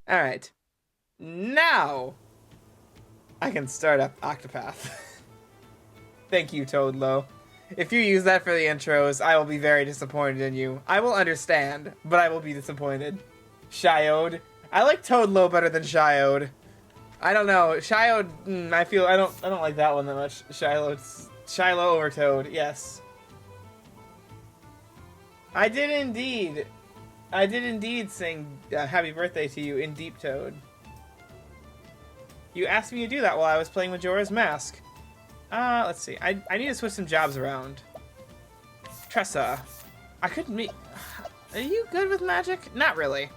Alright. Now I can start up Octopath. Thank you, Toadlo. If you use that for the intros, I will be very disappointed in you. I will understand, but I will be disappointed. Shiode. I like Toadlo better than Shiode. I don't know. Shiode, I feel I don't like that one that much. Shiloh over Toad, yes. I did indeed sing Happy Birthday to you in Deep Toad. You asked me to do that while I was playing Majora's Mask. Let's see. I need to switch some jobs around. Tressa. I couldn't meet... Are you good with magic? Not really.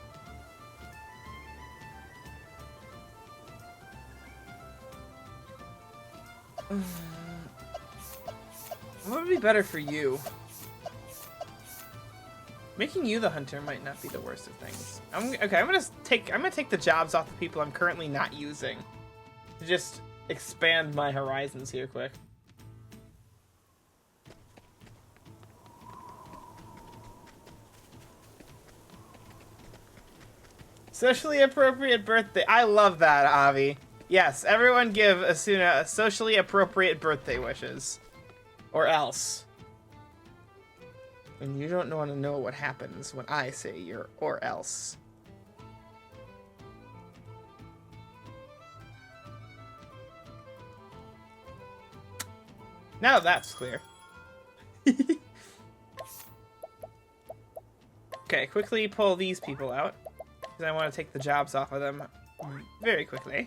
What would be better for you? Making you the hunter might not be the worst of things. I'm gonna take the jobs off the people I'm currently not using. To just expand my horizons here quick. Socially appropriate birthday. I love that, Avi. Yes, everyone give Asuna socially appropriate birthday wishes. Or else. And you don't want to know what happens when I say you're or else. Now that's clear. Okay, quickly pull these people out. Because I want to take the jobs off of them very quickly.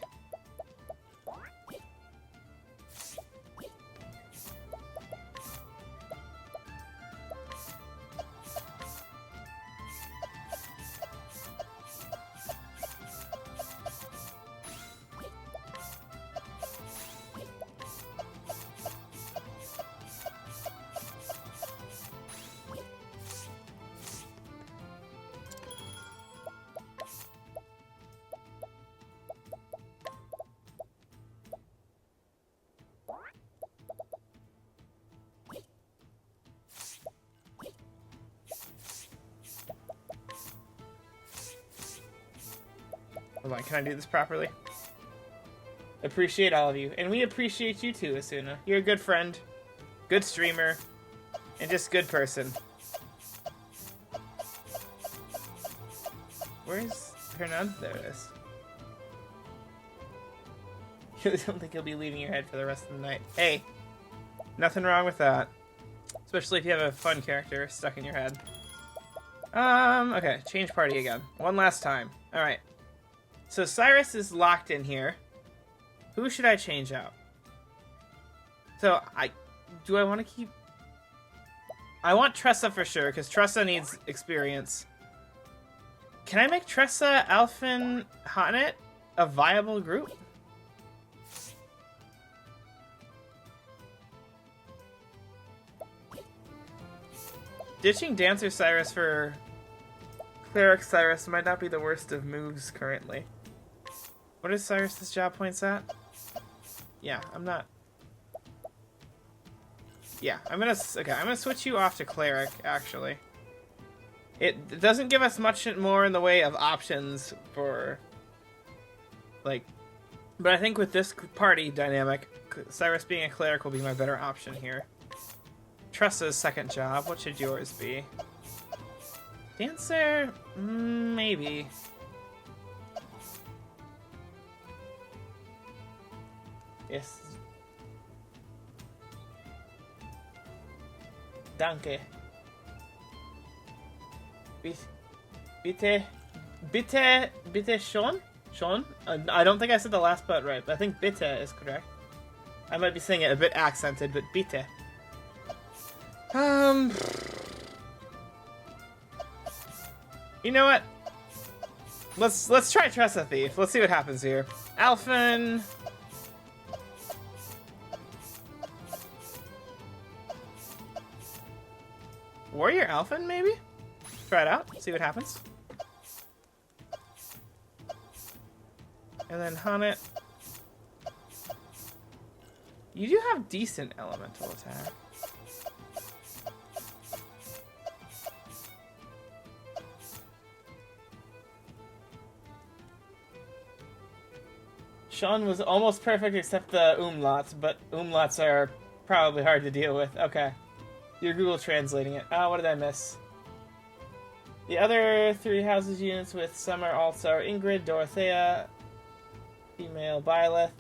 Hold on, can I do this properly? Appreciate all of you. And we appreciate you too, Asuna. You're a good friend, good streamer, and just good person. Where's Hernan? There it is. You don't think he'll be leaving your head for the rest of the night. Hey, nothing wrong with that. Especially if you have a fun character stuck in your head. Okay, change party again. One last time. Alright. So Cyrus is locked in here. Who should I change out? So, do I want to keep... I want Tressa for sure, because Tressa needs experience. Can I make Tressa, Alphen, Hotnet a viable group? Ditching Dancer Cyrus for Cleric Cyrus might not be the worst of moves currently. What is Cyrus's job points at? Yeah, I'm not... Yeah, I'm gonna switch you off to Cleric, actually. It doesn't give us much more in the way of options for... Like... But I think with this party dynamic, Cyrus being a Cleric will be my better option here. Tressa's second job, what should yours be? Dancer? Maybe. Yes. Danke. Bitte schon? Schon? I don't think I said the last part right, but I think bitte is correct. I might be saying it a bit accented, but bitte. You know what? Let's try Tressa Thief. Let's see what happens here. Alphen. Warrior Alphen, maybe? Try it out, see what happens. And then Hotnet. You do have decent elemental attack. Sean was almost perfect except the umlauts, but umlauts are probably hard to deal with. Okay. You're Google translating it. Oh, what did I miss? The other 3 houses units with summer alts are Ingrid, Dorothea, female Byleth,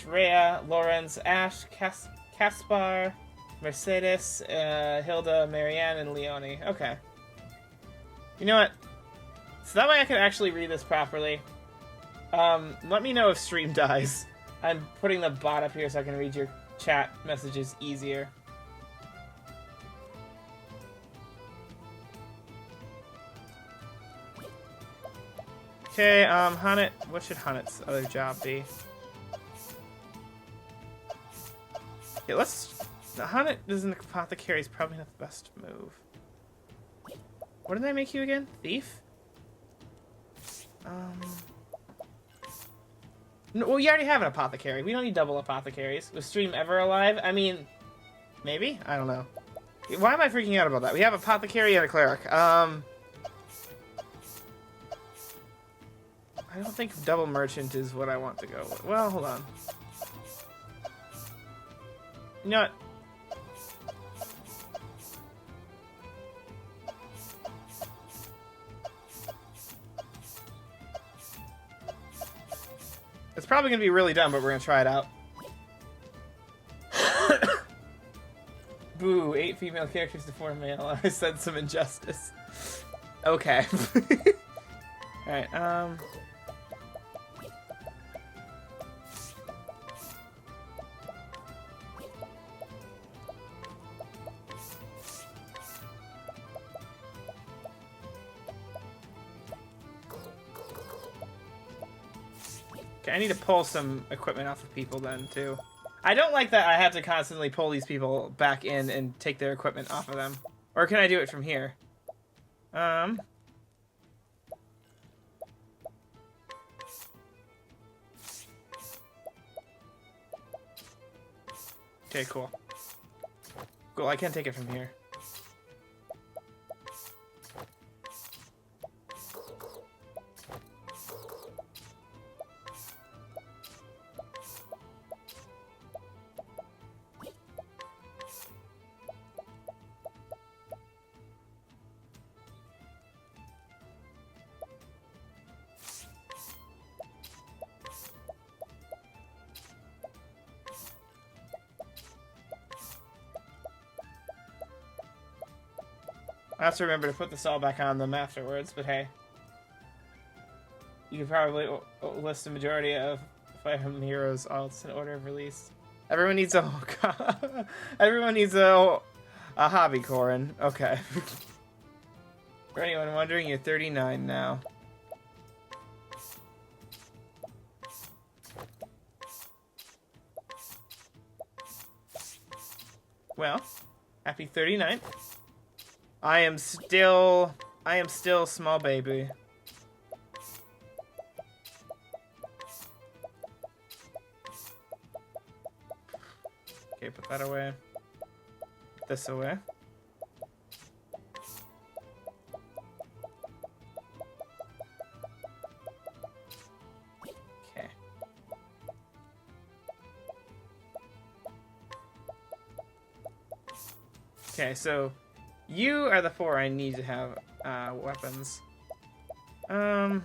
/ Rhea, Lorenz, Ash, Caspar, Mercedes, Hilda, Marianne, and Leonie. Okay. You know what? So that way I can actually read this properly. Let me know if stream dies. I'm putting the bot up here so I can read your chat messages easier. Okay, Hannett, what should Hannett's other job be? Yeah, Hannett as an apothecary is probably not the best move. What did I make you again? Thief? No, well, you already have an apothecary. We don't need double apothecaries. Was stream ever alive? I mean, maybe? I don't know. Why am I freaking out about that? We have apothecary and a cleric. I don't think double merchant is what I want to go with. Well, hold on. You know what? It's probably going to be really dumb, but we're going to try it out. Boo, 8 female characters to 4 male. I said some injustice. Okay. Alright, okay, I need to pull some equipment off of people then, too. I don't like that I have to constantly pull these people back in and take their equipment off of them. Or can I do it from here? Okay, cool. Cool, I can take it from here. I have to remember to put this all back on them afterwards, but hey. You could probably list the majority of Fire Emblem Heroes alts in order of release. Everyone needs a everyone needs a hobby, Corin. Okay. For anyone wondering, you're 39 now. Well, happy 39th. I am still small baby. Okay, put that away. Put this away. Okay. Okay, so you are the 4 I need to have weapons. Which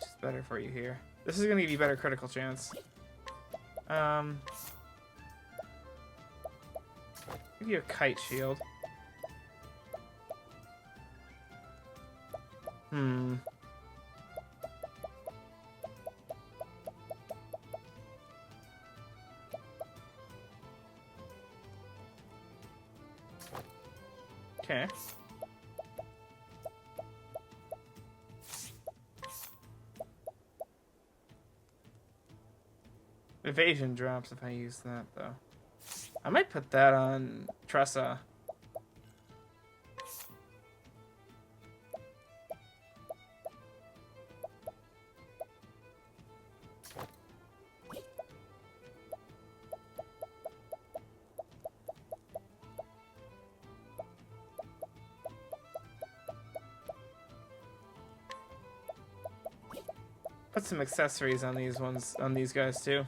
is better for you here? This is gonna give you better critical chance. Give you a kite shield. Okay. Evasion drops if I use that, though. I might put that on Tressa. Put some accessories on these ones, on these guys too.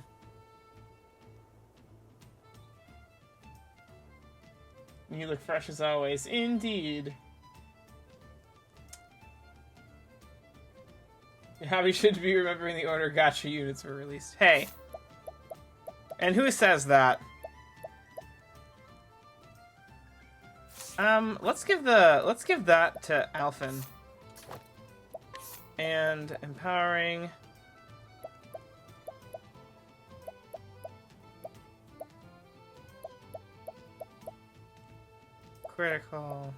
You look fresh as always. Indeed. Your hobby should be remembering the order gacha units were released. Hey. And who says that? Let's give that to Alphen. And empowering. Critical.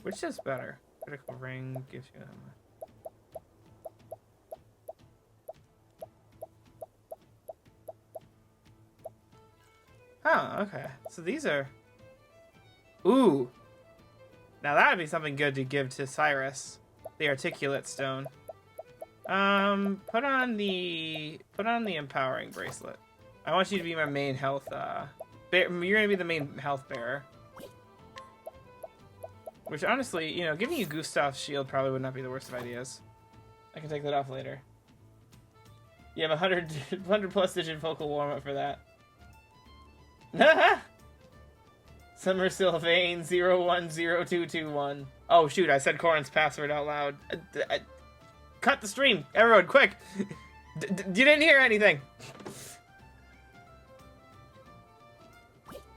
Which is better? Critical ring gives you Oh, okay. So these are... Ooh! Now that would be something good to give to Cyrus. The Articulate Stone. Put on the Empowering Bracelet. I want you to be my main health, you're gonna be the main health bearer. Which, honestly, you know, giving you Gustav's shield probably would not be the worst of ideas. I can take that off later. You have 100 plus digit vocal warm-up for that. Summer Sylvain 010221. Oh, shoot, I said Corin's password out loud. Cut the stream! Everyone, quick! You didn't hear anything!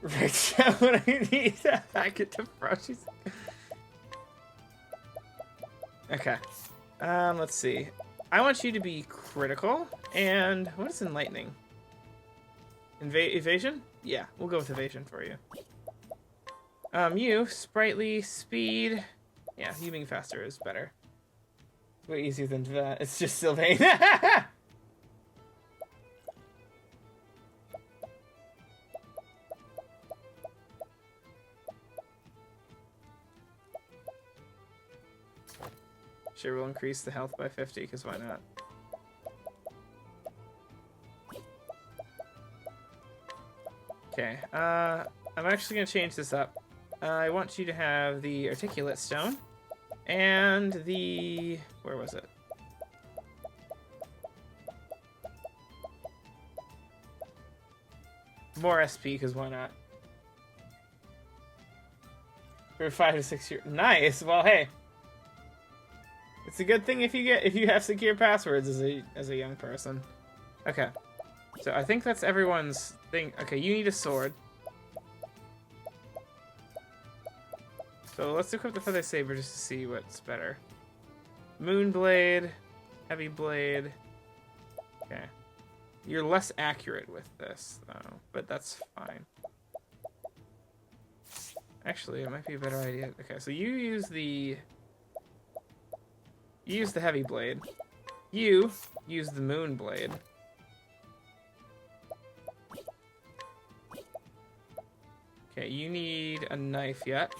Right now, when I need to hack it to Froshies. Okay. Let's see. I want you to be critical, and what is enlightening? Evasion? Yeah, we'll go with evasion for you. You, sprightly, speed. Yeah, you being faster is better. Way easier than that. It's just Sylvain. Sure, we'll increase the health by 50, because why not? Okay, I'm actually going to change this up. I want you to have the Articulate Stone, and the... where was it? More SP, because why not? For 5 to 6 years. Nice! Well, hey. It's a good thing if you have secure passwords as a young person. Okay. So I think that's everyone's thing. Okay, you need a sword. So let's equip the Feather Saber just to see what's better. Moonblade, Heavy Blade. Okay. You're less accurate with this, though, but that's fine. Actually, it might be a better idea. Okay, so you use the Heavy Blade. You use the Moonblade. Okay, you need a knife yet.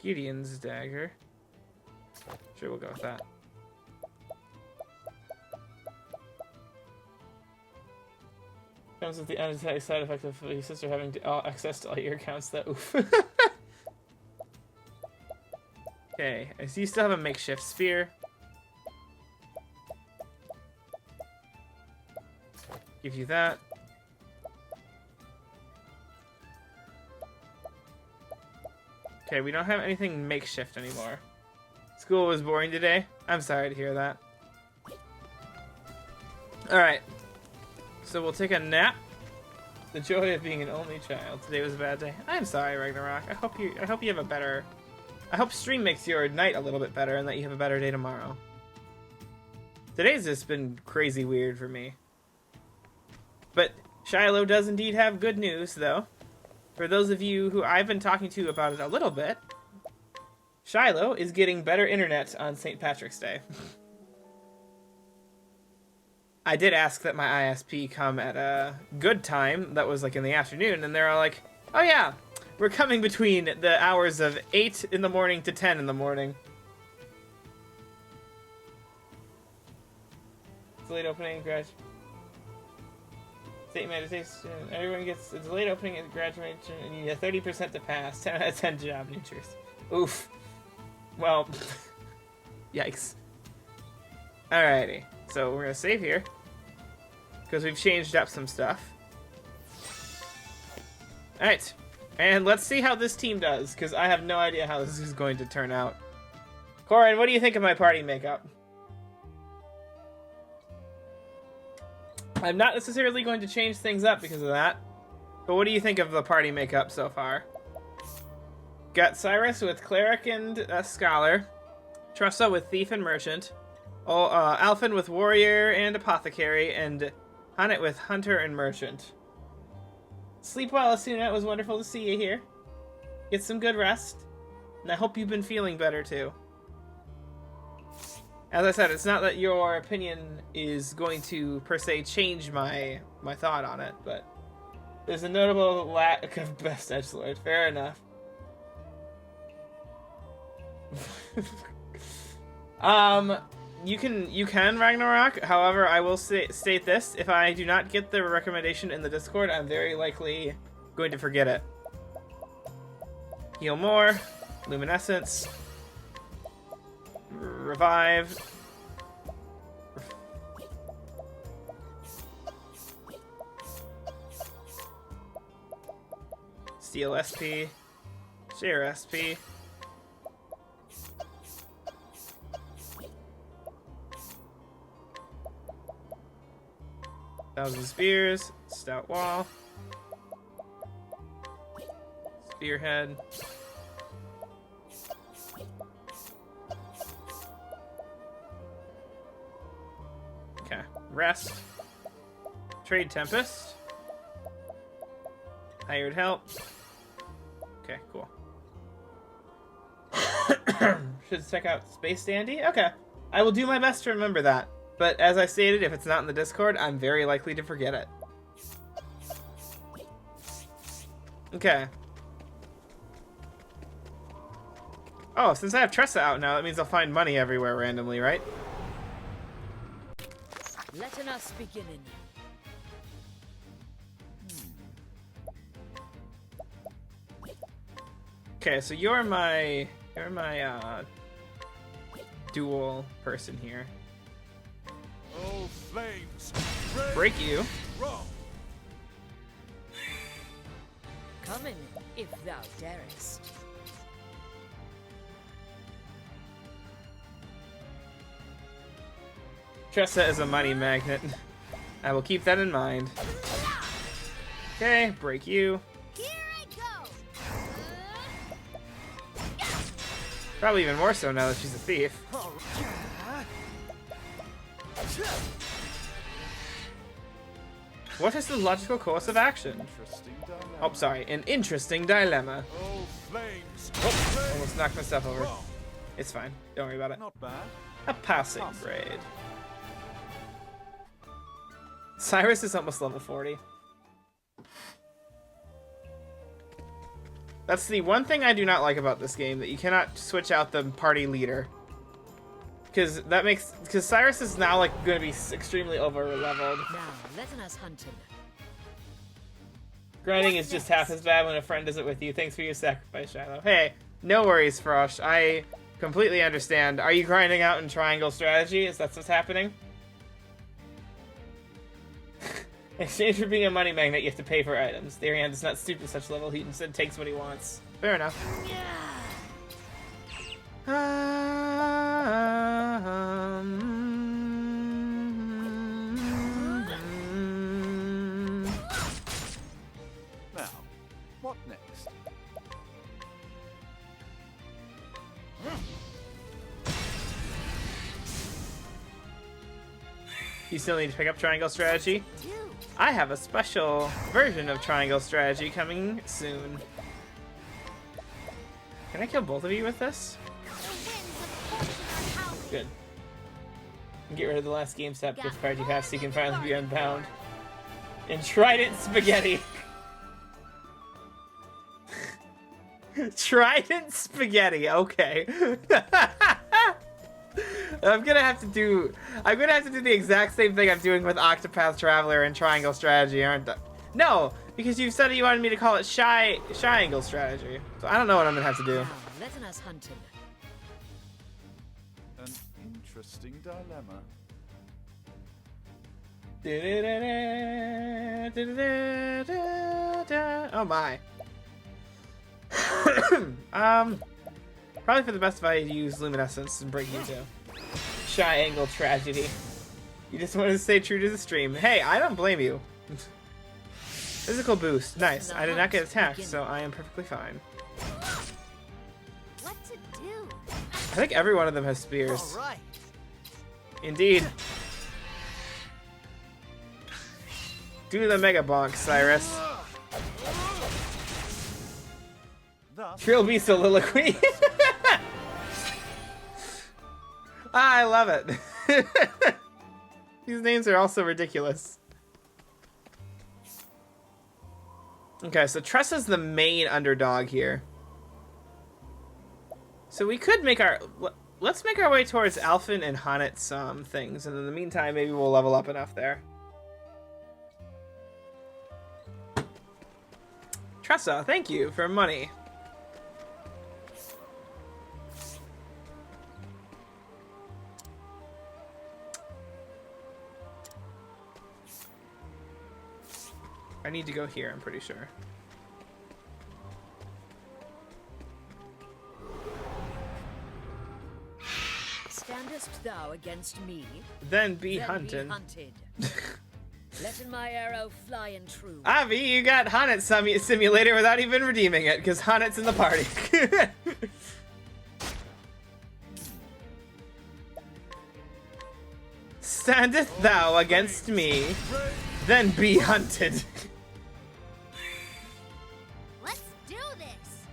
Gideon's dagger. Sure, we'll go with that. Comes with the unnecessary side effect of your sister having access to all your accounts. That oof. Okay, I see you still have a makeshift spear. Give you that. Okay, we don't have anything makeshift anymore. School was boring today. I'm sorry to hear that. Alright. So we'll take a nap. The joy of being an only child. Today was a bad day. I'm sorry, Ragnarok. I hope you have a better... I hope stream makes your night a little bit better and that you have a better day tomorrow. Today's just been crazy weird for me. But Shiloh does indeed have good news, though. For those of you who I've been talking to about it a little bit, Shiloh is getting better internet on St. Patrick's Day. I did ask that my ISP come at a good time, that was like in the afternoon, and they're all like, oh yeah, we're coming between the hours of 8 in the morning to 10 in the morning. Delayed opening, state meditation. Everyone gets a delayed opening at graduation, and you need a 30% to pass. 10 out of 10 job natures. Oof. Well, yikes. Alrighty, so we're gonna save here because we've changed up some stuff. Alright, and let's see how this team does, because I have no idea how this is going to turn out. Corin, what do you think of my party makeup? I'm not necessarily going to change things up because of that, but what do you think of the party makeup so far? Got Cyrus with Cleric and Scholar, Tressa with Thief and Merchant, Alphen with Warrior and Apothecary, and Hannet with Hunter and Merchant. Sleep well, Asuna. It was wonderful to see you here. Get some good rest, and I hope you've been feeling better too. As I said, it's not that your opinion is going to, per se, change my thought on it, but there's a notable lack of best edgelord. Fair enough. You can Ragnarok. However, I will state this: if I do not get the recommendation in the Discord, I'm very likely going to forget it. Heal more, Luminescence, Revive, Steal SP, Share SP. Thousand Spears, Stout Wall, Spearhead, okay, Rest, Trade Tempest, Hired Help, okay, cool. Should check out Space Dandy, okay, I will do my best to remember that. But as I stated, if it's not in the Discord, I'm very likely to forget it. Okay. Oh, since I have Tressa out now, that means I'll find money everywhere randomly, right? Let us begin. Okay, so you're my dual person here. Oh, flames! Break you. Come in, if thou darest. Tressa is a money magnet. I will keep that in mind. Okay, break you. Here I go. Probably even more so now that she's a thief. What is the logical course of action? Oh, sorry, an interesting dilemma. Oh, flames! Oh, almost knocked my stuff over. It's fine. Don't worry about it. Not bad. A passing grade. Cyrus is almost level 40. That's the one thing I do not like about this game, that you cannot switch out the party leader. Because Cyrus is now like going to be extremely over leveled. Now let us hunt him. Grinding is just half as bad when a friend does it with you. Thanks for your sacrifice, Shiloh. Hey, no worries, Frosh. I completely understand. Are you grinding out in triangle strategy? Is that what's happening? In exchange for being a money magnet, you have to pay for items. Darian does not stoop to such level. He instead takes what he wants. Fair enough. Now, what next? You still need to pick up triangle strategy? I have a special version of triangle strategy coming soon. Can I kill both of you with this? Good. Get rid of the last GameStop gift card you have so you can finally be unbound. And Trident Spaghetti. Trident Spaghetti, okay. I'm gonna have to do the exact same thing I'm doing with Octopath Traveler and Triangle Strategy, aren't I? No, because you said you wanted me to call it Shy-Angle Strategy. So I don't know what I'm gonna have to do. Now let us hunt him. An interesting dilemma. Oh my. Probably for the best if I use luminescence and bring you to shy angle tragedy. You just wanted to stay true to the stream. Hey, I don't blame you. Physical boost, nice. I did not get attacked, so I am perfectly fine. What to do? I think every one of them has spears. All right. Indeed. Do the mega bonk, Cyrus. Thus, Trill be soliloquy. I love it. These names are also ridiculous. Okay, so Tressa's the main underdog here. So we could make our... Let's make our way towards Alphen and Honnet's things, and in the meantime, maybe we'll level up enough there. Tressa, thank you for money. I need to go here, I'm pretty sure. Standest thou against me? Then be Then hunted. be hunted. Letting my arrow fly and true. Avi, you got Honnet Simulator without even redeeming it, because Honnet's in the party. Standeth thou against me, then be hunted. Let's do this.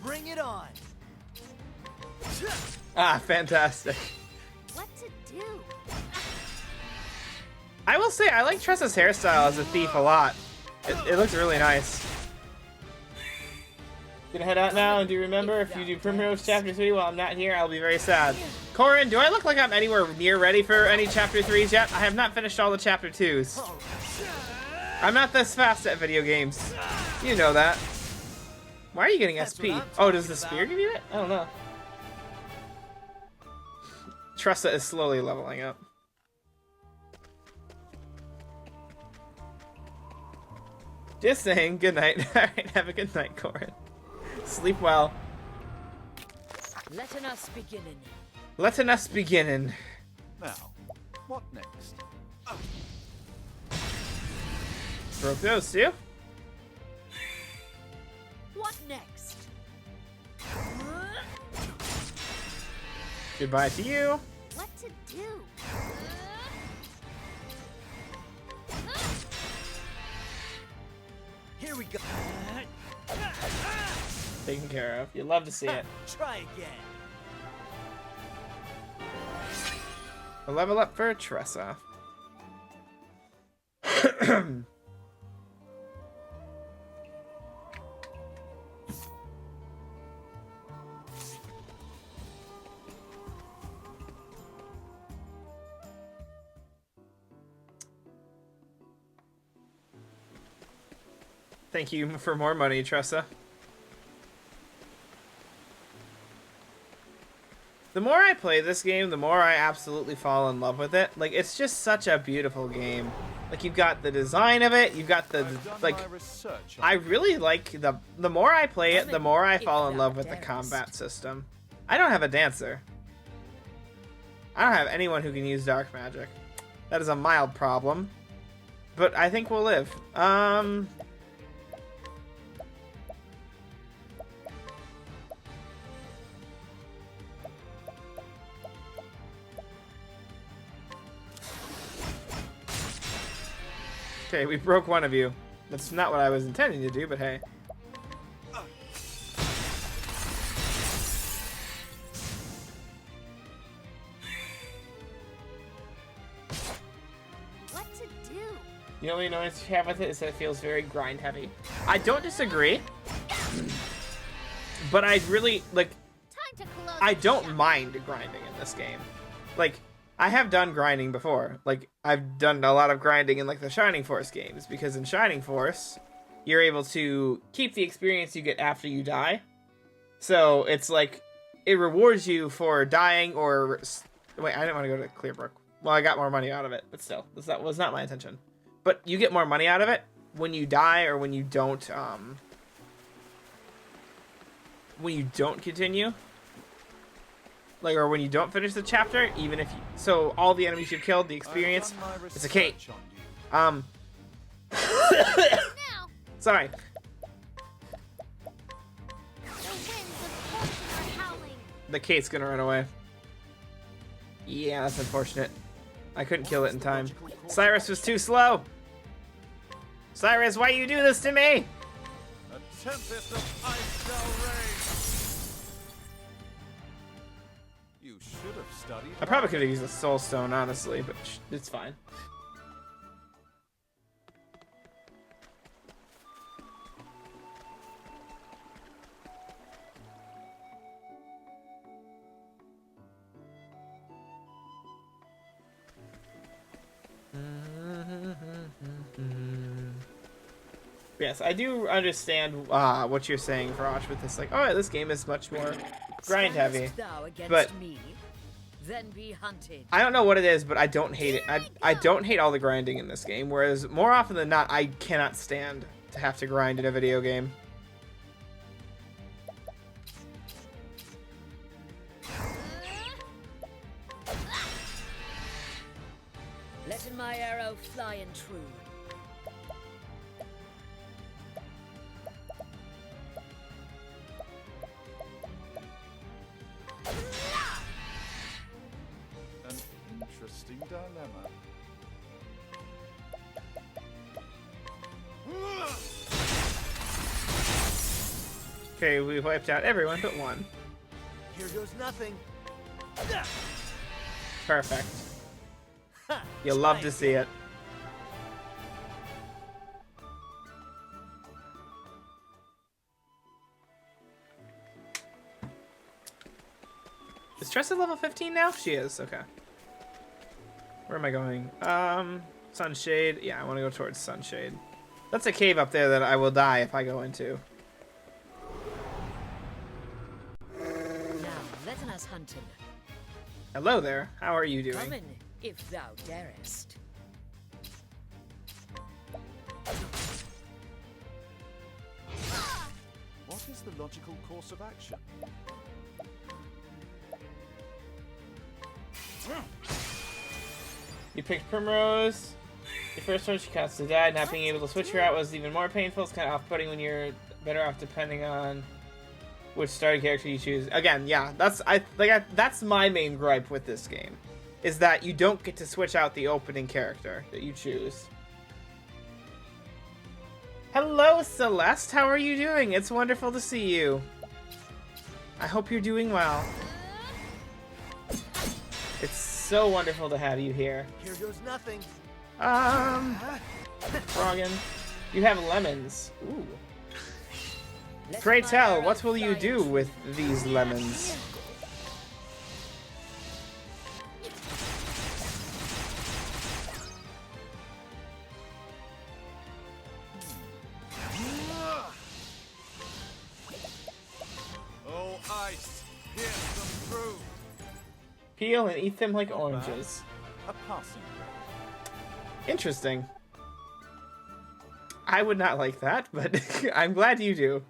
Bring it on. Ah, fantastic. What to do? I will say, I like Tressa's hairstyle as a thief a lot. It looks really nice. Gonna head out now, and do remember, if you do Primrose Chapter 3 while I'm not here, I'll be very sad. Corin, do I look like I'm anywhere near ready for any Chapter 3s yet? I have not finished all the Chapter 2s. I'm not this fast at video games. You know that. Why are you getting That's SP? what I'm Oh, does the talking spear about. give you it? I don't know. Tressa is slowly leveling up. Just saying, good night. Alright, have a good night, Corin. Sleep well. Letting us beginning. Letting us beginning. now, what next? Broke those two. What next? Goodbye to you. What to do? Here we go. Taken care of. You love to see it. Try again. A level up for Tressa. Thank you for more money, Tressa. The more I play this game, the more I absolutely fall in love with it. Like, it's just such a beautiful game. Like, you've got the design of it, you've got the, I've done like, my research on I it. really like the more I play it, the more I fall in love with the combat system. I don't have a dancer. I don't have anyone who can use dark magic. That is a mild problem. But I think we'll live. Okay, we broke one of you. That's not what I was intending to do, but hey. What to do? The only annoyance you have with it is that it feels very grind heavy. I don't disagree. But I really, like, Time to close. I the don't chapter. mind grinding in this game. Like, I have done grinding before. Like, I've done a lot of grinding in, like, the Shining Force games. Because in Shining Force, you're able to keep the experience you get after you die. So, it's like, it rewards you for dying or... Wait, I didn't want to go to Clearbrook. Well, I got more money out of it, but still, that was not my intention. But you get more money out of it when you die or when you don't continue. Like, or when you don't finish the chapter, even if you... So, all the enemies you've killed, the experience, it's a Kate. Now. Sorry. The winds of fortune are howling. The Kate's gonna run away. Yeah, that's unfortunate. I couldn't kill it in time. Cyrus was too slow. Cyrus, why you do this to me? A tempest of ice shall rage. You should have studied. I probably could have used a soul stone, honestly, but it's fine. Yes, I do understand what you're saying, Frosh, with this. Like, oh, this game is much more grind heavy. Thou against But me, then be hunted. I don't know what it is, but I don't hate it. I don't hate all the grinding in this game. Whereas more often than not, I cannot stand to have to grind in a video game. Letting my arrow fly and true. An interesting dilemma. Okay, we've wiped out everyone but one. Here goes nothing. Perfect. You'll love to see it. Is Tressa level 15 now? She is, okay. Where am I going? Sunshade. Yeah, I want to go towards Sunshade. That's a cave up there that I will die if I go into. Now, letting us hunt him. Hello there. How are you Come doing? in, if thou darest. What is the logical course of action? You picked Primrose. Your first one, she counts to die. Not being able to switch her out was even more painful. It's kind of off-putting when you're better off depending on which starting character you choose. Again, yeah, that's my main gripe with this game, is that you don't get to switch out the opening character that you choose. Hello, Celeste. How are you doing? It's wonderful to see you. I hope you're doing well. It's so wonderful to have you here. Here goes nothing. Froggen, you have lemons. Ooh. Letting Pray my tell, arrow what will you fly do and true. with these lemons? Oh, ice, pierce them through. Peel and eat them like oranges. A passing grade. Interesting. I would not like that, but I'm glad you do.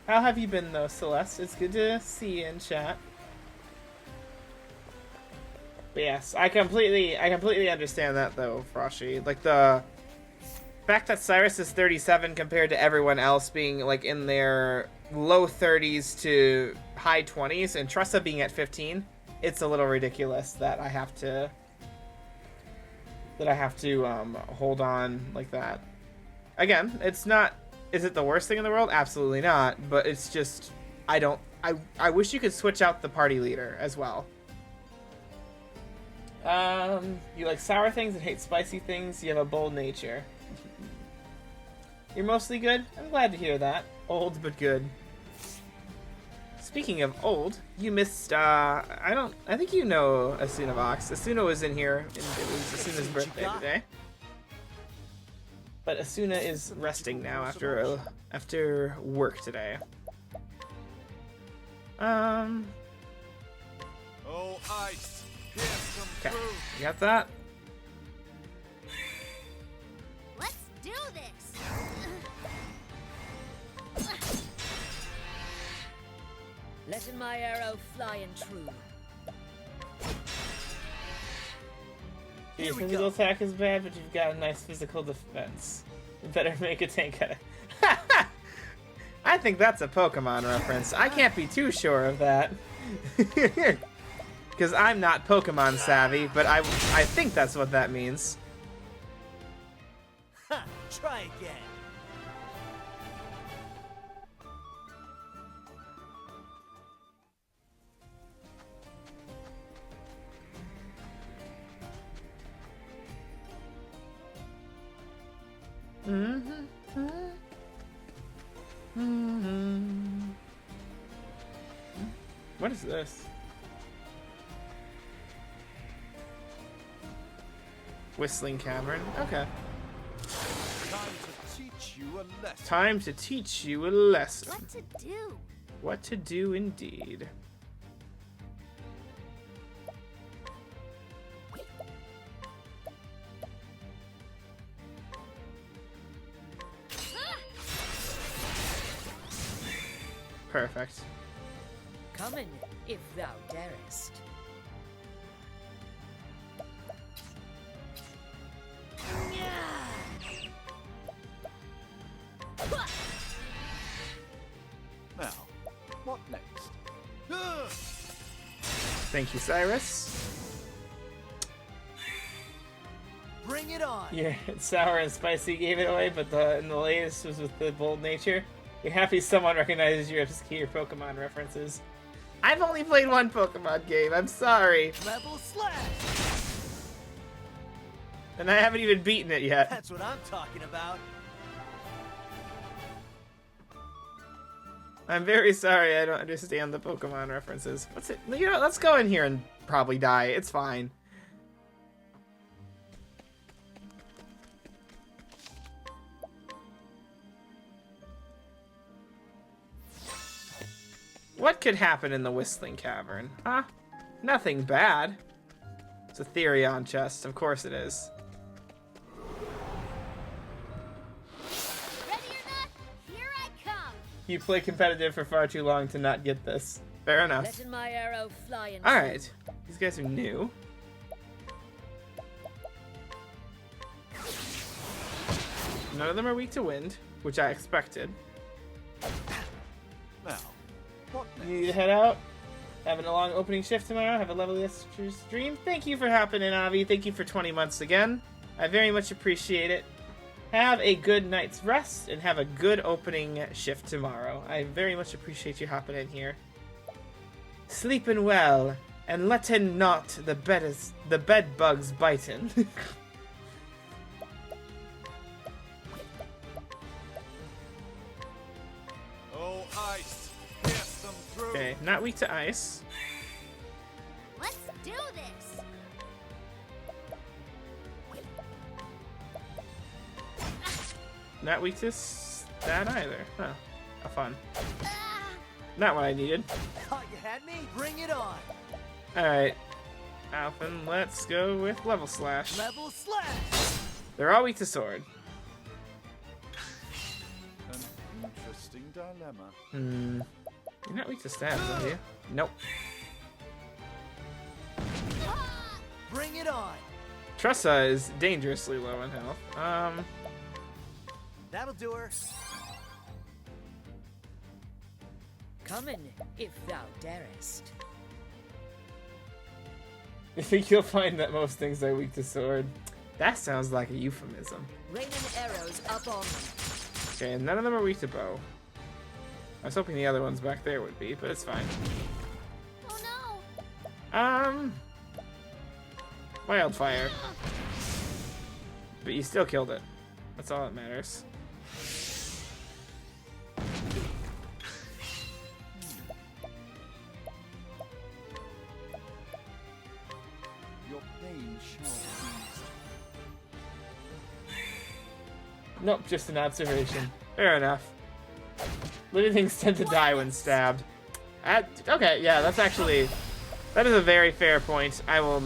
How have you been though, Celeste? It's good to see you in chat. But yes, I completely understand that though, Froshy. Like the fact that Cyrus is 37 compared to everyone else being like in their low 30s to high 20s, and Tressa being at 15, it's a little ridiculous that I have to hold on like that. Again, it's not. Is it the worst thing in the world? Absolutely not. But it's just I wish you could switch out the party leader as well. You like sour things and hate spicy things. You have a bold nature. You're mostly good? I'm glad to hear that. Old but good. Speaking of old, you missed, I think you know Asuna Vox. Asuna was in here, and it was Asuna's birthday today. But Asuna is resting now after work today. Oh, ice, here's some Okay, proof. you got that? Let's do this. Letting my arrow fly and true. Your physical attack is bad, but you've got a nice physical defense. You better make a tank out of I think that's a Pokemon reference. I can't be too sure of that. Because I'm not Pokemon savvy, but I think that's what that means. Ha! Try again. What is this? Whistling Cavern. Okay. Time to teach you a lesson. Time to teach you a lesson. What to do? What to do indeed. Perfect. Come in, if thou darest. Now, what next? Thank you, Cyrus. Bring it on. Yeah, sour and spicy gave it away, but in the latest was with the bold nature. You're happy someone recognizes your obscure Pokemon references. I've only played one Pokemon game, I'm sorry. Level slash. And I haven't even beaten it yet. That's what I'm talking about. I'm very sorry I don't understand the Pokemon references. What's it? You know, let's go in here and probably die. It's fine. What could happen in the Whistling Cavern? Huh? Nothing bad. It's a Therion chest. Of course it is. Ready or not, here I come. You play competitive for far too long to not get this. Fair enough. Letting my arrow fly and Alright. These guys are new. None of them are weak to wind, which I expected. Now, what You next? need to head out. Having a long opening shift tomorrow. Have a lovely stream. Thank you for hopping in, Avi. Thank you for 20 months again. I very much appreciate it. Have a good night's rest and have a good opening shift tomorrow. I very much appreciate you hopping in here. Sleeping well and letting not the bed bugs biting. Oh, ice, pierce them through. Okay, not weak to ice. let's do this. Not weak to that either. Huh. How fun. Not what I needed. Thought you had me? Bring it on. Alright. Alphen, let's go with level slash. Level slash. They're all weak to sword. An interesting dilemma. You're not weak to stabs, are you? Nope. Bring it on. Tressa is dangerously low in health. That'll do her. Come in, if thou darest. I think you'll find that most things are weak to sword. That sounds like a euphemism. Raining arrows up on me. Okay, none of them are weak to bow. I was hoping the other ones back there would be, but it's fine. Oh no! Wildfire. But you still killed it. That's all that matters. Your pain shall be eased. Nope, just an observation. Fair enough. Living things tend to die when stabbed. Okay, yeah, that's actually... That is a very fair point. I will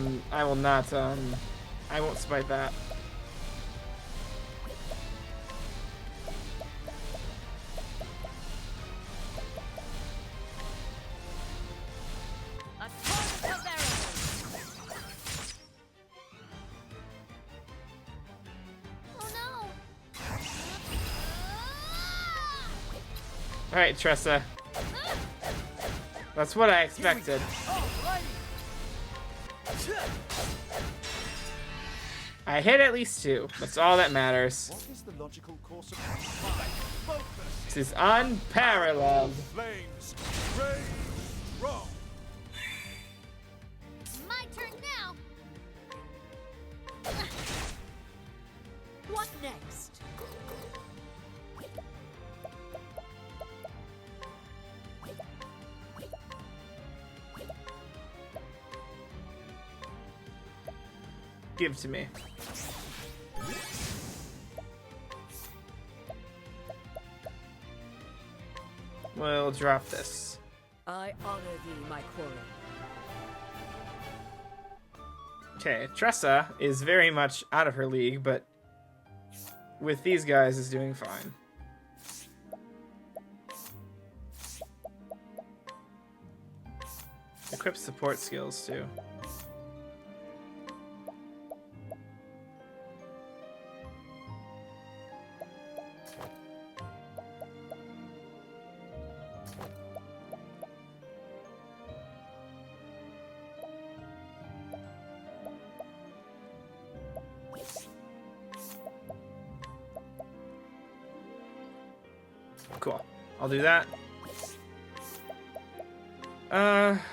not, I won't spite that. Alright, Tressa. That's what I expected. I hit at least 2. That's all that matters. What is the logical course of focus? This is unparalleled. Flames, rain, wrong. My turn now. What next? Give to me. We'll drop this. I honor thee, my quarry. Okay, Tressa is very much out of her league, but with these guys is doing fine. Equip support skills too. Cool. I'll do that.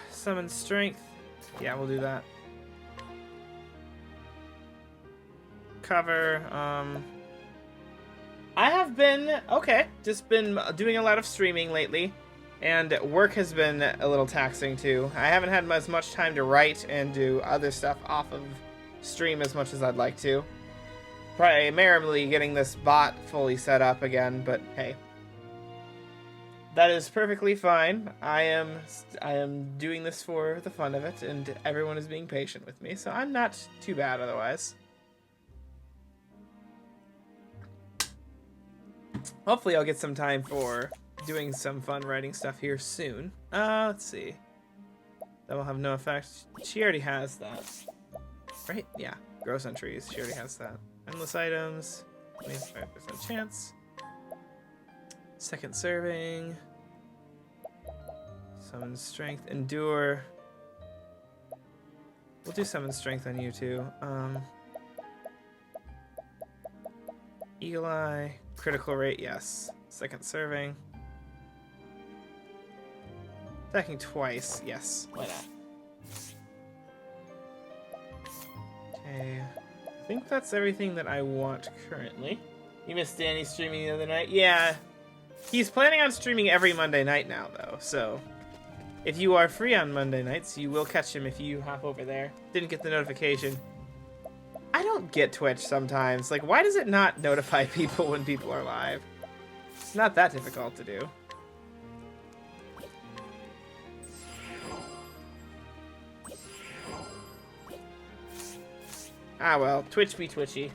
Summon strength. Yeah, we'll do that. Cover. I have been, just been doing a lot of streaming lately, and work has been a little taxing too. I haven't had as much time to write and do other stuff off of stream as much as I'd like to. Primarily getting this bot fully set up again, but hey. That is perfectly fine. I am doing this for the fun of it, and everyone is being patient with me, so I'm not too bad otherwise. Hopefully I'll get some time for doing some fun writing stuff here soon. Let's see. That will have no effect. She already has that. Right? Yeah. Gross entries. She already has that. Endless items. 25% chance. Second serving. Summon strength. Endure. We'll do summon strength on you too. Eagle Eye. Critical rate, yes. Second serving. Attacking twice, yes. Why not? Okay. I think that's everything that I want currently. You missed Danny streaming the other night? Yeah. He's planning on streaming every Monday night now, though, so if you are free on Monday nights, you will catch him if you hop over there. Didn't get the notification. I don't get Twitch sometimes. Like, why does it not notify people when people are live? It's not that difficult to do. Ah well, Twitch be twitchy.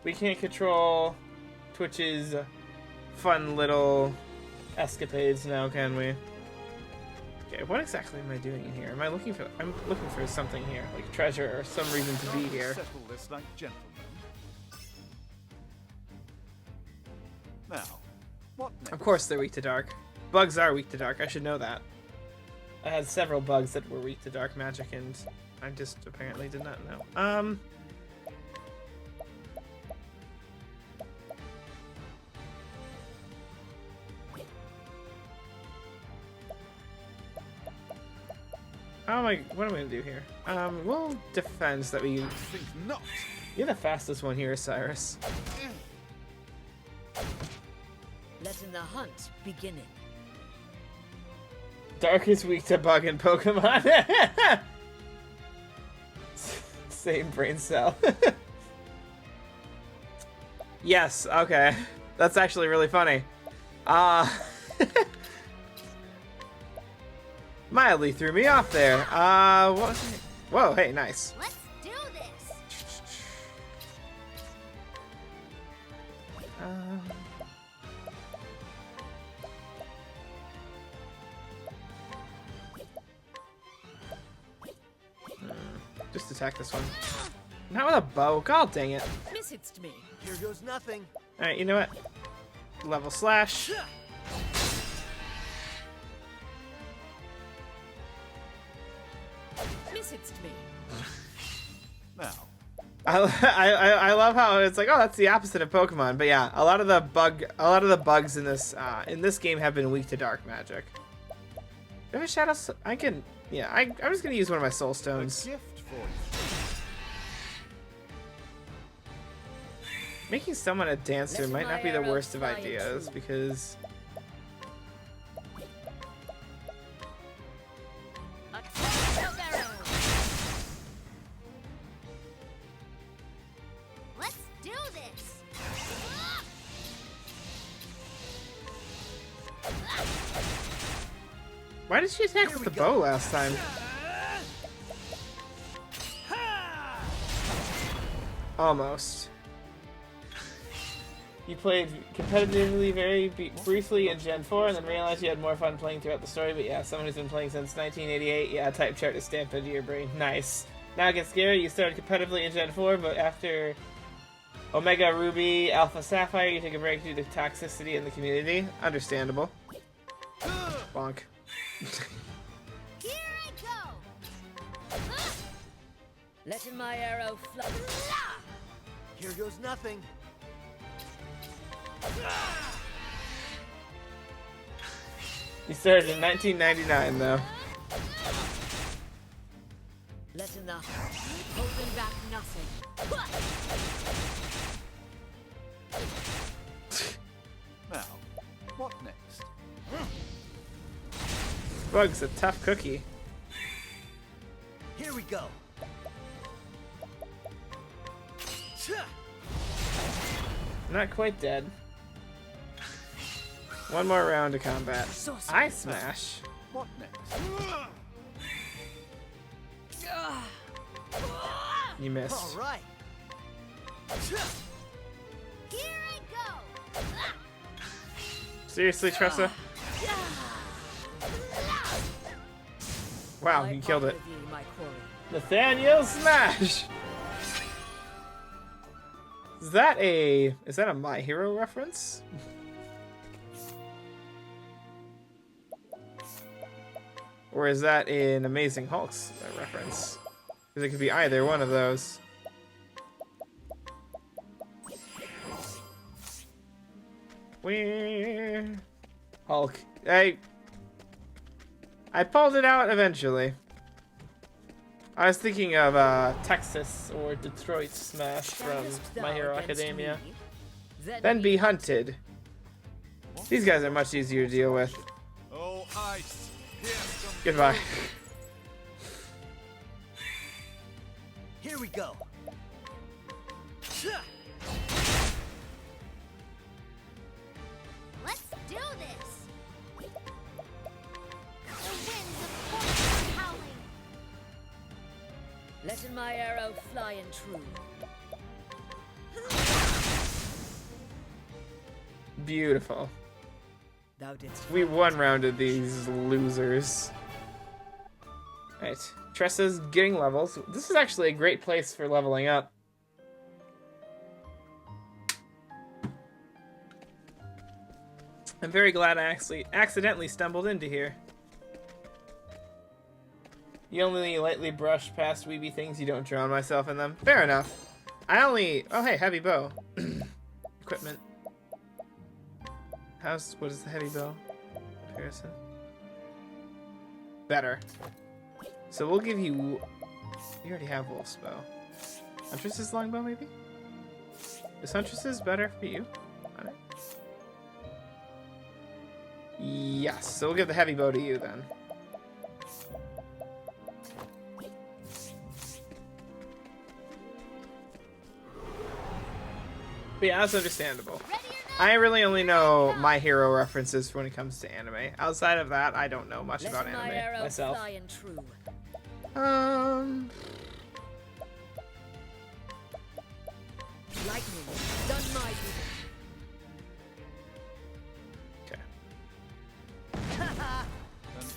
We can't control Twitch's fun little escapades now, can we? Okay, what exactly am I doing in here? Am I looking for... I'm looking for something here, like treasure or some reason to be here. Settle this like gentlemen. Now, what next? Of course they're weak to dark. Bugs are weak to dark, I should know that. I had several bugs that were weak to dark magic, and I just apparently did not know. What am I gonna do here? We'll defend so that we... Think not. You're the fastest one here, Cyrus. Letting the hunt beginning. Dark is weak to bug and Pokemon. Same brain cell. Yes, okay. That's actually really funny. Mildly threw me off there. What? Whoa, hey, nice. Let's do this. Just attack this one. Not with a bow. God dang it. Missed me. Here goes nothing. Alright, you know what? Level slash. Missed me. Now, I love how it's like, oh, that's the opposite of Pokemon. But yeah, a lot of the bugs in this game have been weak to dark magic. Do I have a shadow? I can. Yeah, I'm just gonna use one of my soul a stones. gift for you. Making someone a dancer Let might my not be the arrow worst of fly ideas true. because Let's do this. why did she attack Here with we the go. bow last time? Almost. You played competitively briefly in Gen 4 and then realized you had more fun playing throughout the story, but yeah, someone who's been playing since 1988, yeah, type chart is stamped into your brain. Nice. Now it gets scary, you started competitively in Gen 4, but after Omega Ruby, Alpha Sapphire, you took a break due to toxicity in the community. Understandable. Bonk. Here I go. Letting my arrow fly. Here goes nothing. You started in 1999, though. Letting the holding back nothing. Now, what next? Bug's a tough cookie. Here we go. Not quite dead. One more round of combat. I smash. What next? You All missed. right. Here I go. Seriously, Tressa? Wow, you killed it. My quarry. Nathaniel Smash! Is that a My Hero reference? Or is that an Amazing Hulk's reference? Because it could be either one of those. Where? Hulk. I pulled it out eventually. I was thinking of Texas or Detroit Smash from My Hero Academia. Then be hunted. These guys are much easier to deal with. Oh, ice. Here's some Goodbye. Here we go. Let's do this. The winds of fortune are howling. Letting my arrow fly and true. Beautiful. Thou didst We one-rounded these losers. Alright. Tressa's getting levels. This is actually a great place for leveling up. I'm very glad I actually accidentally stumbled into here. You only lightly brush past weeby things, you don't drown myself in them. Fair enough. Oh hey, heavy bow. Equipment. What is the heavy bow comparison? Better. So we'll give you, already have Wolf's bow. Huntress's longbow maybe? Is Huntress's better for you? Alright. Yes, so we'll give the heavy bow to you then. But yeah, that's understandable. I really only know My Hero references when it comes to anime. Outside of that, I don't know much about Let my anime arrow myself. fly and true. Lightning, done my duty. Okay. An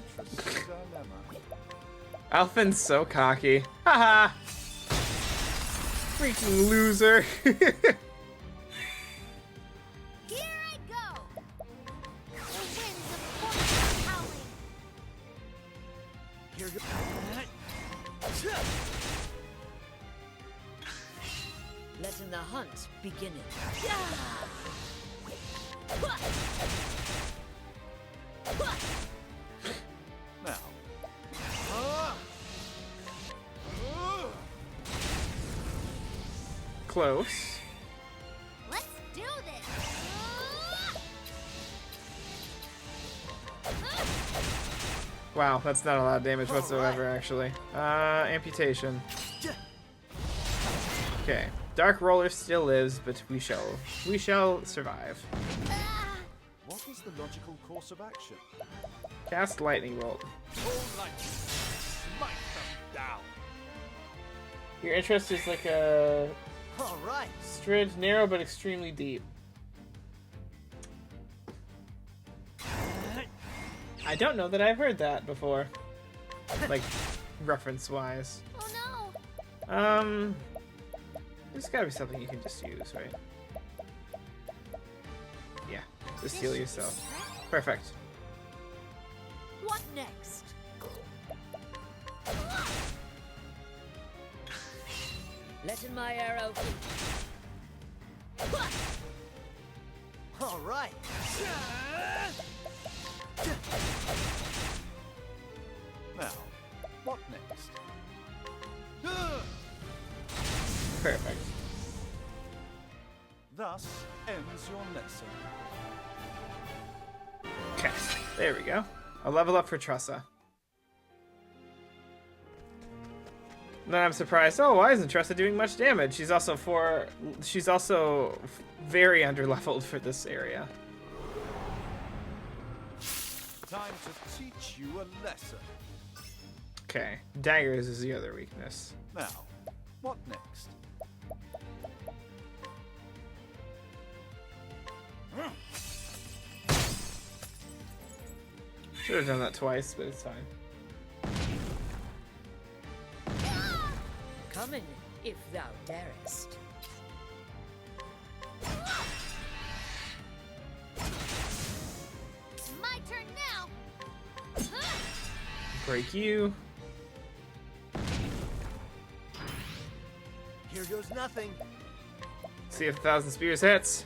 interesting dilemma. Alphin's so cocky. Haha! Freaking loser. Here I go. The winds of fortune are howling. Here goes. Letting the hunt begin it. Now. Close. Let's do this. Wow, that's not a lot of damage whatsoever, actually. Amputation. Okay. Dark Roller still lives, but we shall survive. What is the logical course of action? Cast Lightning Bolt. All lightning, smite them down. Your interest is like a All right. strid, narrow but extremely deep. I don't know that I've heard that before. Like, reference-wise. Oh no. There's gotta be something you can just use, right? Yeah, just heal yourself. Perfect. What next? Letting my arrow All right. Now, what next? Perfect. Thus ends your lesson. Okay, there we go. A level up for Tressa. Then I'm surprised. Oh, why isn't Tressa doing much damage? She's also very underleveled for this area. Time to teach you a lesson. Okay, daggers is the other weakness. Now, what next? Should have done that twice, but it's fine. come in if thou darest. My turn now. Break you. Here goes nothing. See if 1,000 Spears hits.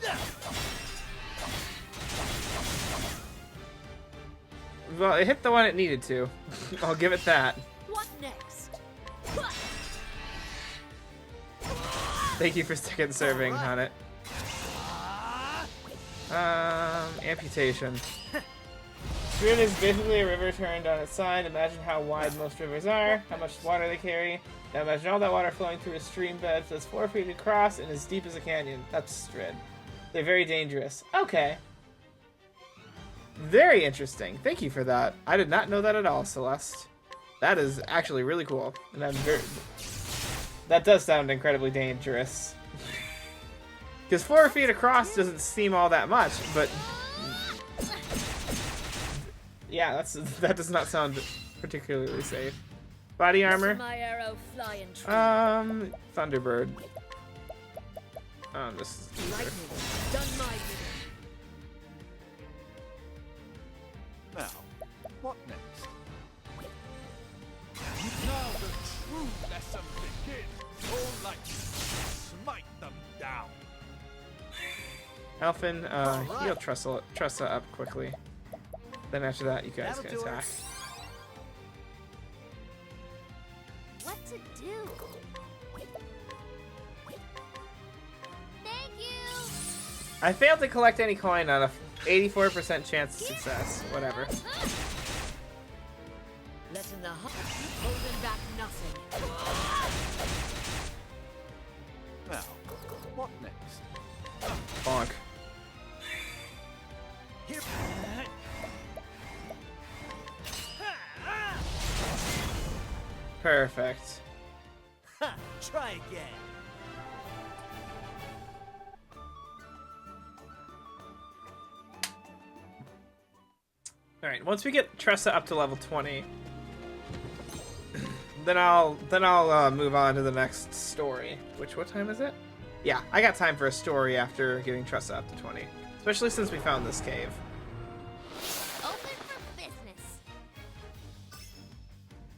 Well, it hit the one it needed to. I'll give it that. What next? Thank you for second serving on it. Amputation. Grid is basically a river turned on its side. Imagine how wide most rivers are, how much water they carry. Now imagine all that water flowing through a stream bed that's 4 feet across and as deep as a canyon. That's Strid. They're very dangerous. Okay. Very interesting. Thank you for that. I did not know that at all, Celeste. That is actually really cool. And I'm very... That does sound incredibly dangerous. Because 4 feet across doesn't seem all that much, but... Yeah, that does not sound particularly safe. Body armor. My arrow fly and true. Thunderbird. This is easier. Lightning, done my bidding. Now, what next? Now the true lesson begins. All lightning, smite them down. Alphin, heal Tressa up quickly. Then after that, you guys That'll can do it. attack. What to do? Thank you. I failed to collect any coin on a 84% chance of success. Whatever. Letting the holding back nothing. Now, what next? Bonk. Here. Perfect. Ha! Try again. All right. Once we get Tressa up to level 20, then I'll move on to the next story. What time is it? Yeah, I got time for a story after getting Tressa up to 20, especially since we found this cave. Open for business.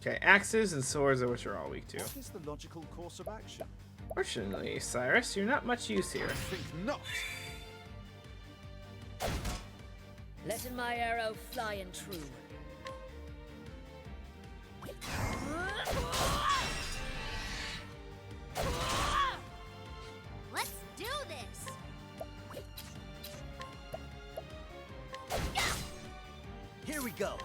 Okay, axes and swords are what you're all weak to. What is the logical course of action? Fortunately, Cyrus, you're not much use here. I think not. Letting my arrow fly and true. Let's do this. Here we go.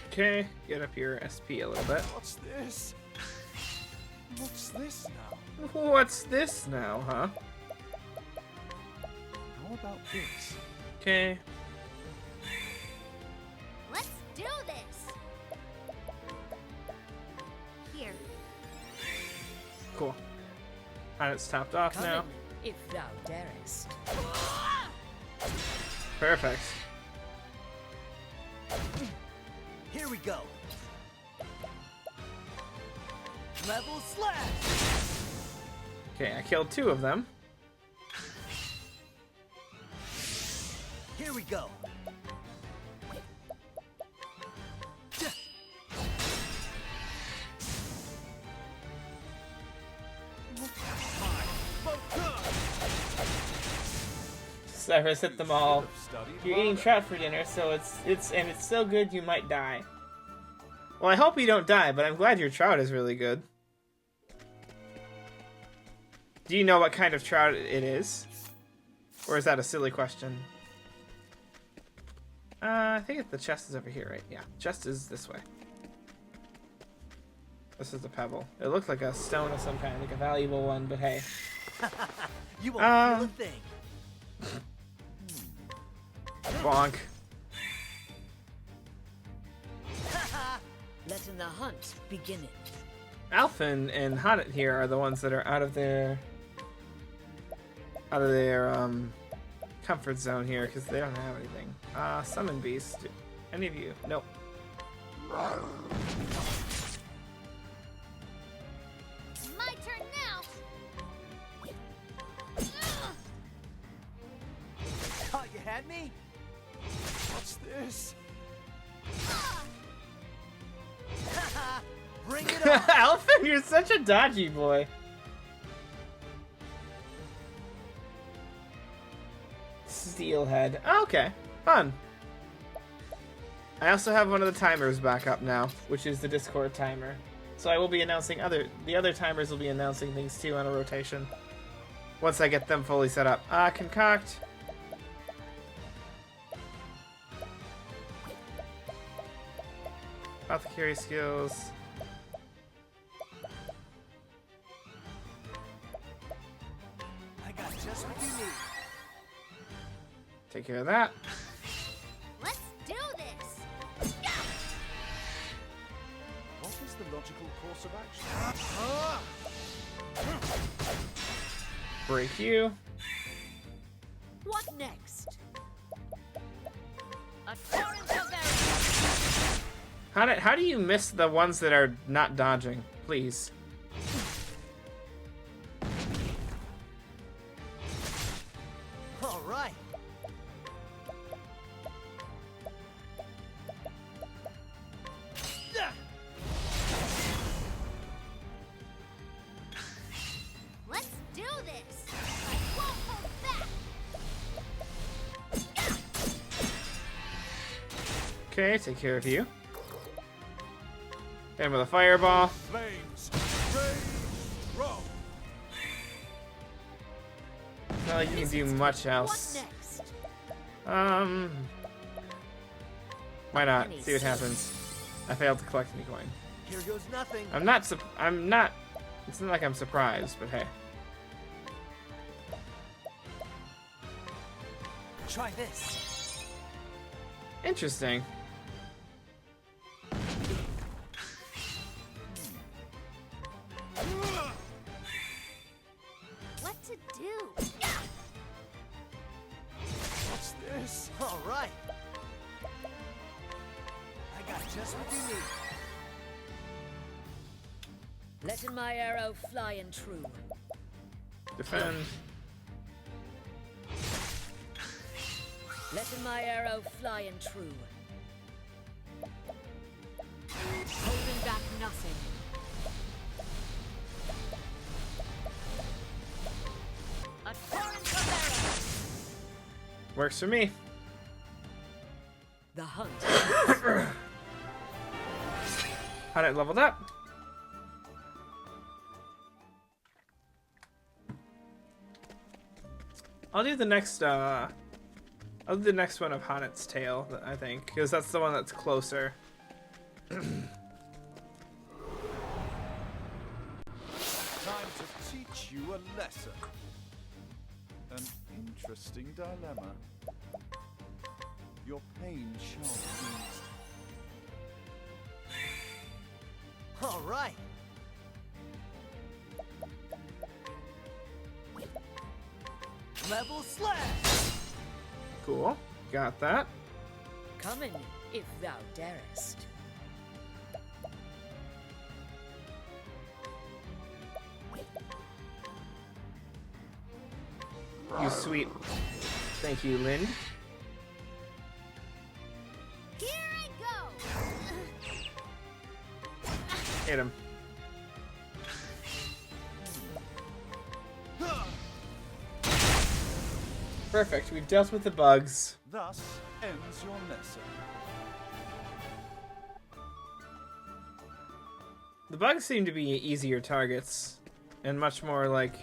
Okay, get up your SP a little bit. What's this? What's this now? What's this now, huh? How about this? Okay. Let's do this. Here. Cool. And it's topped off Come now. in, if thou darest. Perfect. Here we go. Level slash. Okay, I killed 2 of them. Here we go. Cyrus hit them all. Should have studied You're eating harder. trout for dinner, so it's so good you might die. Well, I hope you don't die, but I'm glad your trout is really good. Do you know what kind of trout it is? Or is that a silly question? I think the chest is over here, right? Yeah, chest is this way. This is the pebble. It looked like a stone of some kind, like a valuable one, but hey. You won't feel a thing. Bonk. Letting the hunt begin it. Alpha and Haunted here are the ones that are out of their comfort zone here because they don't have anything. Summon beast. Any of you? Nope. My turn now. Thought you had me? What's this? Bring it on. Alpha, you're such a dodgy boy. Steelhead. Oh, okay, fun. I also have one of the timers back up now, which is the Discord timer. So I will be announcing the other timers will be announcing things too on a rotation. Once I get them fully set up. Concoct. Apothecary skills. I got just what you need. Take care of that. Let's do this. What is the logical course of action? Break you. What next? A torrent of arrows. How do you miss the ones that are not dodging? Please. All right. Let's do this. I won't hold back. Okay, take care of you. And with a fireball. Flames, rain, roll. Not like you can do much What else. next? Why not? See what happens. I failed to collect any coin. Here goes nothing. I'm not It's not like I'm surprised, but hey. Try this. Interesting. What to do? What's this? All right. I got just what you need. Letting my arrow fly and true. Defend. Letting my arrow fly and true. Holding back nothing. A torrent of arrows. Works for me. The hunt. Had it leveled up. I'll do the next one of Honnet's Tale, I think, because that's the one that's closer. Time to teach you a lesson. An interesting dilemma. Your pain shall be eased. All right. Level slash. Cool. Got that. Coming, if thou darest. You sweet. Thank you, Lind. Here I go. Hit him. Perfect. We've dealt with the bugs. Thus ends your lesson. The bugs seem to be easier targets and much more like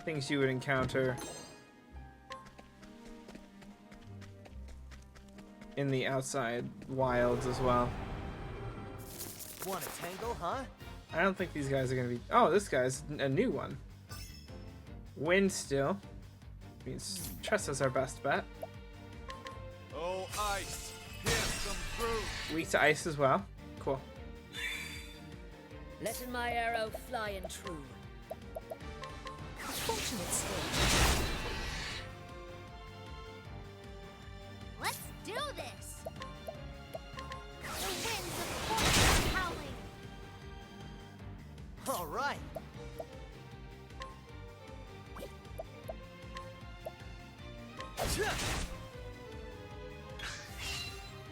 things you would encounter in the outside wilds as well. Want a tangle, huh? I don't think these guys are gonna be. Oh, this guy's a new one. Wind still. Means Tress is our best bet. Oh, ice, pierce them through. Weak to ice as well. Cool. Letting my arrow fly and true. A fortunate skill. Let's do this. The winds of fortune are howling. All right.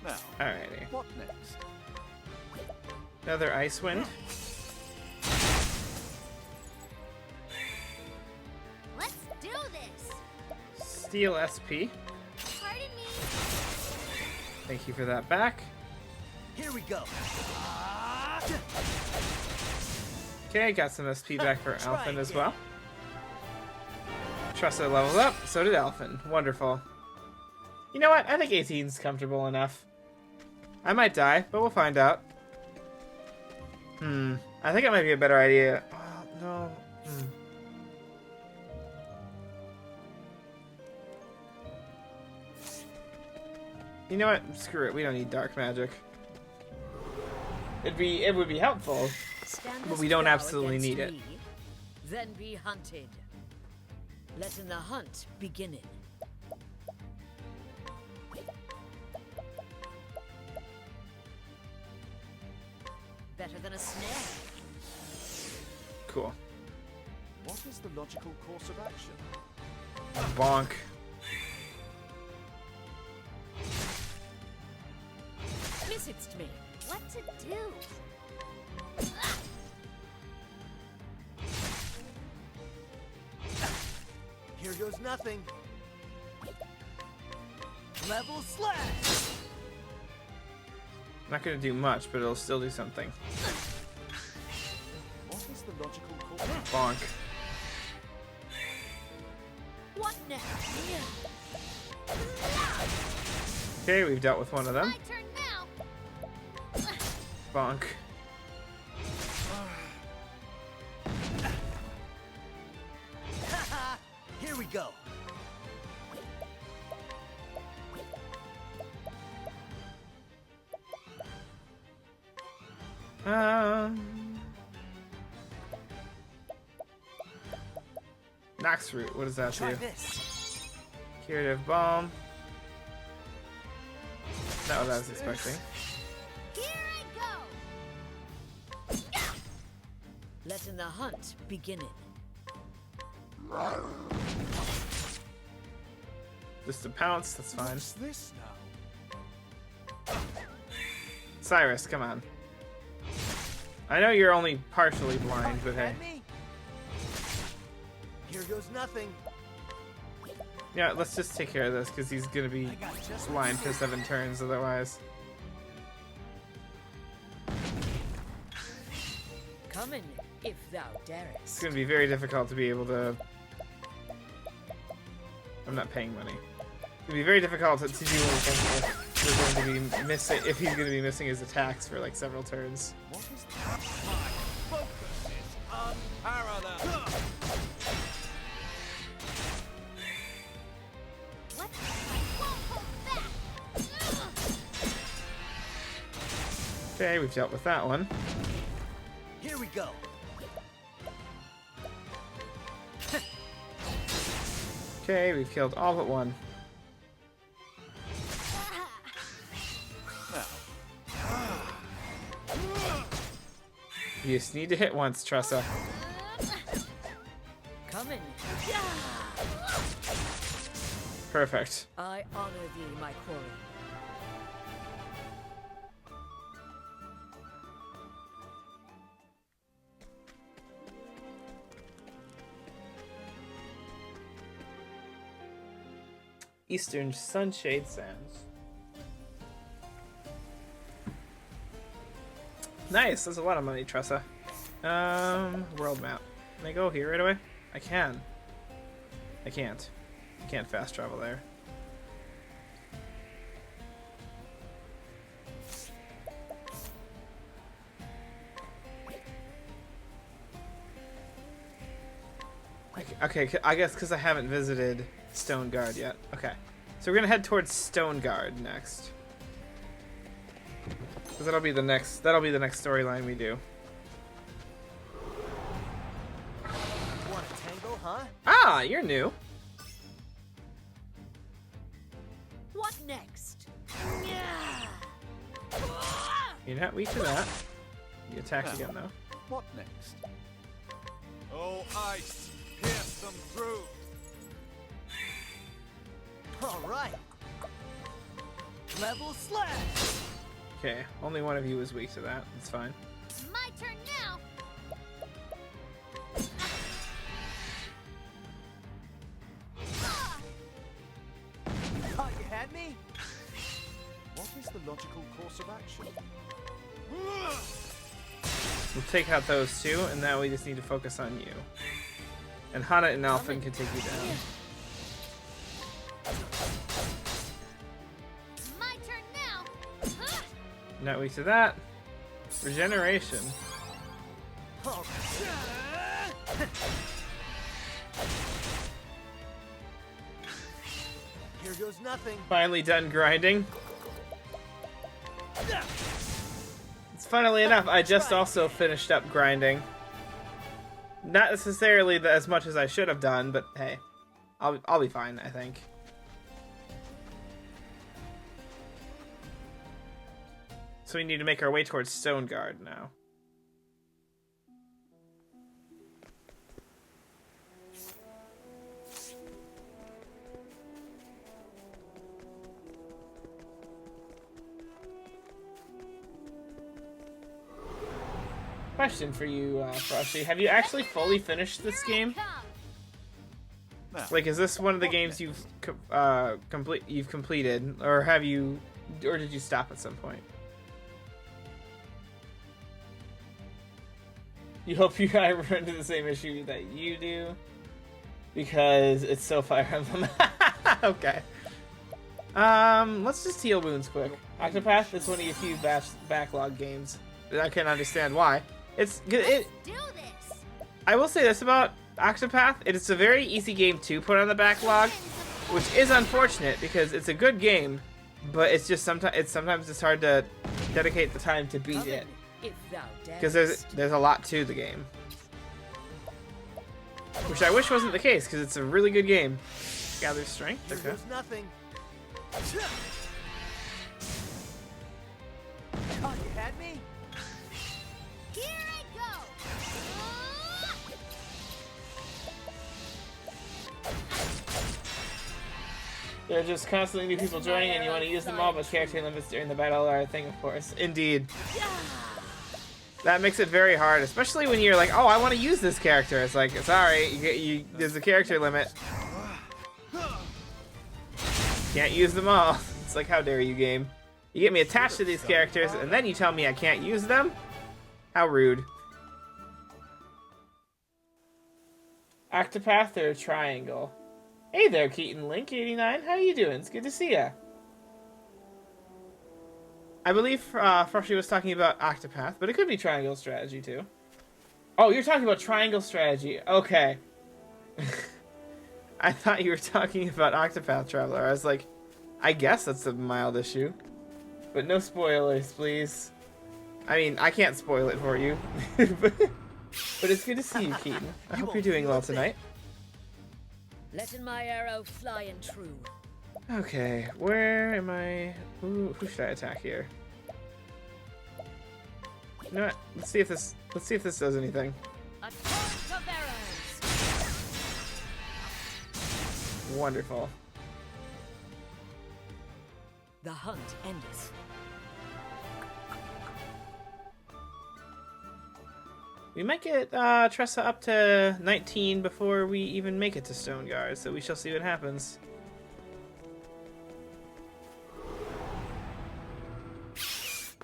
Now, Alrighty. what next? Another ice wind. Let's do this. Steel SP. Pardon me. Thank you for that back. Here we go. Okay, got some SP back for Try Alphen as again. well. Tressa leveled up, so did Alphen. Wonderful. You know what? I think 18's comfortable enough. I might die, but we'll find out. I think it might be a better idea. Oh, no. You know what? Screw it. We don't need dark magic. It would be helpful. Stand But as we don't thou absolutely against need it. me, then be hunted. Letting the hunt beginning. Better than a snare. Cool. What is the logical course of action? Bonk. Visits me. What to do? Here goes nothing. Level slash. Not gonna do much, but it'll still do something. What is the logical course? Bonk. What now? Okay, we've dealt with one of them. My turn now. Bonk. go. Nox Root, what does that Try do? this. Curative Balm. Not what I was expecting. Here I go. Letting the hunt begin. Just a pounce, that's fine. What's this now? Cyrus, come on. I know you're only partially blind, but hey. At me. Here goes nothing. Yeah, let's just take care of this, because he's gonna be I got just what blind you for need. 7 turns otherwise. Coming, if thou It's darest. gonna be very difficult to be able to... I'm not paying money. It'd be very difficult to do anything if we're going to be missing, if he's going to be missing his attacks for like several turns. What is that? My focus is unparalleled. What? I won't hold back. Okay, we've dealt with that one. Here we go. Okay, we've killed all but one. You just need to hit once, Tressa. Coming. Perfect. I honor thee, my quarry. Eastern Sunshade Sands. Nice, that's a lot of money, Tressa. World map. Can I go here right away? I can. I can't. I can't fast travel there. Okay, I guess because I haven't visited Stone Guard yet. Okay, so we're gonna head towards Stone Guard next, because that'll be the next storyline we do. Want a tangle, huh? Ah, you're new. What next? You're not weak to that. You attacked again though. What next? Oh, ice, pierce them through. All right. Level slash. Okay, only one of you is weak to that. It's fine. My turn now. Thought you had me? What is the logical course of action? We'll take out those two, and now we just need to focus on you. And Hana and Alphen can take you down. My turn now. Not weak to that. Regeneration. All right. Here goes nothing. Finally done grinding. It's funnily enough, I just also finished up grinding. Not necessarily as much as I should have done, but hey, I'll be fine, I think. So we need to make our way towards Stone Guard now. Question for you, Frosty. Have you actually fully finished this game? Come. Like, is this one of the games you've completed, or have you, or did you stop at some point? You hope you I run into the same issue that you do, because it's so Fire Emblem. Okay. Let's just heal wounds quick. Octopath is one of your few backlog games. I can understand why. It. Do this. I will say this about Octopath, it's a very easy game to put on the backlog, which is unfortunate because it's a good game, but it's just sometimes it's hard to dedicate the time to beat it If thou because darest. there's a lot to the game, which I wish wasn't the case because it's a really good game. Gather strength. Here Okay. goes nothing. Oh, you had me? Here I go. There are just constantly new people joining, and you want to use them all, but character limits during the battle are a thing, of course. Indeed. That makes it very hard, especially when you're like, oh, I want to use this character. It's like, sorry, there's a character limit. Can't use them all. It's like, how dare you, game? You get me attached to these characters, and then you tell me I can't use them? How rude. Octopath or Triangle? Hey there, Keaton Link 89. How you doing? It's good to see ya. I believe Frosty was talking about Octopath, but it could be Triangle Strategy too. Oh, you're talking about Triangle Strategy. Okay. I thought you were talking about Octopath Traveler. I was like, I guess that's a mild issue. But no spoilers, please. I mean, I can't spoil it for you. But it's good to see you, Keaton. I hope you're doing well tonight. Letting my arrow fly and true. Okay, where am I? Who should I attack here? You know what? Let's see if this does anything. A torrent of arrows. Wonderful. The hunt endeth. We might get Tressa up to 19 before we even make it to Stone Guard, so we shall see what happens.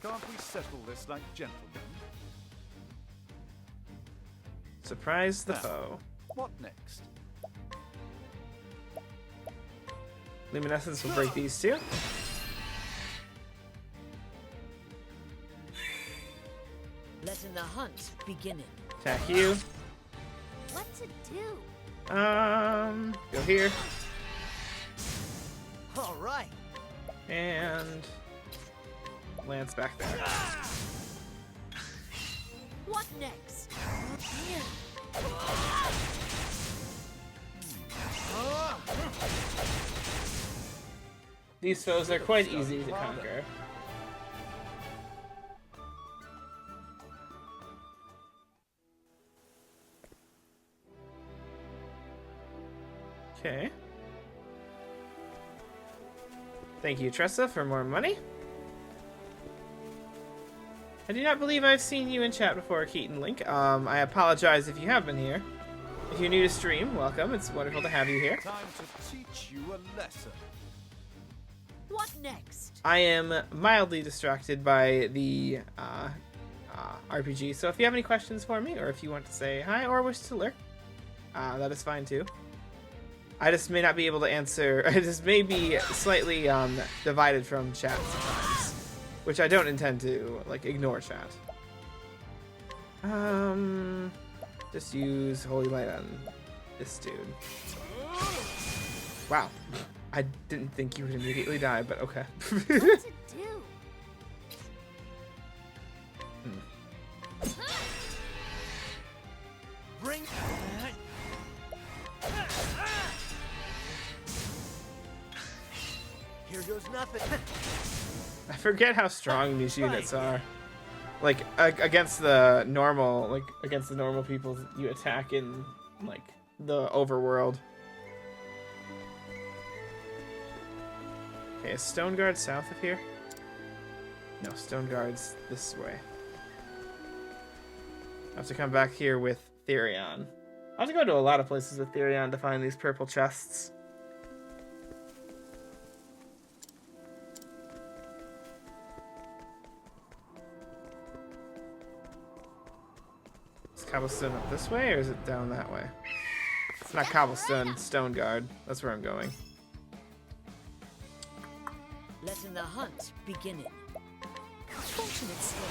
Can't we settle this like gentlemen? Surprise the Now, foe. What next? Luminescence will break these two. Letting the hunt begin. Attack you. What to do? Go here. All right. And Lance back there. What next? These foes are quite easy to conquer. Okay. Thank you, Tressa, for more money. I do not believe I've seen you in chat before, Keaton Link. I apologize if you have been here. If you're new to stream, welcome. It's wonderful to have you here. Time to teach you a lesson. What next? I am mildly distracted by the RPG, so if you have any questions for me, or if you want to say hi or wish to lurk, that is fine too. I just may not be able to answer. I just may be slightly divided from chat sometimes, which I don't intend to like ignore chat. Just use Holy Light on this dude. Wow, I didn't think you would immediately die, but okay. What to do? Bring. Here goes nothing. I forget how strong these units are. Like against the normal, people you attack in like the overworld. Okay, is Stone Guard south of here? No, Stone Guard's this way. I have to come back here with Therion. I have to go to a lot of places with Therion to find these purple chests. Is cobblestone up this way, or is it down that way? It's not cobblestone, it's Stone Guard. That's where I'm going. Letting the hunt begin. Fortunate skill.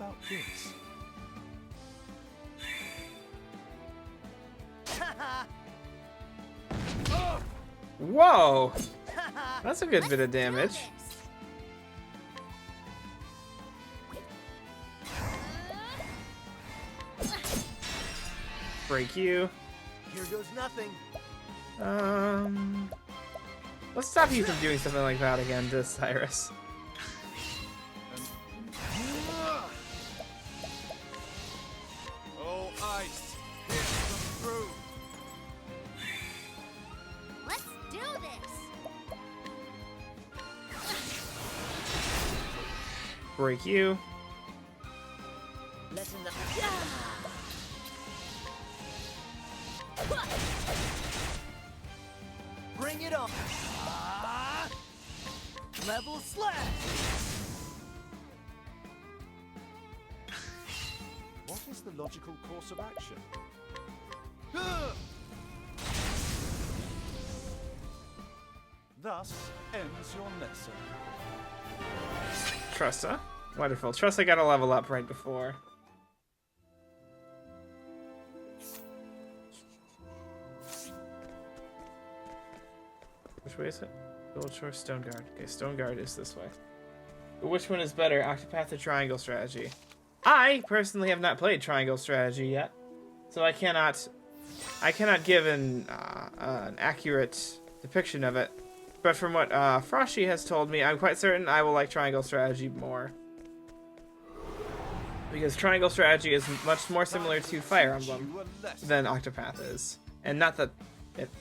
about this? Whoa! That's a good bit of damage. Break you. Here goes nothing. Let's stop you from doing something like that again to Cyrus. Oh, ice! Hit them through! Let's do this. Break you. Letting the Bring it on. Level slash. What is the logical course of action? Thus ends your lesson. Tressa. Wonderful. Tressa got a level up right before. Which way is it? Gold Shore, Stone Guard. Okay, Stone Guard is this way. But which one is better, Octopath or Triangle Strategy? I personally have not played Triangle Strategy yet, so I cannot give an accurate depiction of it. But from what Frosty has told me, I'm quite certain I will like Triangle Strategy more. Because Triangle Strategy is much more similar to Fire Emblem than Octopath is. And not that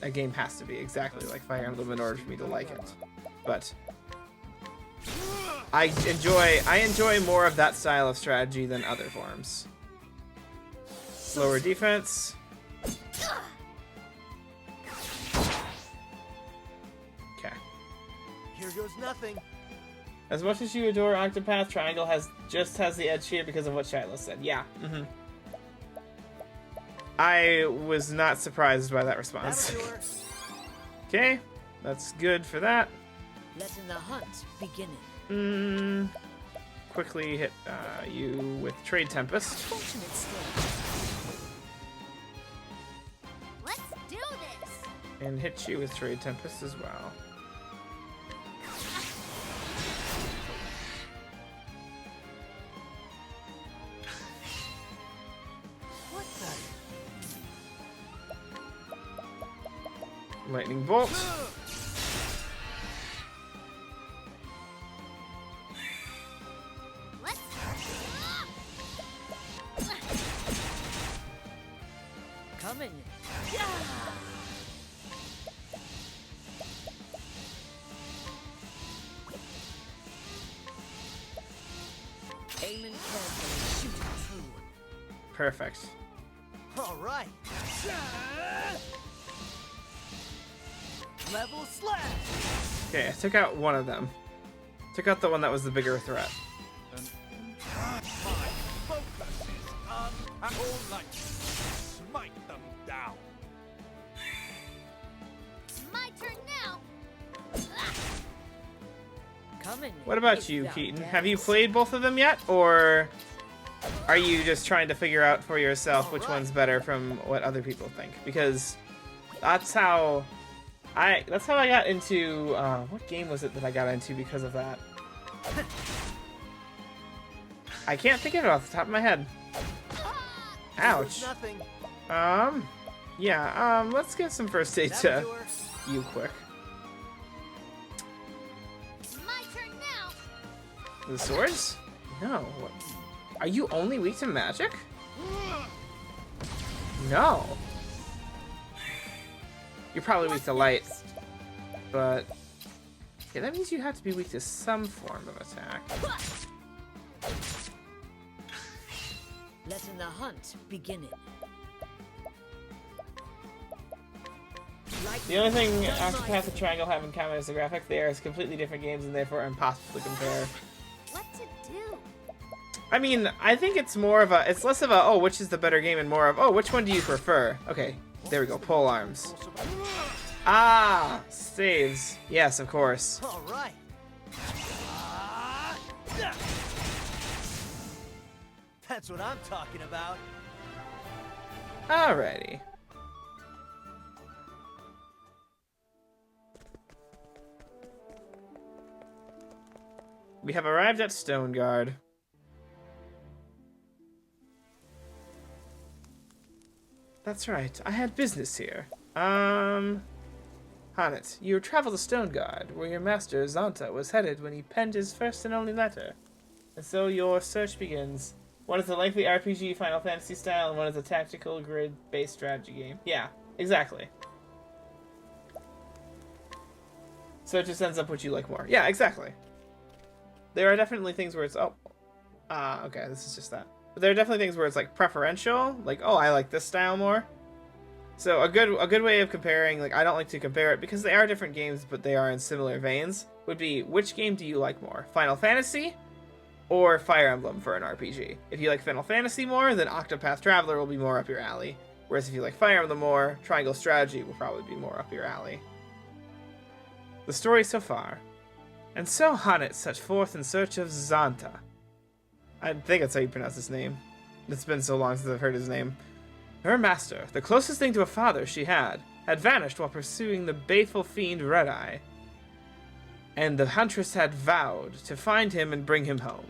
a game has to be exactly like Fire Emblem in order for me to like it. But I enjoy more of that style of strategy than other forms. Lower defense. Okay. Here goes nothing. As much as you adore Octopath, Triangle just has the edge here because of what Shiloh said. Yeah. I was not surprised by that response. Okay, that's good for that. letting the hunt begin. Quickly hit you with Trade Tempest. Fortunate skill. Let's do this. And hit you with Trade Tempest as well. What the? Lightning Bolt. Let's. Coming. Aiming carefully, shooting true. Perfect. All right. Level slash. Okay, I took out one of them. Took out the one that was the bigger threat. My focus is on all light. Smite them down. My turn now. Coming. What about is you, the Keaton? dance. Have you played both of them yet, or are you just trying to figure out for yourself which one's better from what other people think? Because that's how I got into what game was it that I got into because of that? I can't think of it off the top of my head. Ouch. Nothing. Yeah, let's get some first aid to Saboteur. you quick. My turn now. The swords? No. What? Are you only weak to magic? No. You're probably weak to light, but yeah, that means you have to be weak to some form of attack. Letting the hunt begin. The only thing Octopath and Triangle have in common is the graphics. They are completely different games and therefore impossible to compare. What to do? I mean, I think it's less of a, oh, which is the better game, and more of, oh, which one do you prefer? Okay, there we go, pole arms. Ah, saves. Yes, of course. All right. That's what I'm talking about. Alrighty. We have arrived at Stoneguard. That's right. I had business here. Hannet, you traveled to Stoneguard, where your master, Zanta, was headed when he penned his first and only letter. And so your search begins. One is a lengthy RPG Final Fantasy style, and one is a tactical grid-based strategy game. Yeah, exactly. So it just ends up what you like more. Yeah, exactly. There are definitely things where it's... okay, this is just that. But there are definitely things where it's like preferential, like, oh, I like this style more. So a good way of comparing, like, I don't like to compare it because they are different games, but they are in similar veins, would be, which game do you like more? Final Fantasy or Fire Emblem for an RPG? If you like Final Fantasy more, then Octopath Traveler will be more up your alley. Whereas if you like Fire Emblem more, Triangle Strategy will probably be more up your alley. The story so far. And so Hannet set forth in search of Zanta. I think that's how you pronounce his name. It's been so long since I've heard his name. Her master, the closest thing to a father she had vanished while pursuing the baleful fiend Red-Eye. And the huntress had vowed to find him and bring him home.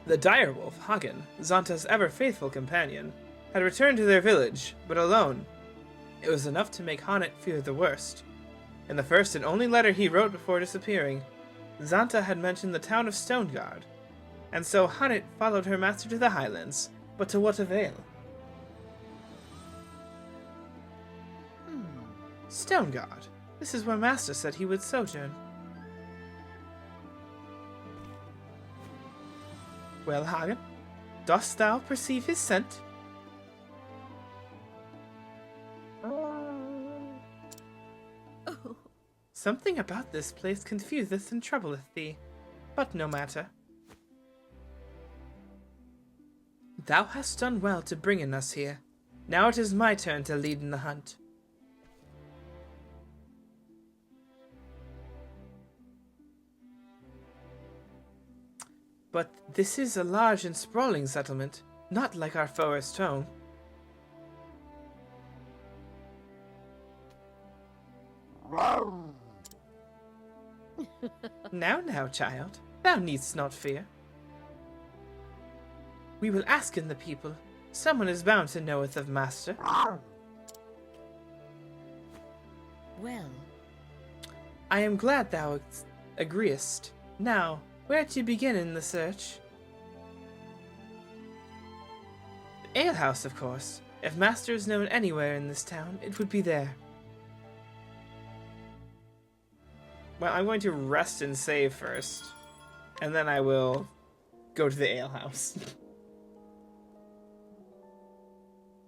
The direwolf, Hagen, Zanta's ever-faithful companion, had returned to their village, but alone. It was enough to make Hannet fear the worst. In the first and only letter he wrote before disappearing, Zanta had mentioned the town of Stoneguard, and so Hannet followed her master to the highlands, but to what avail? Stoneguard. This is where master said he would sojourn. Well, Hagen, dost thou perceive his scent? Something about this place confuseth and troubleth thee, but no matter. Thou hast done well to bring in us here. Now it is my turn to lead in the hunt. But this is a large and sprawling settlement, not like our forest home. Now, child, thou needst not fear. We will ask in the people. Someone is bound to knoweth of master. Well, I am glad thou agreest. Now, where to begin in the search? The alehouse, of course. If master is known anywhere in this town, it would be there. Well, I'm going to rest and save first, and then I will go to the alehouse.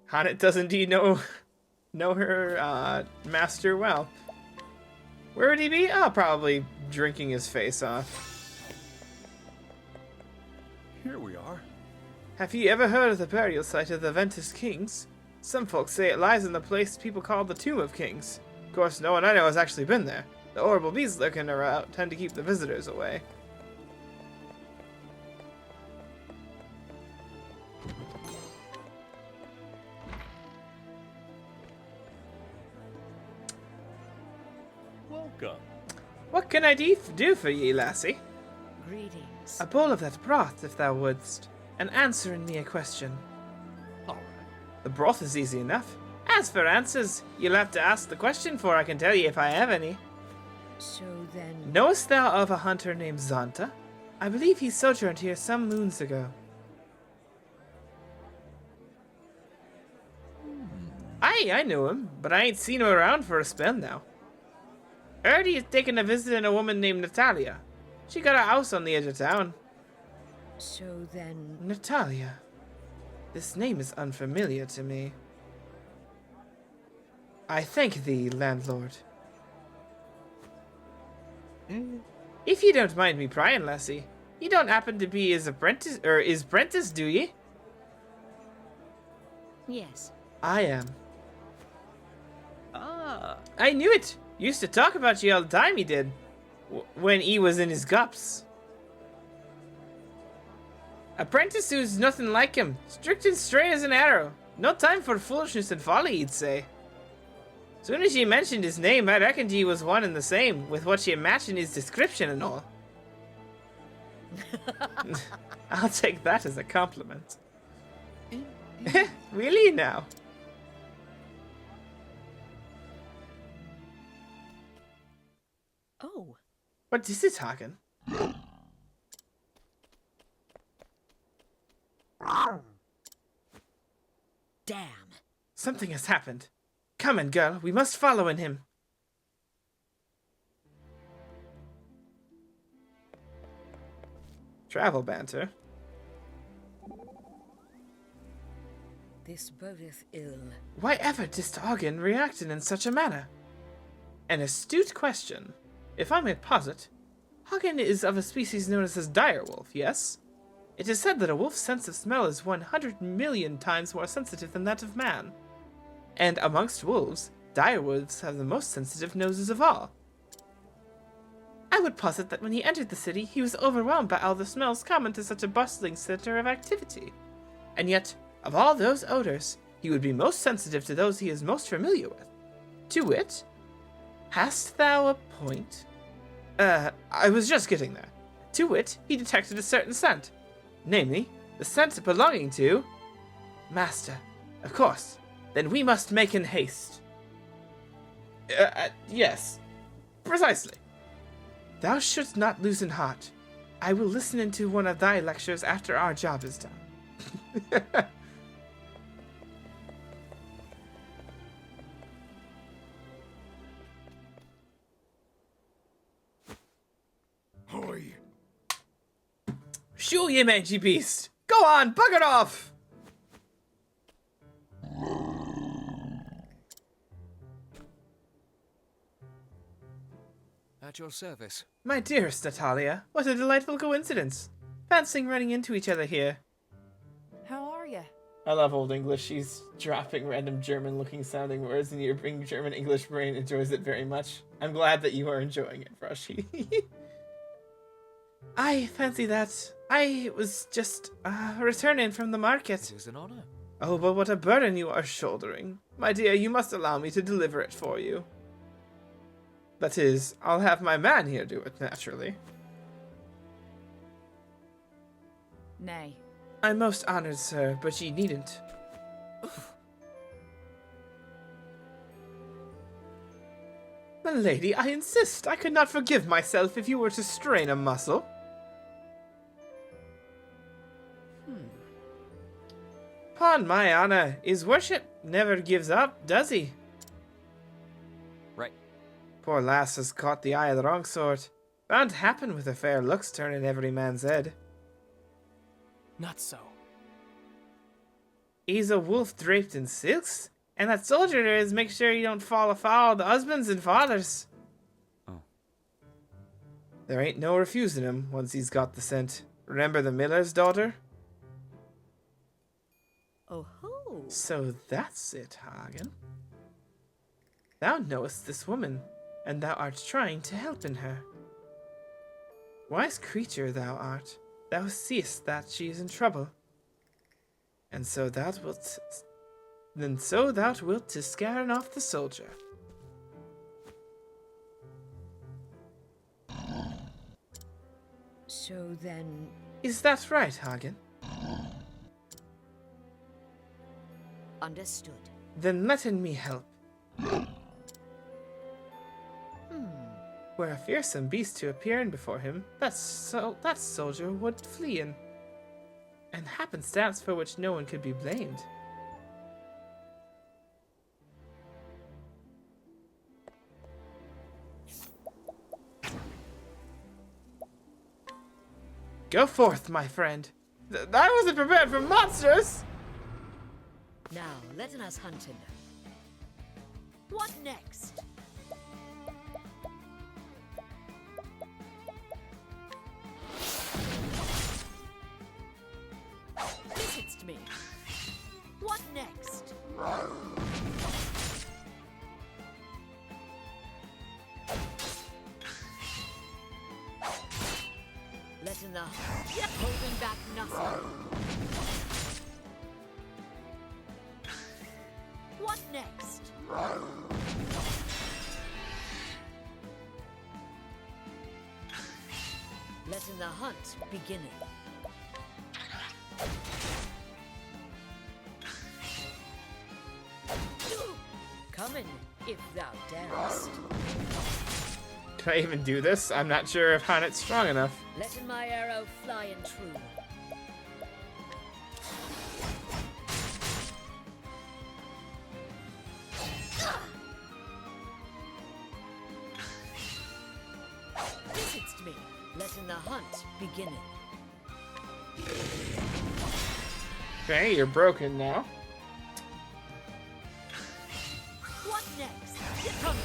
Hannet does indeed know her master well. Where would he be? Oh, probably drinking his face off. Here we are. Have you ever heard of the burial site of the Ventus Kings? Some folks say it lies in the place people call the Tomb of Kings. Of course, no one I know has actually been there. The horrible beasts lurking around tend to keep the visitors away. Welcome. What can I do for ye, lassie? greetings. A bowl of that broth, if thou wouldst, and answering me a question. All right. The broth is easy enough. As for answers, you'll have to ask the question for I can tell ye if I have any. So then... Knowest thou of a hunter named Zanta? I believe he sojourned here some moons ago. Aye, I knew him, but I ain't seen him around for a spell now. Heard he is taking a visit in a woman named Natalia. She got a house on the edge of town. So then... Natalia. This name is unfamiliar to me. I thank thee, landlord. If you don't mind me prying, lassie, you don't happen to be his apprentice, or his apprentice, do ye? Yes. I am. Ah. I knew it! Used to talk about you all the time, he did. when he was in his gups. Apprentice who's nothing like him. Strict and straight as an arrow. No time for foolishness and folly, he'd say. Soon as ye mentioned his name, I reckoned ye was one and the same, with what ye matched in his description and all. I'll take that as a compliment. Really now? Oh, What is it, Hagen? damn. Something has happened. Come on, girl, we must follow in him. Travel banter. This bodeth ill. Why ever did Hagen react in such a manner? An astute question. If I may posit, Hagen is of a species known as a direwolf, yes? It is said that a wolf's sense of smell is 100 million times more sensitive than that of man. And amongst wolves, direwolves have the most sensitive noses of all. I would posit that when he entered the city, he was overwhelmed by all the smells common to such a bustling center of activity. And yet, of all those odors, he would be most sensitive to those he is most familiar with. To wit, hast thou a point? I was just getting there. To wit, he detected a certain scent. Namely, the scent belonging to... Master. Of course. Then we must make in haste. Yes. Precisely. Thou shouldst not lose in heart. I will listen into one of thy lectures after our job is done. Hoy. Shoo, ye mangy beast! Go on, bugger off! At your service. My dearest Natalia, what a delightful coincidence. Fancying running into each other here. How are you? I love Old English. She's dropping random German-looking sounding words, and your German-English brain enjoys it very much. I'm glad that you are enjoying it, Froshy. I fancy that. I was just returning from the market. It is an honor. Oh, but what a burden you are shouldering. My dear, you must allow me to deliver it for you. That is, I'll have my man here do it, naturally. Nay. I'm most honored, sir, but ye needn't. My lady, I insist. I could not forgive myself if you were to strain a muscle. Upon my honor, his worship never gives up, does he? Right. Poor lass has caught the eye of the wrong sort. Bound to happen with her fair looks turning every man's head. Not so. He's a wolf draped in silks, and that soldier there is make sure you don't fall afoul of the husbands and fathers. Oh. There ain't no refusing him once he's got the scent. Remember the miller's daughter? Oh ho! So that's it, Hagen. Thou knowest this woman, and thou art trying to help in her. Wise creature thou art, thou seest that she is in trouble. And so thou wilt... Then so thou wilt to scaring off the soldier. So then... Is that right, Hagen? Understood. Then let me help. Were a fearsome beast to appear in before him, that soldier would flee in. And happenstance for which no one could be blamed. Go forth, my friend. I wasn't prepared for monsters! Now, let us hunt him. What next? Visits me. What next? the holding back nothing. What next? Letting the hunt begin. Come in, if thou darest. Can I even do this? I'm not sure if Honnet's strong enough. Letting my arrow fly and true. Visits me, letting the hunt begin. Okay, you're broken now. What next? Coming.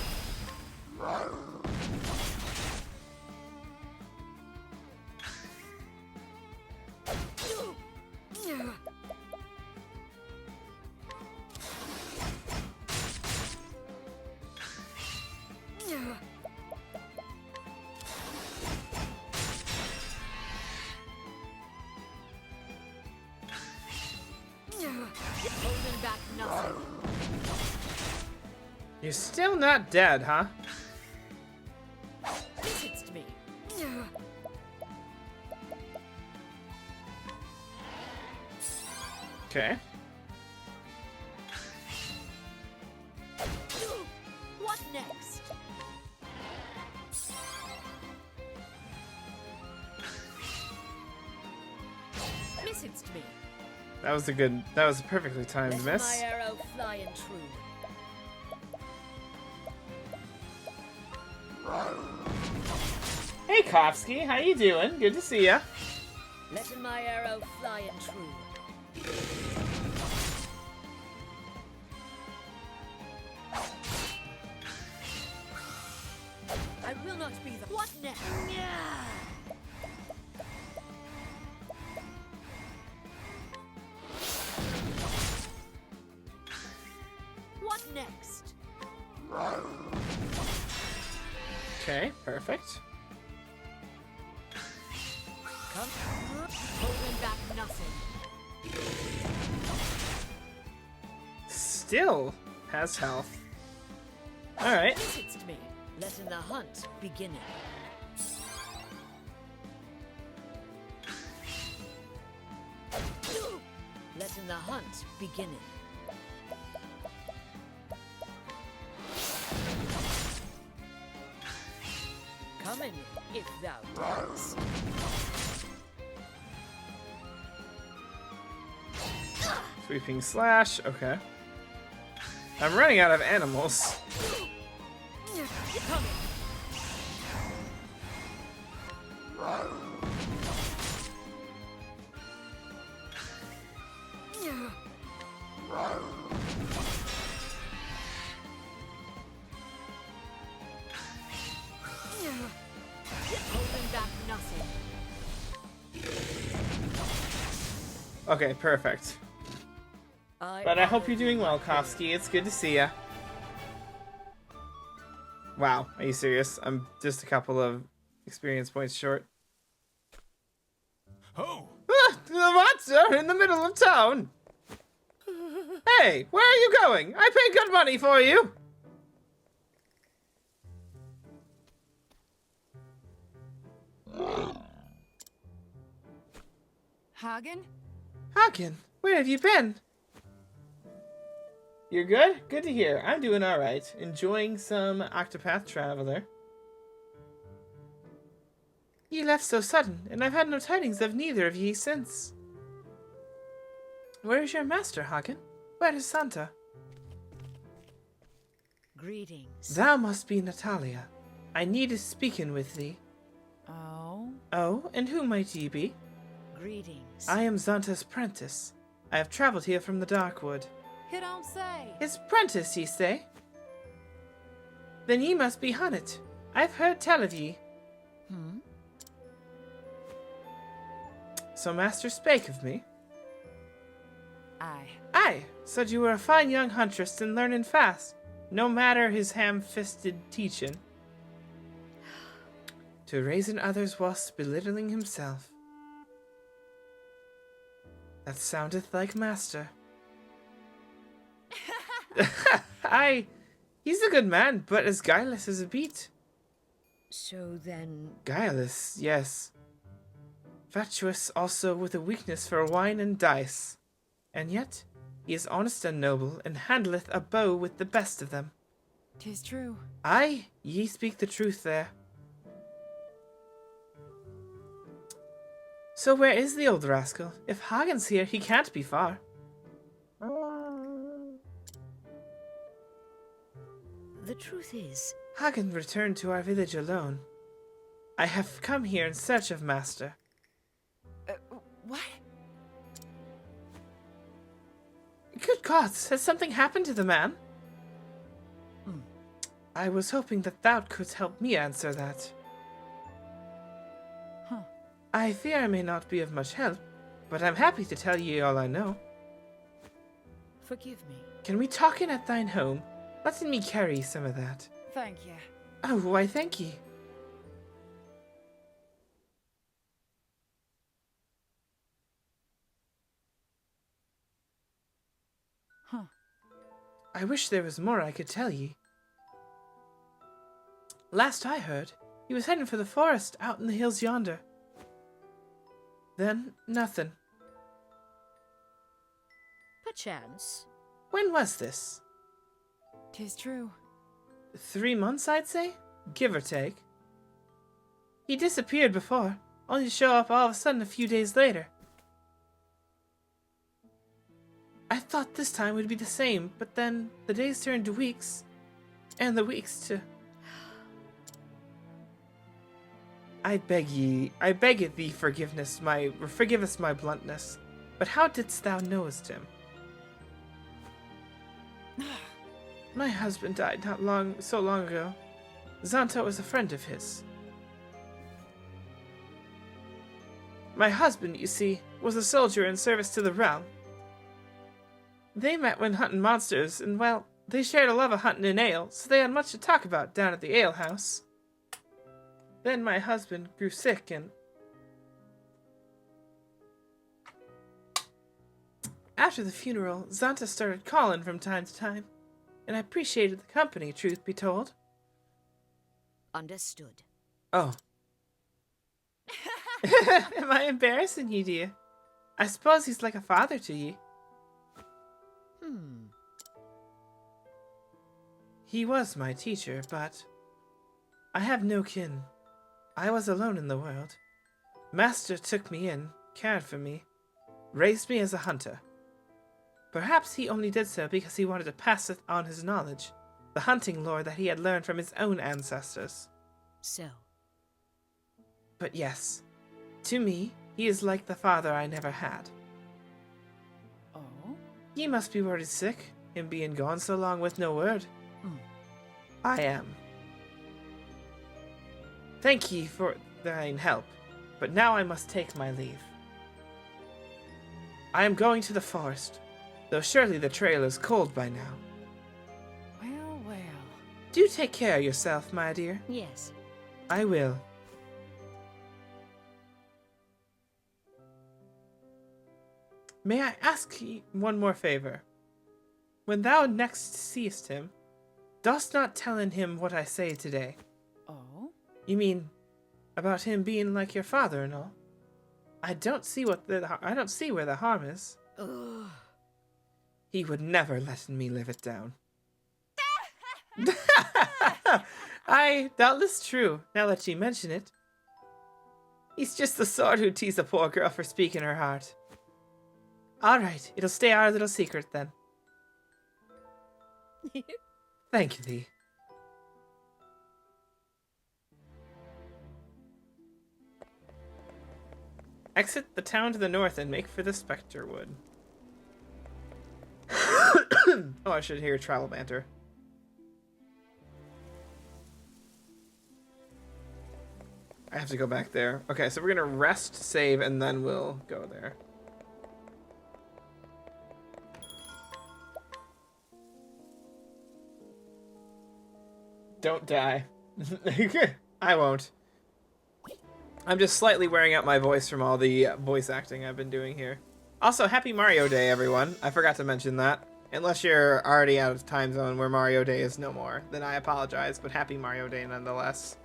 Holding back nothing. You're still not dead, huh? Visits me. Okay. What next? Visits me. That was a perfectly timed Let miss. my arrow fly and true. Hey, Kofsky, how you doing? Good to see ya. Letting my arrow fly and true. I will not be the. What next? What next? Okay, perfect. Come. Holding back nothing. Still has health. Alright. Visits me. Letting the hunt begin. Letting the hunt begin. Come in, if thou darest. Sweeping slash, okay. I'm running out of animals. Come holding back nothing. Okay, perfect. But I hope you're doing well, Kofsky. It's good to see ya. Wow, are you serious? I'm just a couple of experience points short. Oh, Ah, the monster in the middle of town! Hey, where are you going? I paid good money for you! Hagen? Hagen, where have you been? You're good? Good to hear. I'm doing alright. Enjoying some Octopath Traveler. Ye left so sudden, and I've had no tidings of neither of ye since. Where is your master, Hagen? Where is Santa? Greetings. Thou must be Natalia. I need speaking with thee. Oh? Oh, and who might ye be? Greetings. I am Zanta's prentice. I have traveled here from the Darkwood. You don't say. His prentice, ye say? Then ye must be Hunnet. I've heard tell of ye. Hmm? So master spake of me? Aye. Aye, said you were a fine young huntress and learning fast, no matter his ham-fisted teaching. To raising others whilst belittling himself. That soundeth like master. He's a good man, but as guileless as a beet. So then... Guileless, yes. Fatuous also with a weakness for wine and dice. And yet, he is honest and noble, and handleth a bow with the best of them. 'Tis true. Aye, ye speak the truth there. So where is the old rascal? If Hagen's here, he can't be far. The truth is... Hagen returned to our village alone. I have come here in search of master. What? Good gods, has something happened to the man? I was hoping that thou couldst help me answer that. Huh. I fear I may not be of much help, but I'm happy to tell ye all I know. Forgive me. Can we talk in at thine home? Let me carry some of that. Thank you. Oh, why thank ye. Huh. I wish there was more I could tell ye. Last I heard, he was heading for the forest out in the hills yonder. Then, nothing. Perchance. When was this? 'Tis true. 3 months, I'd say? Give or take. He disappeared before, only to show up all of a sudden a few days later. I thought this time would be the same, but then the days turned to weeks, and the weeks to... I beg thee forgive us my bluntness, but how didst thou knowest him? My husband died not so long ago. Xanta was a friend of his. My husband, you see, was a soldier in service to the realm. They met when hunting monsters, and well, they shared a love of hunting and ale, so they had much to talk about down at the alehouse. Then my husband grew sick and... After the funeral, Xanta started calling from time to time, and I appreciated the company, truth be told. Understood. Oh. Am I embarrassing you, dear? I suppose he's like a father to ye. He was my teacher, but I have no kin. I was alone in the world. Master took me in, cared for me, raised me as a hunter. Perhaps he only did so because he wanted to pass on his knowledge, the hunting lore that he had learned from his own ancestors. So. But yes, to me, he is like the father I never had. Oh? Ye must be worried sick, him being gone so long with no word. I am. Thank ye for thine help, but now I must take my leave. I am going to the forest, though surely the trail is cold by now. Well, well. Do take care of yourself, my dear. Yes. I will. May I ask ye one more favor? When thou next seest him, dost not tell him what I say today. Oh? You mean about him being like your father and all? I don't see where the harm is. Ugh. He would never let me live it down. Aye, doubtless true, now that ye mention it. He's just the sort who'd tease a poor girl for speaking her heart. Alright, it'll stay our little secret then. Thank thee. Exit the town to the north and make for the Spectre Wood. Oh, I should hear travel banter. I have to go back there. Okay, so we're gonna rest, save, and then we'll go there. Don't die. I won't. I'm just slightly wearing out my voice from all the voice acting I've been doing here. Also, happy Mario Day, everyone. I forgot to mention that. Unless you're already out of time zone where Mario Day is no more, then I apologize, but happy Mario Day nonetheless.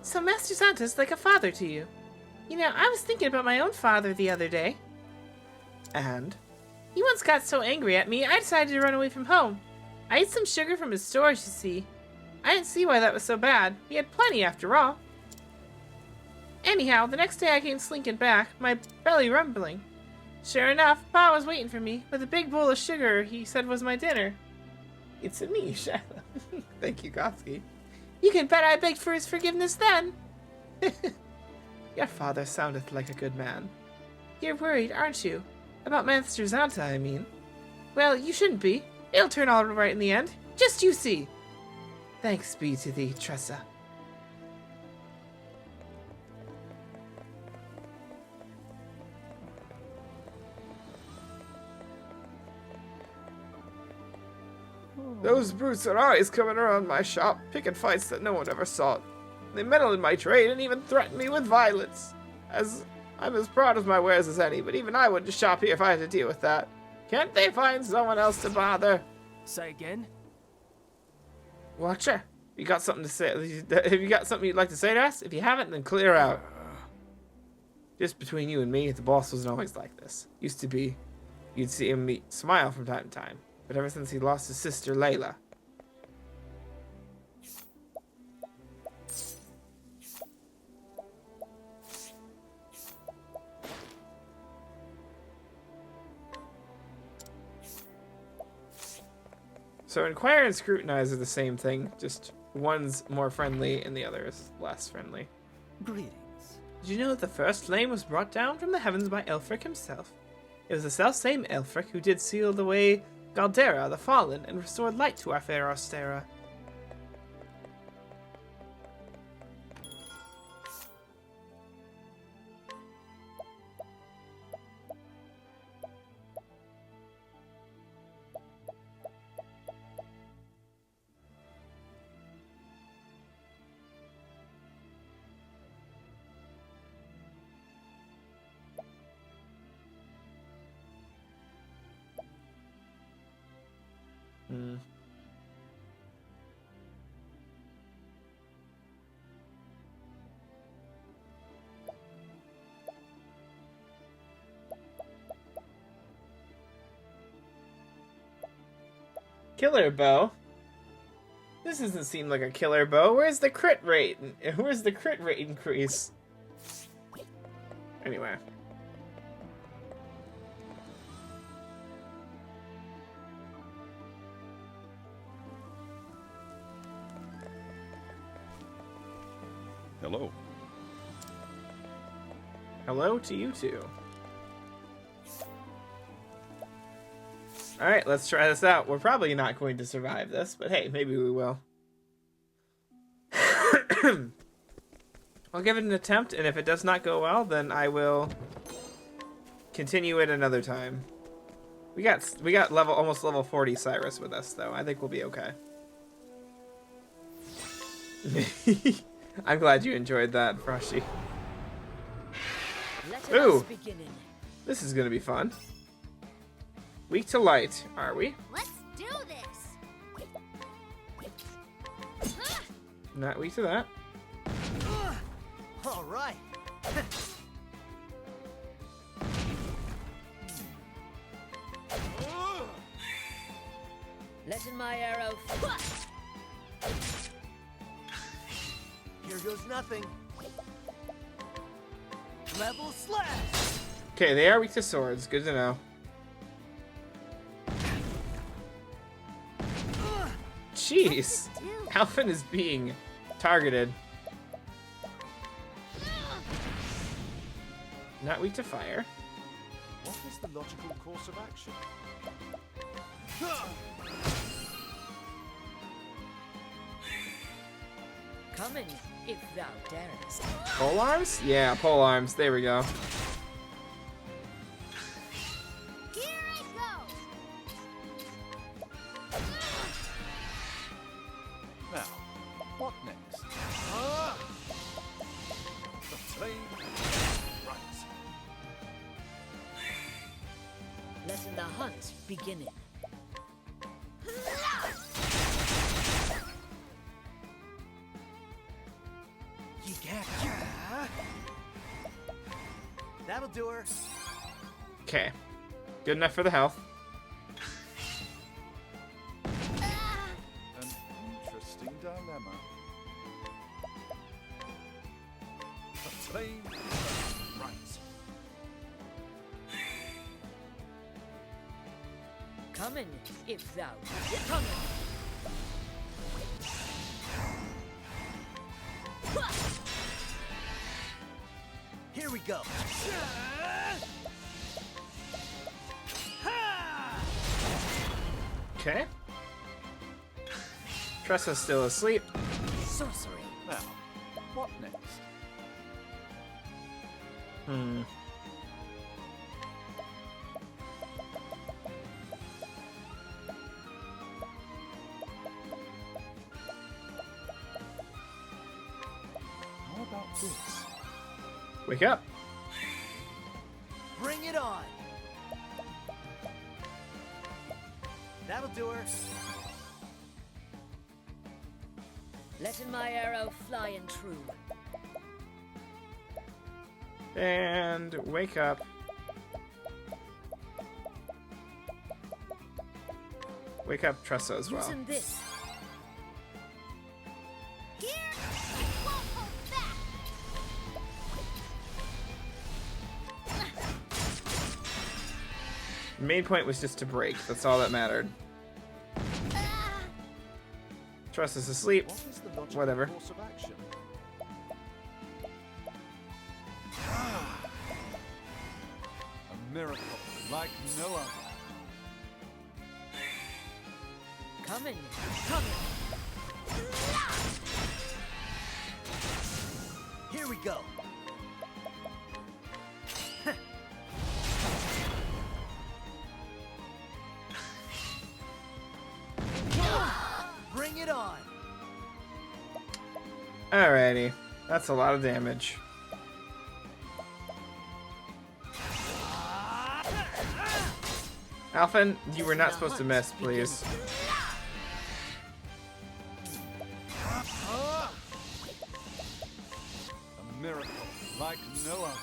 So Master Santa's like a father to you. You know, I was thinking about my own father the other day. And? He once got so angry at me, I decided to run away from home. I ate some sugar from his stores, you see. I didn't see why that was so bad. He had plenty after all. Anyhow, the next day I came slinking back, my belly rumbling. Sure enough, Pa was waiting for me with a big bowl of sugar he said was my dinner. It's a me, Shiloh. Thank you, Gotsky. You can bet I begged for his forgiveness then. Your father soundeth like a good man. You're worried, aren't you? About Master Santa, I mean. Well, you shouldn't be. It'll turn all right in the end. Just you see. Thanks be to thee, Tressa. Those brutes are always coming around my shop, picking fights that no one ever sought. They meddle in my trade and even threaten me with violence. I'm as proud of my wares as any, but even I wouldn't shop here if I had to deal with that. Can't they find someone else to bother? Say again? Watcher, you got something to say? Have you got something you'd like to say to us? If you haven't, then clear out. Just between you and me, the boss wasn't always like this. Used to be, you'd see him smile from time to time. But ever since he lost his sister, Layla. So inquire and scrutinize are the same thing, just one's more friendly and the other is less friendly. Greetings. Did you know that the first flame was brought down from the heavens by Elfric himself? It was the self-same Elfric who did seal away Galdera, the Fallen, and restored light to our fair Ostera. Killer bow? This doesn't seem like a killer bow. Where's the crit rate? Where's the crit rate increase? Anyway. Hello. Hello to you too. Alright, let's try this out. We're probably not going to survive this, but hey, maybe we will. I'll give it an attempt, and if it does not go well, then I will continue it another time. We got almost level 40 Cyrus with us, though. I think we'll be okay. I'm glad you enjoyed that, Frosty. Ooh, this is gonna be fun. Weak to light, are we? Let's do this. Not weak to that. All right. Letting my arrow. Here goes nothing. Level slash. Okay, they are weak to swords. Good to know. Jeez, Alvin is being targeted. Not weak to fire. What is the logical course of action? Come in, if thou darest. Pole arms? Yeah, pole arms. There we go. Here I go. beginning. You got it. That'll do her. Okay. Good enough for the health. An interesting dilemma. A plain right. Coming, if thou coming. Here we go. Okay. Tressa's still asleep. Sorcery. Now, what next? Hmm. How about this? Wake up. Bring it on. That'll do her. Letting my arrow fly and true. And wake up. Wake up Tressa as well. Using this. Here, we won't hold back. The main point was just to break. That's all that mattered. Tressa's asleep. What is the logical Whatever. course of action? A miracle like no other. Coming, coming. Here we go. Bring it on. Alrighty. That's a lot of damage. Alphen, you were not supposed to miss, please. A miracle like no other.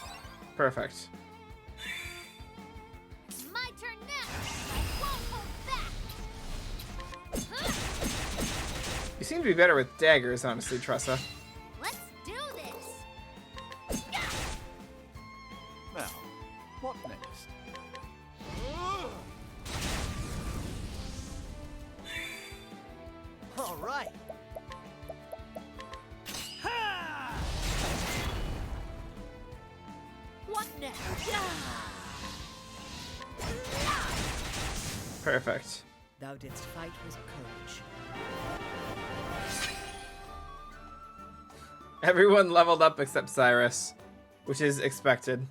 Perfect. My turn now. I won't hold back. You seem to be better with daggers, honestly, Tressa. Let's do this. Now, what next? All right. What next? Perfect. Thou didst fight with courage. Everyone leveled up except Cyrus, which is expected.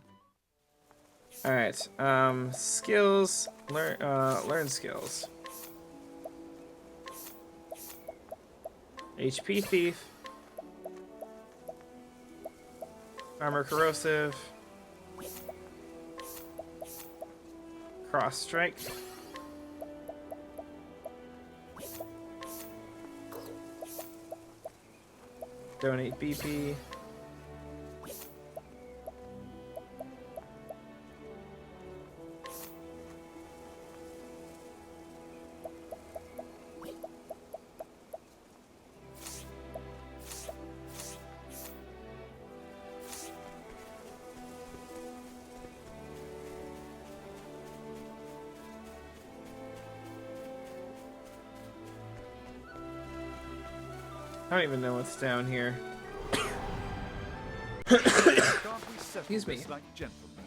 Alright, skills, learn skills. HP Thief. Armor Corrosive. Cross Strike. Donate BP. I don't even know what's down here. Can't we settle Excuse me. this like gentlemen?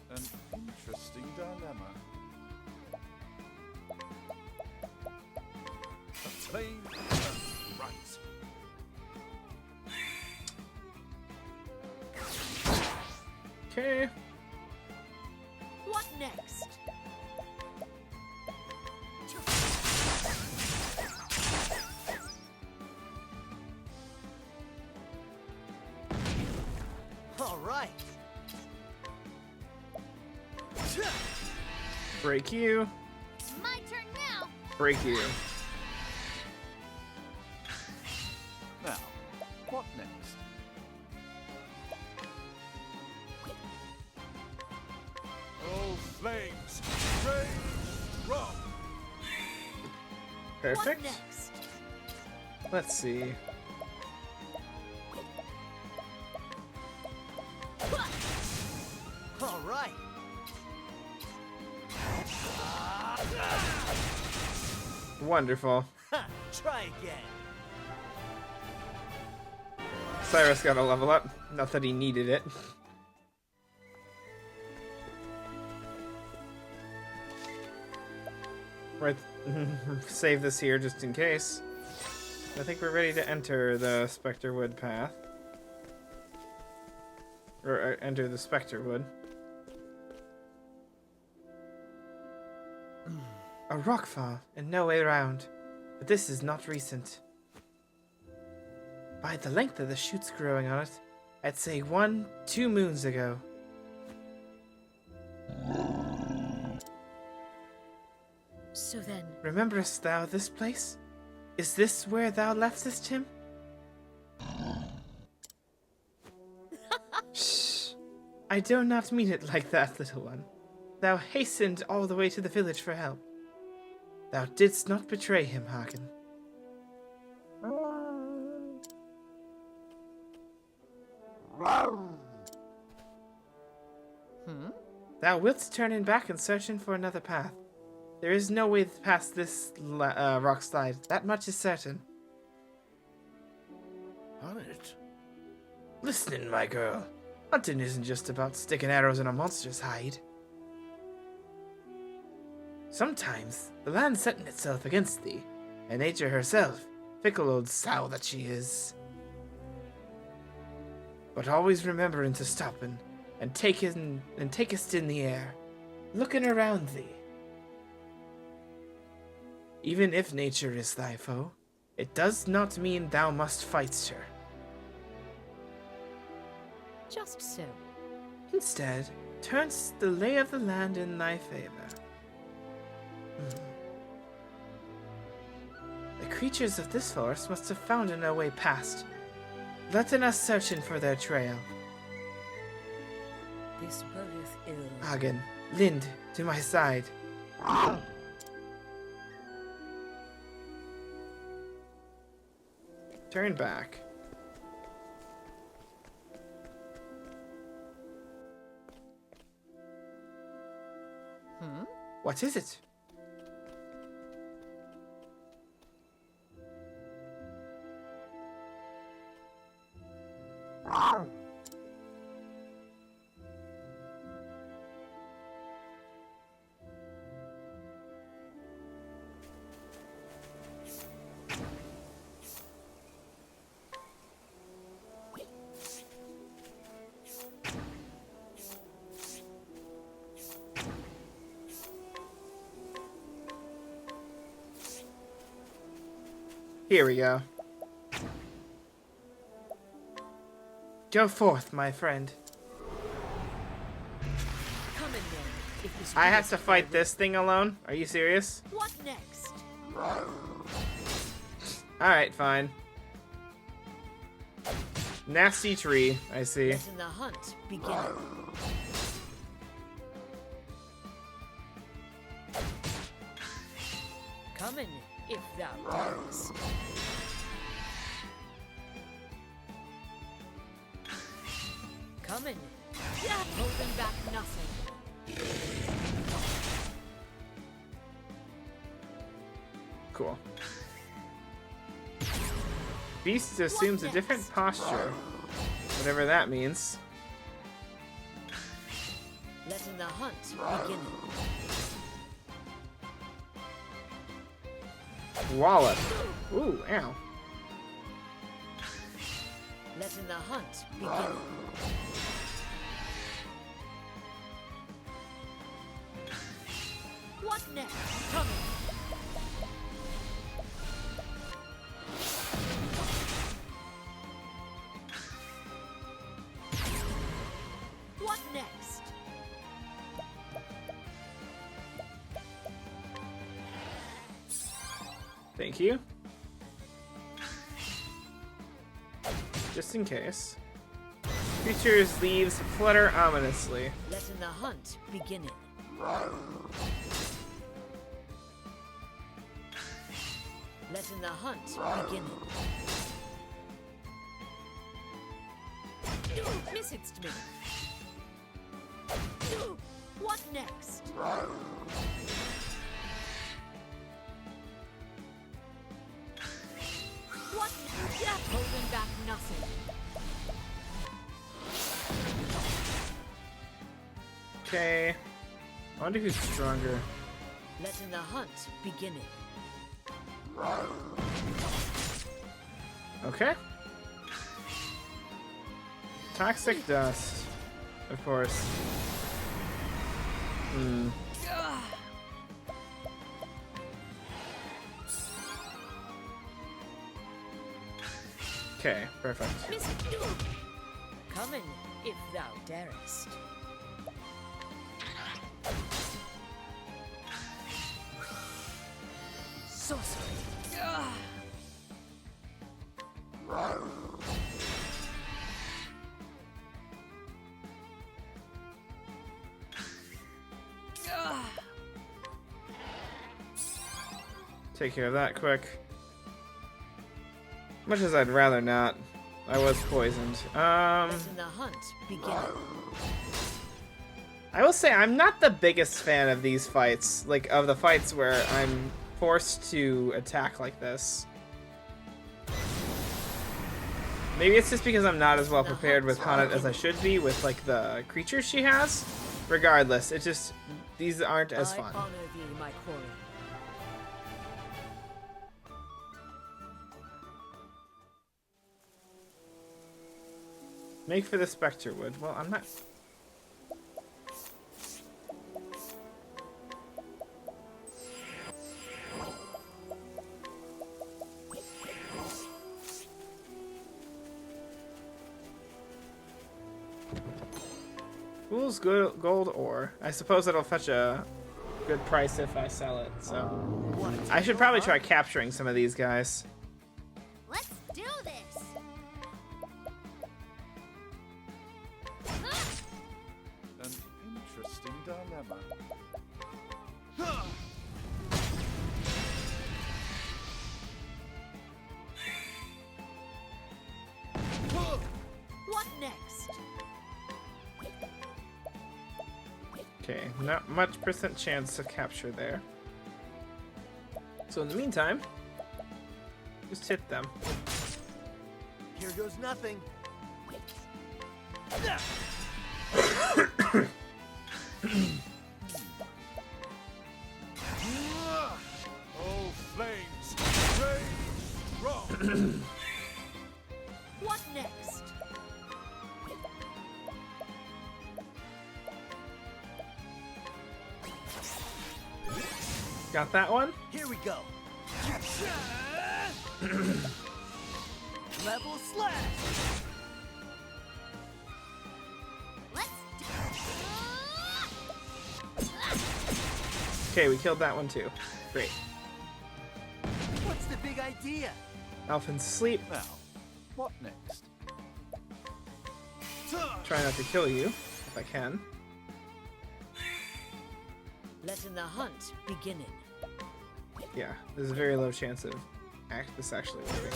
An interesting dilemma. A plain right. Okay. What next? All right. Break you. My turn now. Break you. Now, what next? Oh, flames! Rage strong! Perfect. What next? Let's see. All right. Wonderful. Ha, try again. Cyrus got a level up. Not that he needed it. Right. Save this here just in case. I think we're ready to enter the Specterwood path. Or enter the Specterwood. A rock fall, and no way around. But this is not recent. By the length of the shoots growing on it, I'd say 1-2 moons ago. So then, Rememberest thou this place? Is this where thou leftest him? Shh. I do not mean it like that, little one. Thou hastened all the way to the village for help. Thou didst not betray him, Hagen. Thou wilt turn in back and searching for another path. There is no way past this rock slide. That much is certain. On it. Listen, my girl. Hunting isn't just about sticking arrows in a monster's hide. Sometimes the land setting itself against thee, and nature herself, fickle old sow that she is. But always remembering to stop and takest in the air, looking around thee. Even if nature is thy foe, it does not mean thou must fight her. just so. Instead, turns the lay of the land in thy favor. The creatures of this forest must have found a way past, letting us searching for their trail. This bodeth ill. Hagen, Lind, to my side. Turn back. What is it? Here we go. Go forth, my friend. Come in then, if this I have be to a fight this thing alone? Are you serious? What next? Alright, fine. Nasty tree, I see. Letting the hunt begin. Come in, if thou darest. Come in. Holding back nothing. Cool. Beast assumes a different posture. Whatever that means. Letting the hunt begin. Wallop. Ooh, ow. Letting the hunt begin. What next? Come in. What next? Thank you. Just in case. Creature's leaves flutter ominously. Letting the hunt begin. Letting the hunt begin. Miss it to me. What next? What? Holding back nothing. Okay. I wonder who's stronger. Letting the hunt begin. Okay. Toxic dust. Of course. Okay, perfect. Coming, if thou darest. Sorcery. Take care of that quick. Much as I'd rather not. I was poisoned. Letting the hunt begin. I will say I'm not the biggest fan of these fights. Like, of the fights where I'm forced to attack like this. Maybe it's just because I'm not as well prepared with Haunted as I should be with, like, the creatures she has. Regardless, it just... these aren't as fun. I honor thee, my quarry. Make for the Spectre Wood. Well, I'm not... Fool's gold ore. I suppose it'll fetch a good price if I sell it, so... I should probably try capturing some of these guys. Let's do this. An interesting dilemma. What next? Okay, not much percent chance to capture there. So in the meantime, just hit them. Here goes nothing. Oh, flames, rage strong. What next? Got that one? Here we go. Level slash. Let's do. Okay, we killed that one too. Great. What's the big idea? Elfin's sleep. Now, what next? Try not to kill you, if I can. Letting the hunt begin. Yeah, there's a very low chance of this actually working.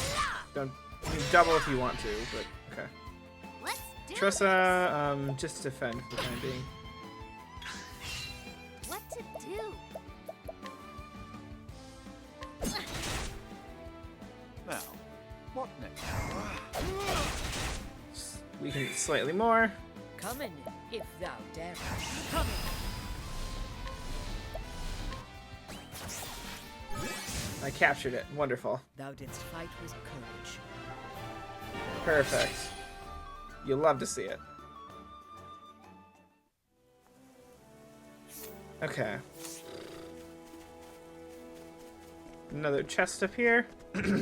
Don't, I mean, double if you want to, but okay. Let's do. Tressa, just defend for the time being. What to do? Now, what next? Weaken it slightly more. Coming, if thou darest. Coming. I captured it. Wonderful. Thou didst fight with courage. Perfect. You'll love to see it. Okay. Another chest up here. Okay,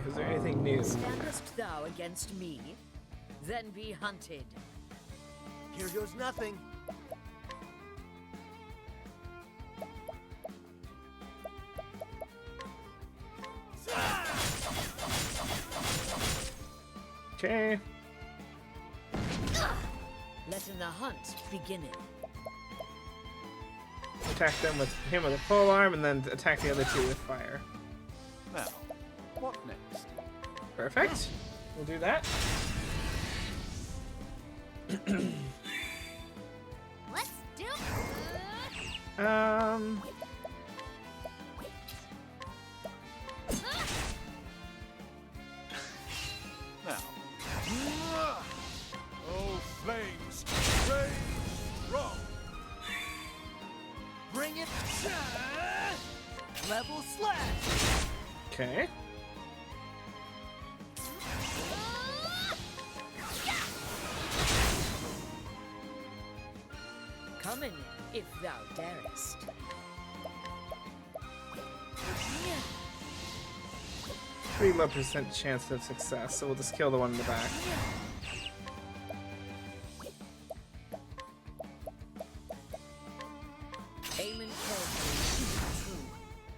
is there anything new? Standest thou against me? Then be hunted. Here goes nothing. Okay. Letting the hunt begin. Attack them with him with a pole arm, and then attack the other two with fire. Now, what next? Perfect. We'll do that. Let's do it. Now. Oh, flames, rage strong. Bring it. Level slash. Okay. Come in if thou darest. Pretty low % chance of success, so we'll just kill the one in the back. Aim and carefully, shoot true.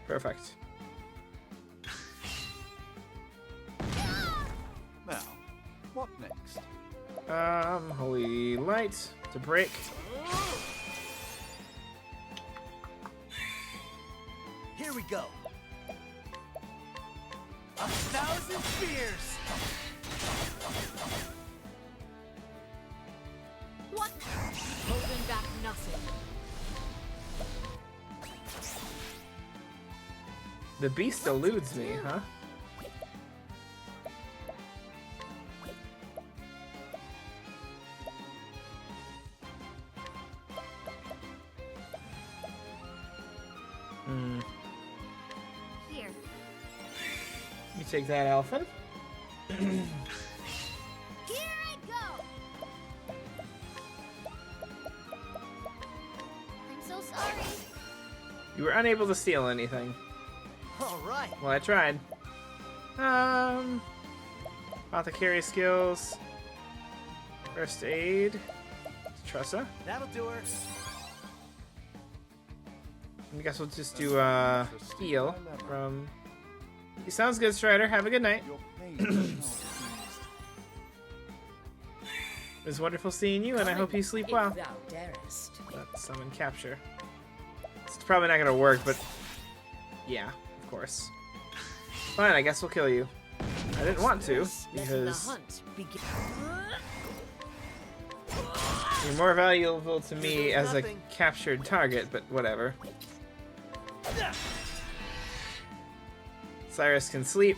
Perfect. Now, what next? Holy light to break. Here we go. 1,000 spears. What? Holding back nothing. The beast eludes me, huh? Here. You take that, Alphen. Here I go. I'm so sorry. You were unable to steal anything. All right. Well, I tried. Apothecary skills. First aid. Tressa. That'll do her. I guess we'll just do heal from. Sounds good, Strider. Have a good night. Your pain shall be eased. It was wonderful seeing you, and I hope you sleep If well. thou darest. Let's summon capture. It's probably not gonna work, but yeah, of course. Fine, I guess we'll kill you. I didn't want to, Letting the because hunt begin. you're more valuable to me as a captured target, but whatever. Cyrus can sleep.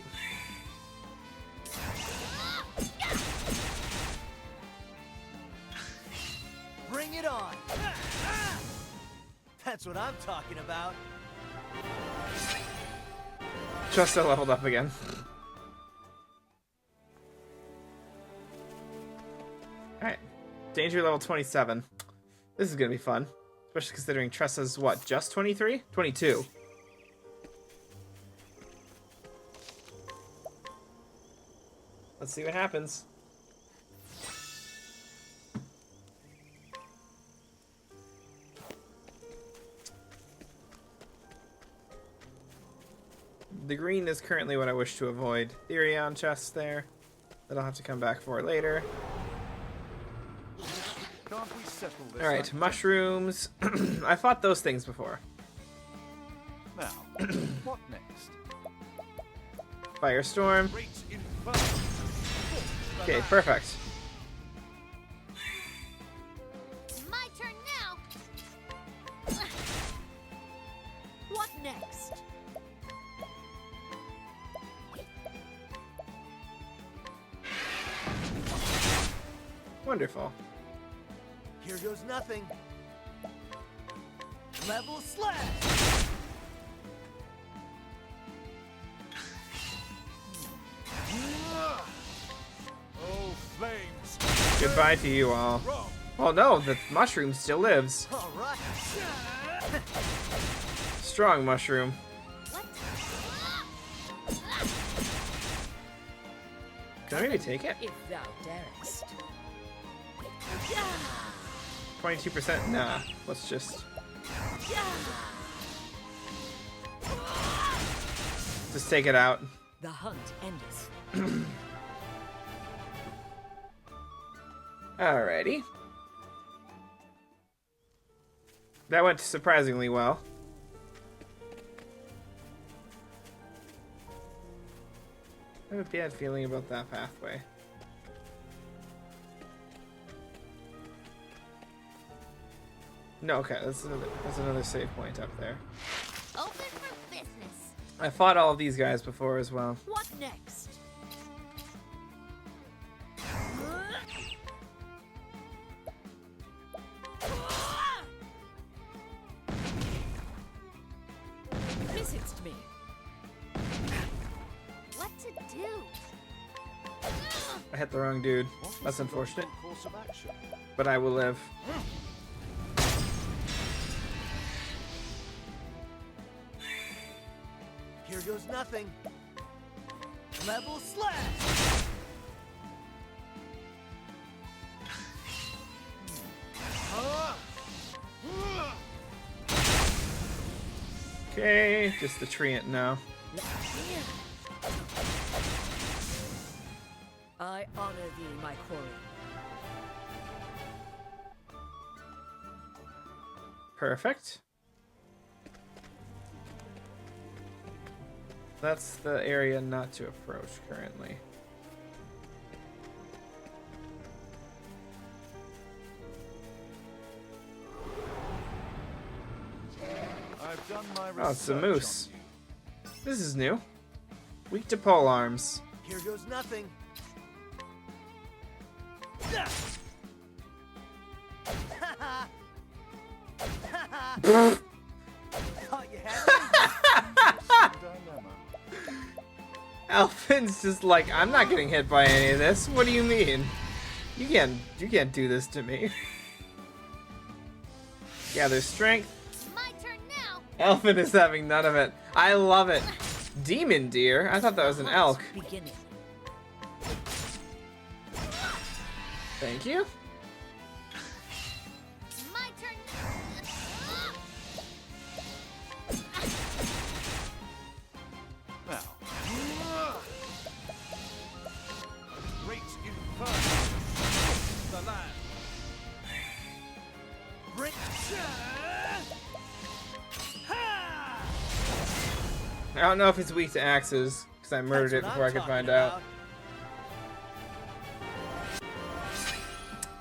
Bring it on. That's what I'm talking about. Just leveled up again. Alright. Danger level 27. This is gonna be fun. Especially considering Tressa's, what, just 23? 22. Let's see what happens. The green is currently what I wish to avoid. Therion chest there. That I'll have to come back for later. Can't we settle this? Alright, mushrooms. I fought those things before. Now, what next? Firestorm. Great inferno. Okay, perfect. My turn now. What next? Wonderful. Here goes nothing. Level slash. Oh, flames. Goodbye to you all. Wrong. Oh no, the mushroom still lives. All right. Strong mushroom. What? Can I maybe take it? If thou darest. 22%? Nah, let's just take it out. The hunt endeth. Alrighty. That went surprisingly well. I have a bad feeling about that pathway. No, okay, that's another save point up there. Open for business. I fought all of these guys before as well. What next? Visits me. What to do? I hit the wrong dude. What is That's the unfortunate. logical course of action? But I will live. Here goes nothing. Level slash. Okay, just the treant now. I honor thee, my quarry. Perfect. That's the area not to approach currently. I've done my Oh, it's a research moose. on you. This is new. Weak to pole arms. Here goes nothing. Thought you had me. Dilemma. Alfin's just like, I'm not getting hit by any of this. What do you mean? You can't do this to me. Gather strength. My turn now. Alfin is having none of it. I love it. Demon deer? I thought that was an elk. Beginning. Thank you. My turn. Now. A great inferno. The land. Bring. I don't know if it's weak to axes, because I murdered it before I could find out.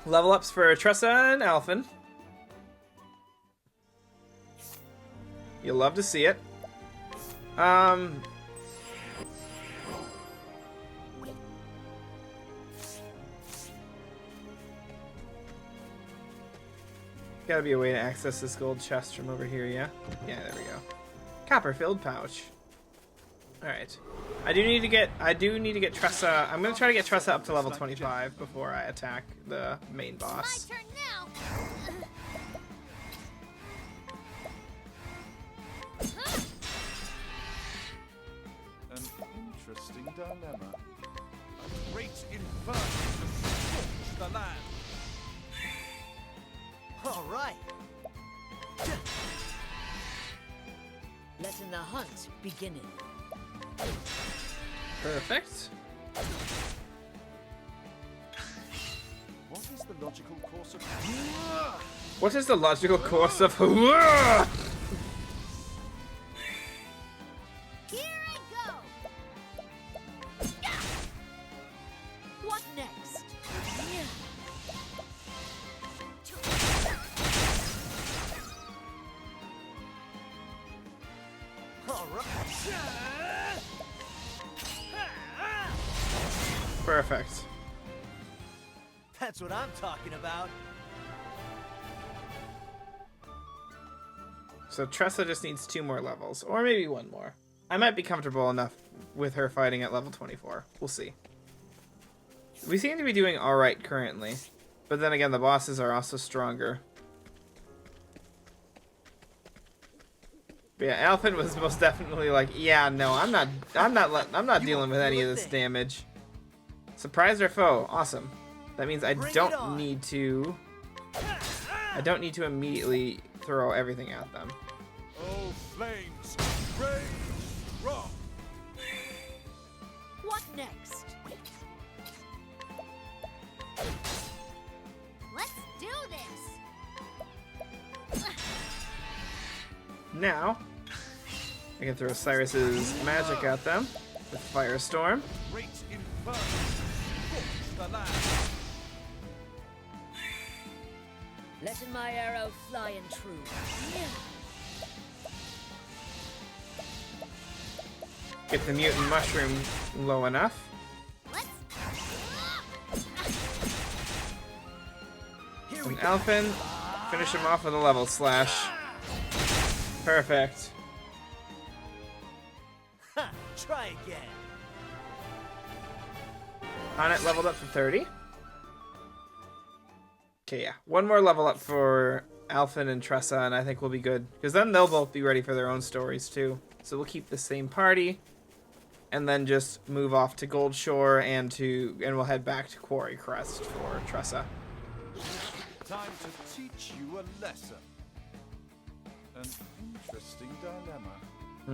Level ups for Tressa and Alfin. You'll love to see it. Gotta be a way to access this gold chest from over here, yeah? Yeah, there we go. Copper-filled pouch. Alright. I do need to get Tressa. I'm gonna try to get Tressa up to level 25 before I attack the main My boss. turn now. An interesting dilemma. A great inferno to scorch the land. All right. Letting the hunt beginning. Perfect. What is the logical course of What is the logical course of... Here I go. What next? All right. Perfect. That's what I'm talking about. So Tressa just needs 2 more levels, or maybe 1 more. I might be comfortable enough with her fighting at level 24. We'll see. We seem to be doing alright currently, but then again, the bosses are also stronger. But yeah, Alfin was most definitely like, yeah, no, I'm not dealing with any of this damage. Surprise or foe? Awesome. That means I Bring it don't on. need to I don't need to immediately throw everything at them. Oh, flames, rage strong. What next? Let's do this. Now, I can throw Cyrus's magic at them with Firestorm. Great inferno, scorch the land. Letting my arrow fly and true. Get the mutant mushroom low enough. Let's. And Alphen, finish him off with a level slash. Perfect. Ha! Try again. On it, leveled up to 30. Okay, yeah. One more level up for Alphen and Tressa, and I think we'll be good. Because then they'll both be ready for their own stories, too. So we'll keep the same party. And then just move off to Gold Shore and we'll head back to Quarry Crest for Tressa. Time to teach you a lesson. An interesting dilemma. A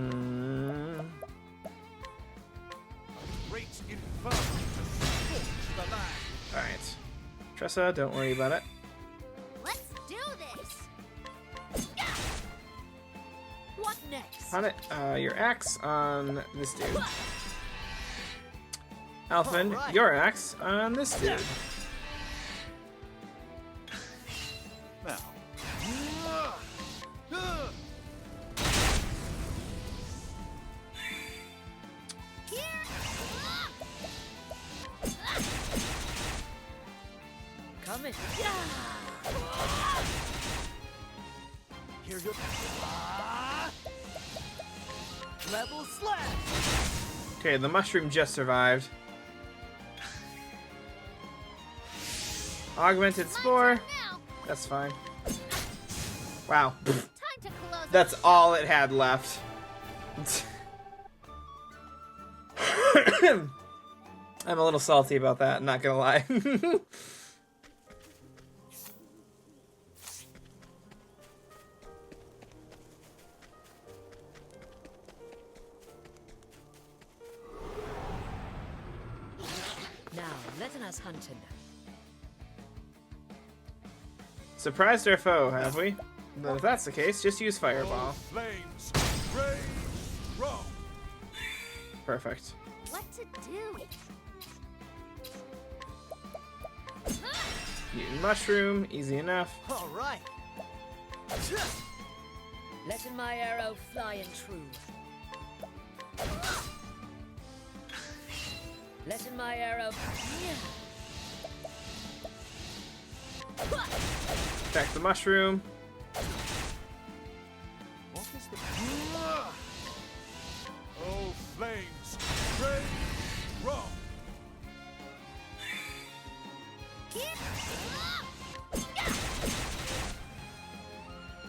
great inferno to scorch the land. Alright. Tressa, don't worry about it. Let's do this. What next? On it, your axe on this dude. Alphen, Alright. your axe on this dude. Now. Coming. Here you go. Level slash. Okay, the mushroom just survived. Augmented spore. Now, That's fine. Wow. time to close. That's all it had left. I'm a little salty about that, not gonna lie. Now, letting us hunting. Surprised our foe, have we? But if that's the case, just use Fireball. Oh, flames, rage strong. Perfect. What to do? Mutant mushroom, easy enough. All right. Letting my arrow fly and true. Letting my arrow. Attack the mushroom. What is the... Oh, flames, rage strong.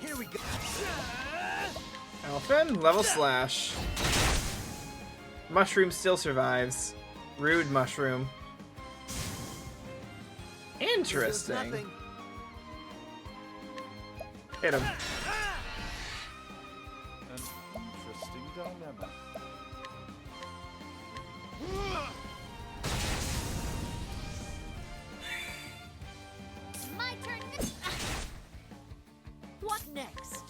Here we go. Alphen, level slash. Mushroom still survives. Rude mushroom. There's Interesting. nothing. Hit him. An interesting dilemma. My turn. What next?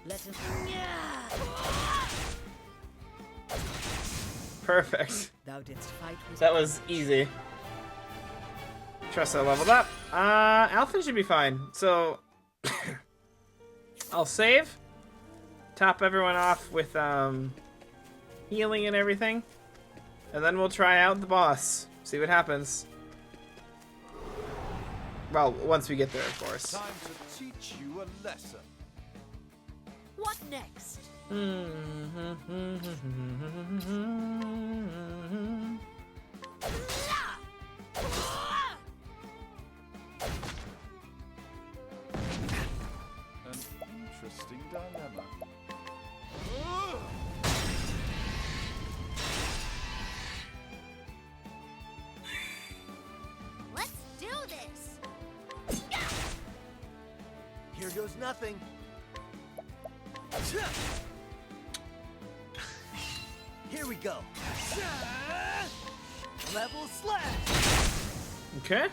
Let him. Perfect. Thou didst fight with. That was easy. Tressa leveled up. Alphen should be fine. So, I'll save. Top everyone off with healing and everything. And then we'll try out the boss. See what happens. Well, once we get there, of course. Time to teach you a lesson. What next? An interesting dilemma. goes nothing. Here we go. Level slash. Okay.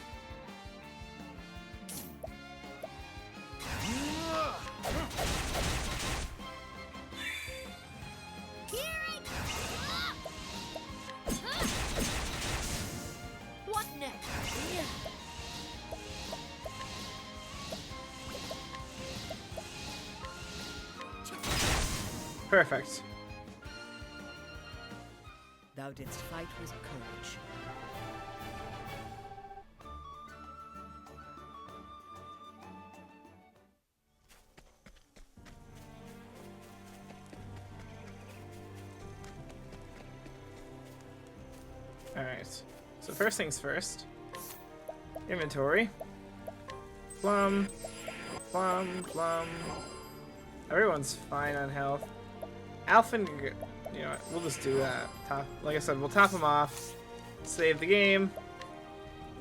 What next? Perfect. Thou didst fight with courage. Alright. So first things first. Inventory. Plum. Plum. Plum. Everyone's fine on health. Alphen, you know what, we'll just do that. Like I said, we'll top them off, save the game,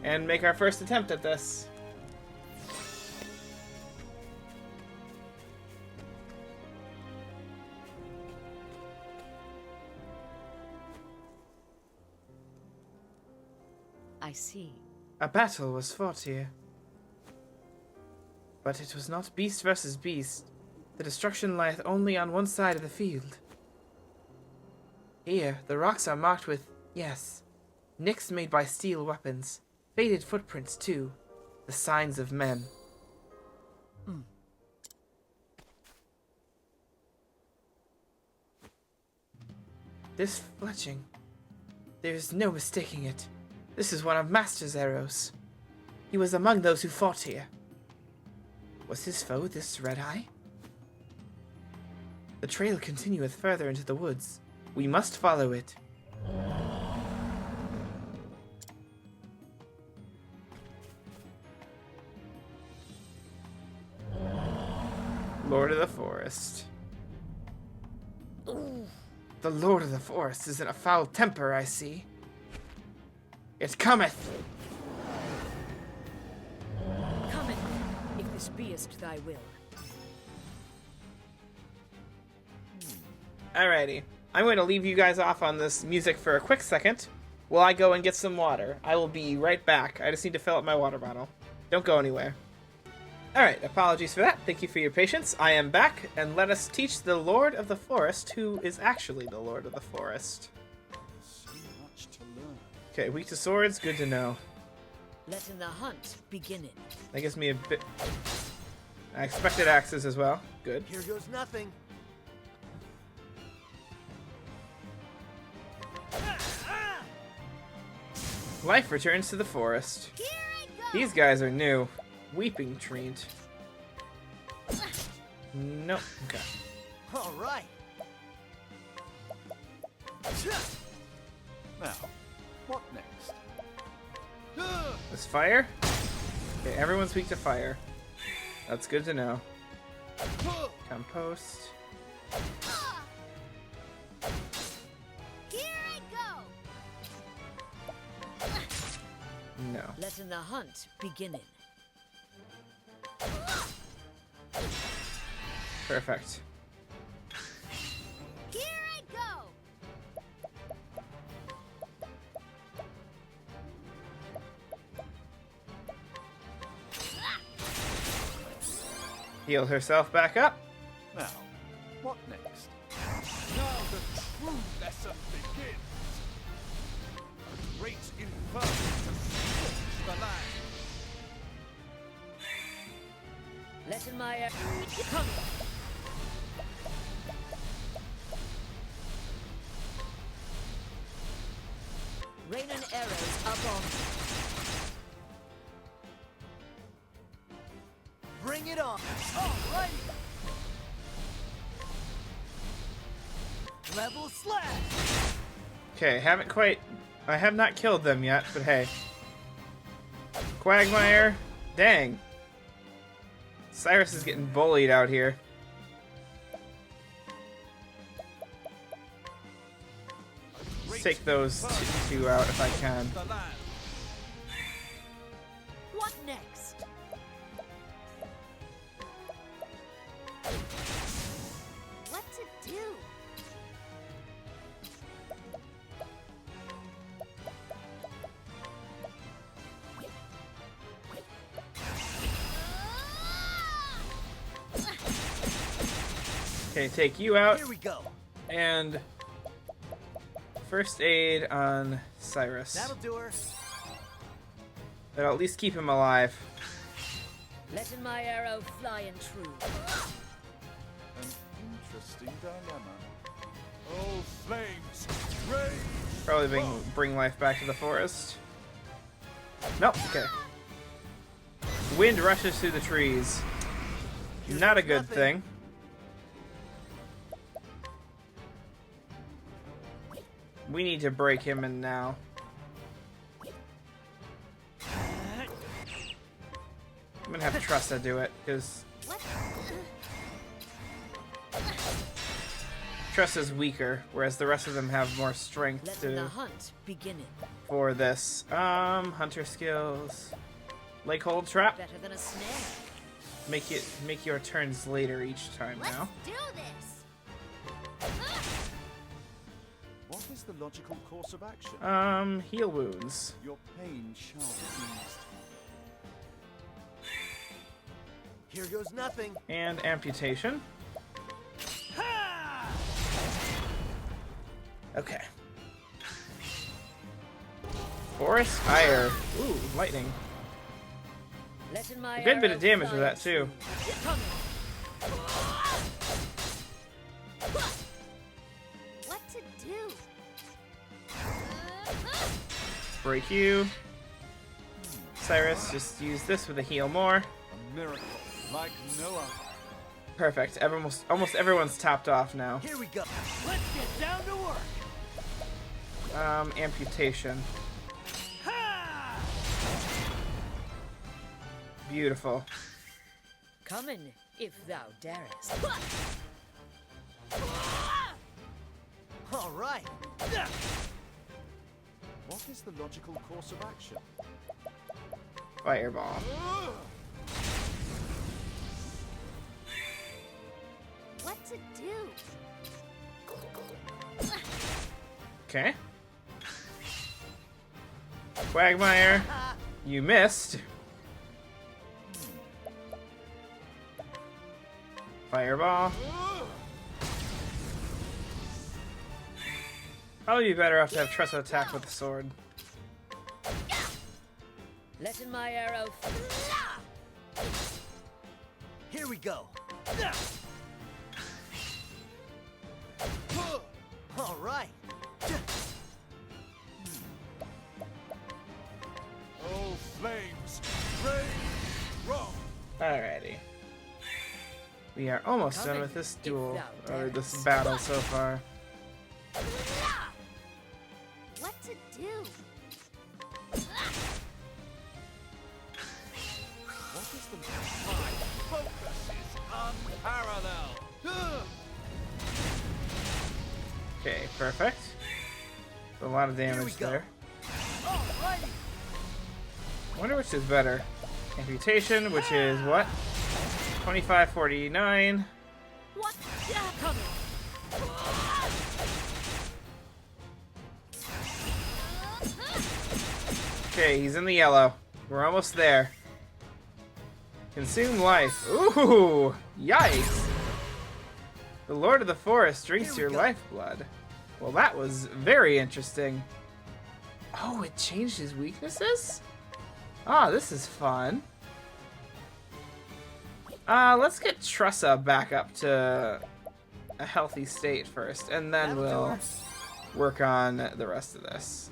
and make our first attempt at this. I see. A battle was fought here. But it was not beast versus beast. The destruction lieth only on one side of the field. Here, the rocks are marked with, yes, nicks made by steel weapons, faded footprints too, the signs of men. This fletching, there is no mistaking it. This is one of Master's arrows. He was among those who fought here. Was his foe this Red-Eye? The trail continueth further into the woods. We must follow it. Lord of the Forest. The Lord of the Forest is in a foul temper, I see. It cometh! Cometh, if this beest thy will. Alrighty. I'm going to leave you guys off on this music for a quick second while I go and get some water. I will be right back. I just need to fill up my water bottle. Don't go anywhere. Alright, apologies for that. Thank you for your patience. I am back, and let us teach the Lord of the Forest, who is actually the Lord of the Forest. So much to learn. Okay, weak to swords, good to know. Letting the hunt begin it. That gives me a bit... I expected axes as well. Good. Here goes nothing. Life returns to the forest. Here I go. These guys are new. Weeping Treant. No. Okay. All right. Now, what next? This fire? Okay, everyone's weak to fire. That's good to know. Compost. Here I go. No. Letting the hunt begin it. Perfect. Here I go. Heal herself back up. Now, what next? Now the true lesson begins. A great inferno to scorch the land. Letting my come. Rain and arrows up on. Bring it on. All right. Level slash. Okay, haven't quite... I have not killed them yet, but hey. Quagmire. Dang. Cyrus is getting bullied out here. Let's take those two out if I can. The land. What next? Okay, take you out. Here we go. And first aid on Cyrus. That'll do her. That'll at least keep him alive. Letting my arrow fly and true. An interesting dilemma. Oh, flames, rage! Probably bring life back to the forest. Nope, okay. Wind rushes through the trees. Not a good thing. We need to break him in now. I'm gonna have Tressa do it, because Tressa's weaker, whereas the rest of them have more strength Letting the to hunt begin. for this. Hunter skills. Lake hold trap. Better than a snare. Make your turns later each time Let's now. do this. What is the logical course of action? Heal wounds. Your pain shall be eased. Here goes nothing. And amputation. Okay. Forest fire. Ooh, lightning. Letting my A good bit arrow of damage fly with that and too. true. Coming. What to do? Break you. Cyrus, just use this with a heal more. A miracle like no other. Perfect. Almost everyone's topped off now. Here we go. Let's get down to work. Amputation. Beautiful. Coming, if thou darest. All right. What is the logical course of action? Fireball. What to do? Okay. Quagmire. You missed. Fireball. Probably be better off to have Tressa attack with the sword. Letting my arrow Here we go. All right. Oh, flames, rage, wrong! Alrighty. We are almost done with this duel, or this battle so far. What to do? What is the My focus is unparalleled! Okay, perfect. A lot of we damage go. there. Alrighty. Wonder which is better. Amputation, which is what? 2549. What? Coming. Okay, he's in the yellow. We're almost there. Consume life. Ooh! Yikes! The Lord of the Forest drinks Here your we go. lifeblood. Well, that was very interesting. Oh, it changed his weaknesses? Ah, this is fun. Let's get Tressa back up to a healthy state first, and then That'll do we'll her. work on the rest of this.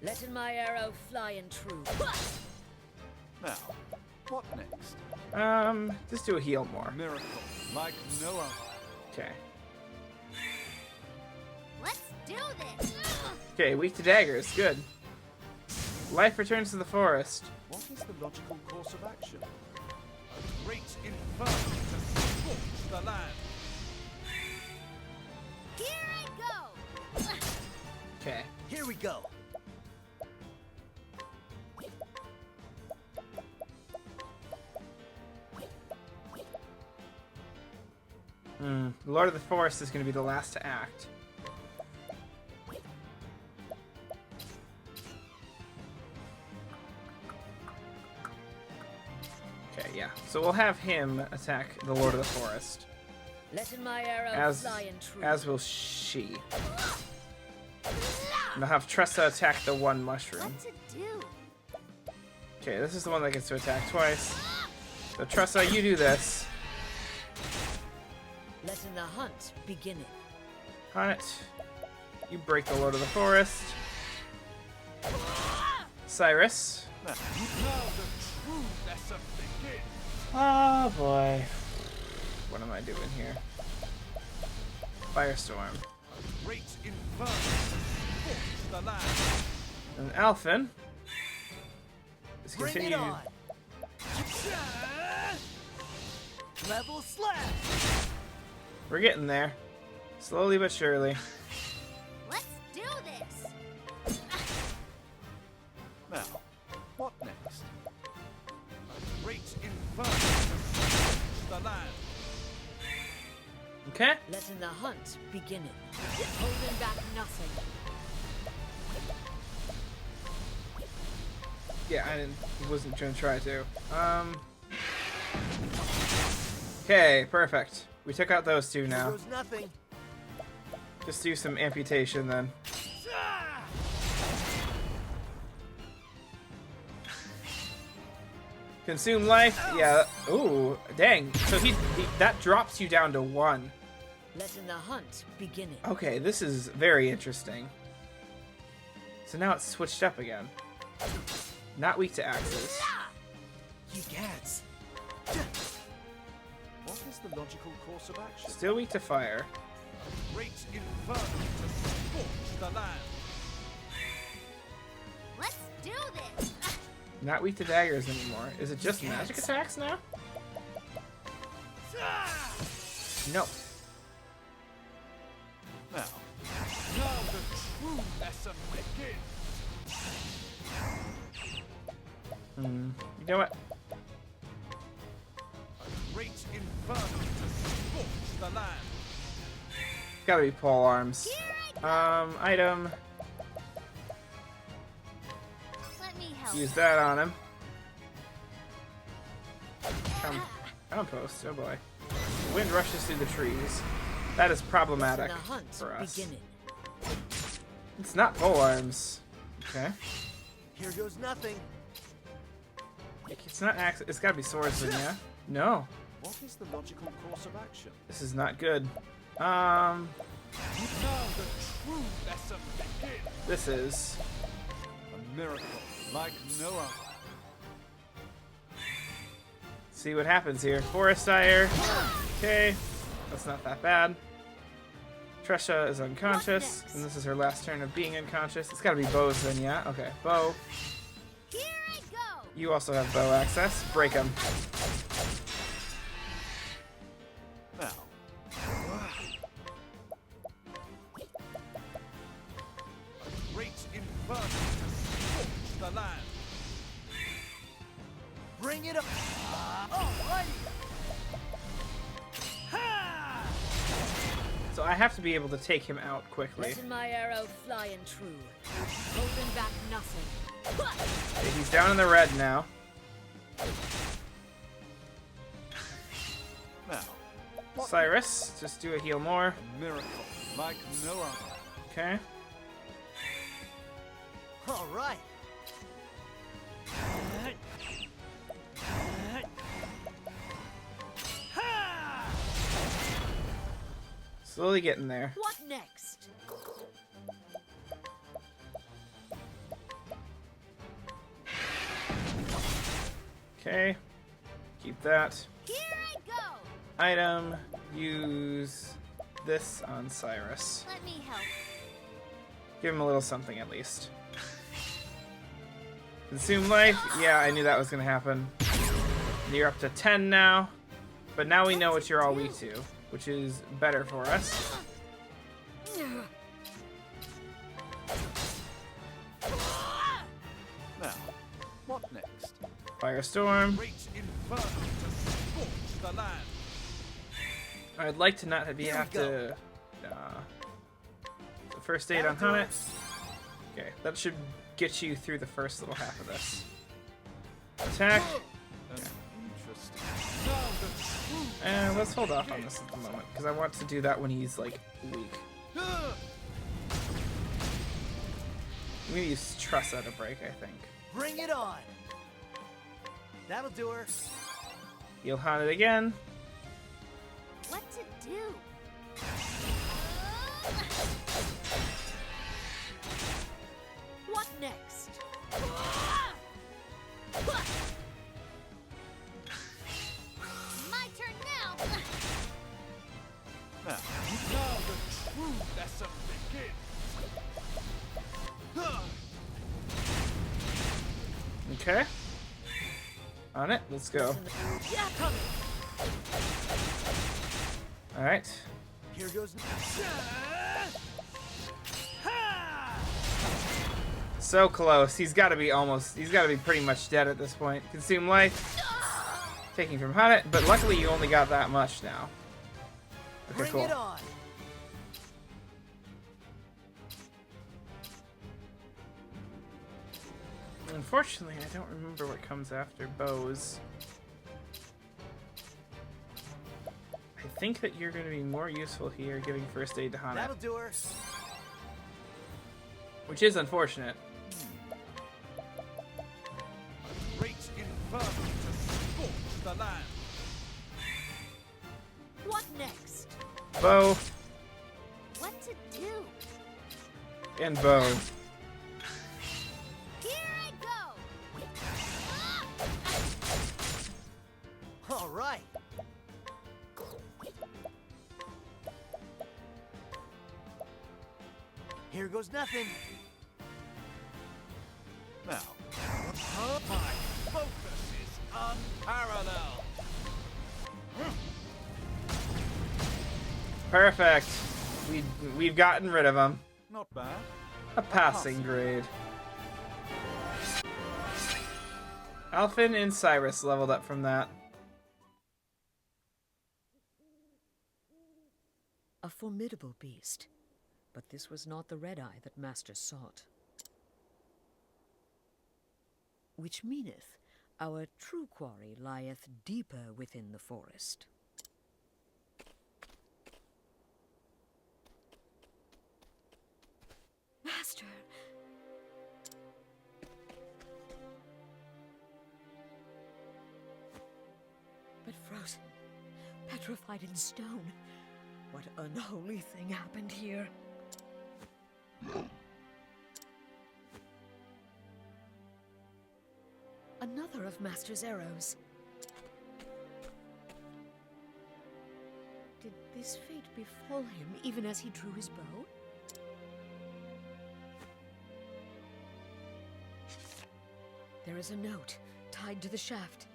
Letting my arrow fly and true. Now, what next? Just do a heal more. A miracle like no other. Okay. Let's do this. Okay, weak to daggers. Good. Life returns to the forest. What is the logical course of action? A great inferno to scorch the land! Here I go. Okay. Here we go. The Lord of the Forest is going to be the last to act. Okay, yeah. So we'll have him attack the Lord of the Forest. Letting my arrow As fly in true. as will she. And I'll have Tressa attack the one mushroom. What to do? Okay, this is the one that gets to attack twice. So Tressa, you do this. Letting the hunt begin. On it. You break the Lord of the Forest. Cyrus. Now the true lesson begins. Oh boy. What am I doing here? Firestorm. Great inferno scorch the land. And Alphen is Bring it continuing. on. Level slash. We're getting there. Slowly but surely. Let's do this. Now, what next? Great inferno scorch the land. Okay? Letting the hunt begin. Holding back nothing. Yeah, wasn't gonna try to. Okay, perfect. We took out those two Here now. goes nothing. Just do some amputation then. Consume life? Yeah. Ooh, dang. So he that drops you down to 1. Letting the hunt begin. Okay, this is very interesting. So now it's switched up again. Not weak to axes. You gats. What is the logical course of action? Still weak to fire. Great inferno to scorch the land. Let's do this. Not weak to daggers anymore. Is it just magic attacks now? No. Now, Now the true lesson begins. You know what? Great inferno to scorch the land. It's gotta be pole arms. Item. Let me help. Use that on him. Compost. Oh boy. The wind rushes through the trees. That is problematic Letting the hunt for us. begin. It's not pole arms. Okay. Here goes nothing. It's not axe. It's gotta be swordsman, yeah? No. what is the logical course of action? This is not good. Now the true lesson begins. This is. A miracle like no other. See what happens here. Forest Sire. Okay. That's not that bad. Tresha is unconscious, and this is her last turn of being unconscious. It's gotta be bows then, yeah? Okay, bow. Here I go. You also have bow access. Break them. Now, Great inferno to scorch the land. Bring it up. Alrighty. Ha! So I have to be able to take him out quickly. Letting my arrow fly and true. Holding back nothing. Okay, he's down in the red now. now, Cyrus, just do a heal more. a miracle like no other. Okay. All right. Ha! Slowly getting there. What next? Okay. Keep that. Here I go. Item. Use this on Cyrus. Let me help. Give him a little something at least. Consume life. Yeah, I knew that was going to happen. And you're up to 10 now. But now we know what you're all weak to, which is better for us. Now, what next? Firestorm. Great inferno to scorch the land. I'd like to not have to... first aid on Hamet. Okay, that should get you through the first little half of this. Attack. Interesting. Now the true let's hold off on this at the moment, because I want to do that when he's, like, weak. I'm gonna use Truss out of break, I think. Bring it on. That'll do her. He'll hunt it again. What to do? What next? My turn now. Now the true lesson begins. Okay. On it. Let's go. Yeah, coming. Alright. Here goes. So close. He's got to be pretty much dead at this point. Consume life. Taking from Hunt it, but luckily you only got that much now. Okay, Bring cool. it on. Unfortunately, I don't remember what comes after bows. I think that you're going to be more useful here giving first aid to Hana, That'll do her. which is unfortunate. Great inferno to scorch the land. What next? Bow What to do? and bow. Here I go. All right. Here goes nothing. Now, my focus is unparalleled. Perfect. We've gotten rid of him. Not bad. A passing grade. Alphin and Cyrus leveled up from that. A formidable beast, but this was not the red-eye that Master sought. Which meaneth our true quarry lieth deeper within the forest. Master! But frozen, petrified in stone. What unholy thing happened here? Another of Master's arrows. Did this fate befall him even as he drew his bow? There is a note tied to the shaft.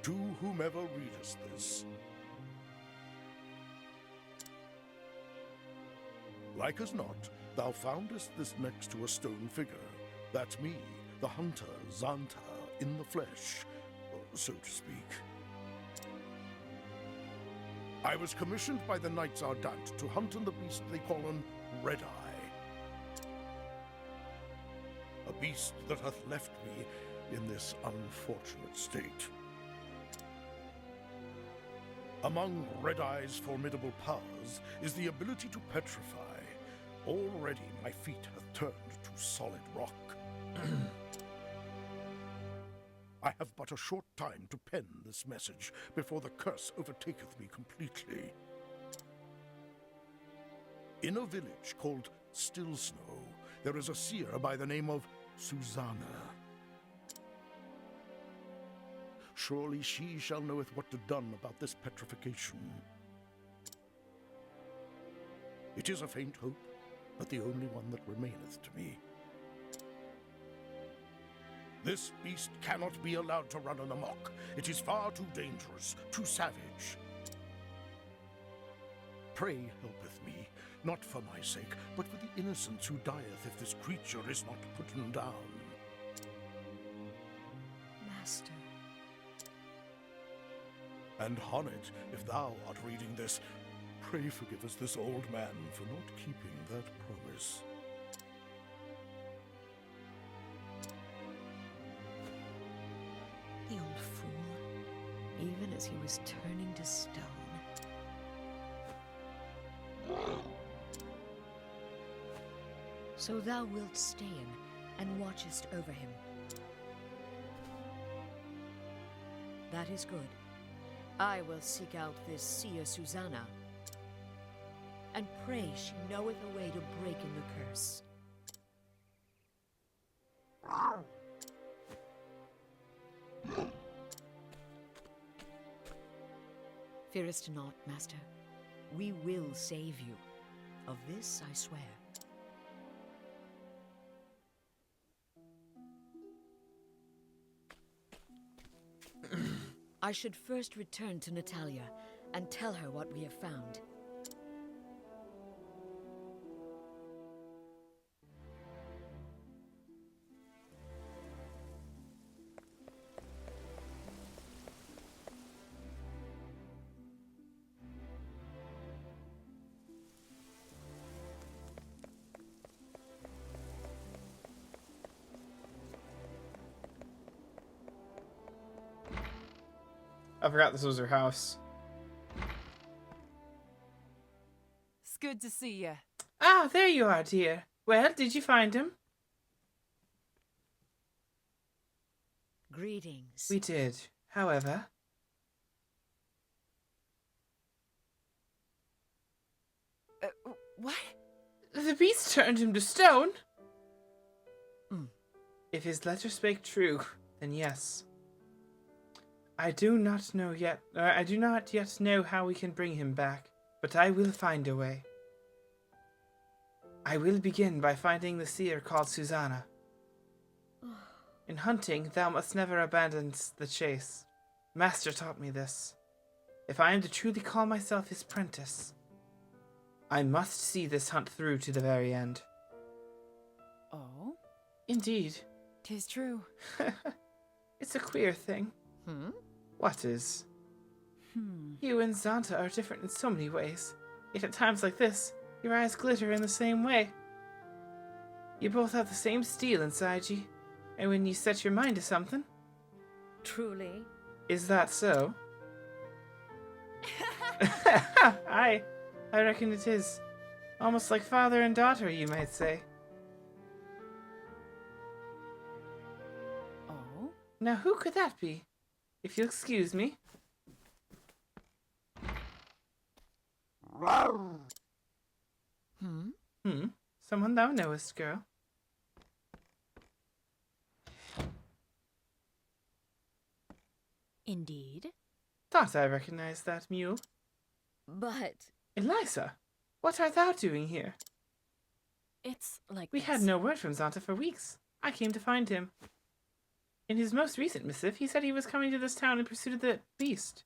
To whomever readest this. Like as not, thou foundest this next to a stone figure. That's me, the hunter, Xanta, in the flesh, so to speak. I was commissioned by the Knights Ardent to hunt on the beast they call an Red-Eye. A beast that hath left me in this unfortunate state. Among Red-Eye's formidable powers is the ability to petrify. Already my feet hath turned to solid rock. I have but a short time to pen this message before the curse overtaketh me completely. In a village called Still Snow, there is a seer by the name of Susanna. Surely she shall knoweth what to done about this petrification. It is a faint hope, but the only one that remaineth to me. This beast cannot be allowed to run amok. It is far too dangerous, too savage. Pray helpeth me, not for my sake, but for the innocents who dieth if this creature is not put down. Master. And Honnet, if thou art reading this, pray forgive us this old man for not keeping that promise. The old fool. as he was turning to stone. So thou wilt stay in and watchest over him. That is good. I will seek out this seer Susanna, and pray she knoweth a way to break in the curse. Fearest not, Master. We will save you. Of this I swear. I should first return to Natalia and tell her what we have found. I forgot this was her house. It's good to see you. Ah, there you are, dear. Well, did you find him? Greetings. We did. However... What? The beast turned him to stone. Mm. If his letter spake true, then yes. I do not yet know how we can bring him back, but I will find a way. I will begin by finding the seer called Susanna. In hunting, thou must never abandon the chase. Master taught me this. If I am to truly call myself his prentice, I must see this hunt through to the very end. Oh? Indeed. 'Tis true. It's a queer thing. Hmm? What is? You and Zanta are different in so many ways, yet at times like this, your eyes glitter in the same way. You both have the same steel inside you, and when you set your mind to something... Truly? Is that so? I reckon it is. Almost like father and daughter, you might say. Oh? Now who could that be? If you'll excuse me. Someone thou knowest, girl. Indeed. Thought I recognized that mule. But Eliza, what art thou doing here? it's like We had no word from Zanta for weeks. I came to find him. In his most recent missive, he said he was coming to this town in pursuit of the beast.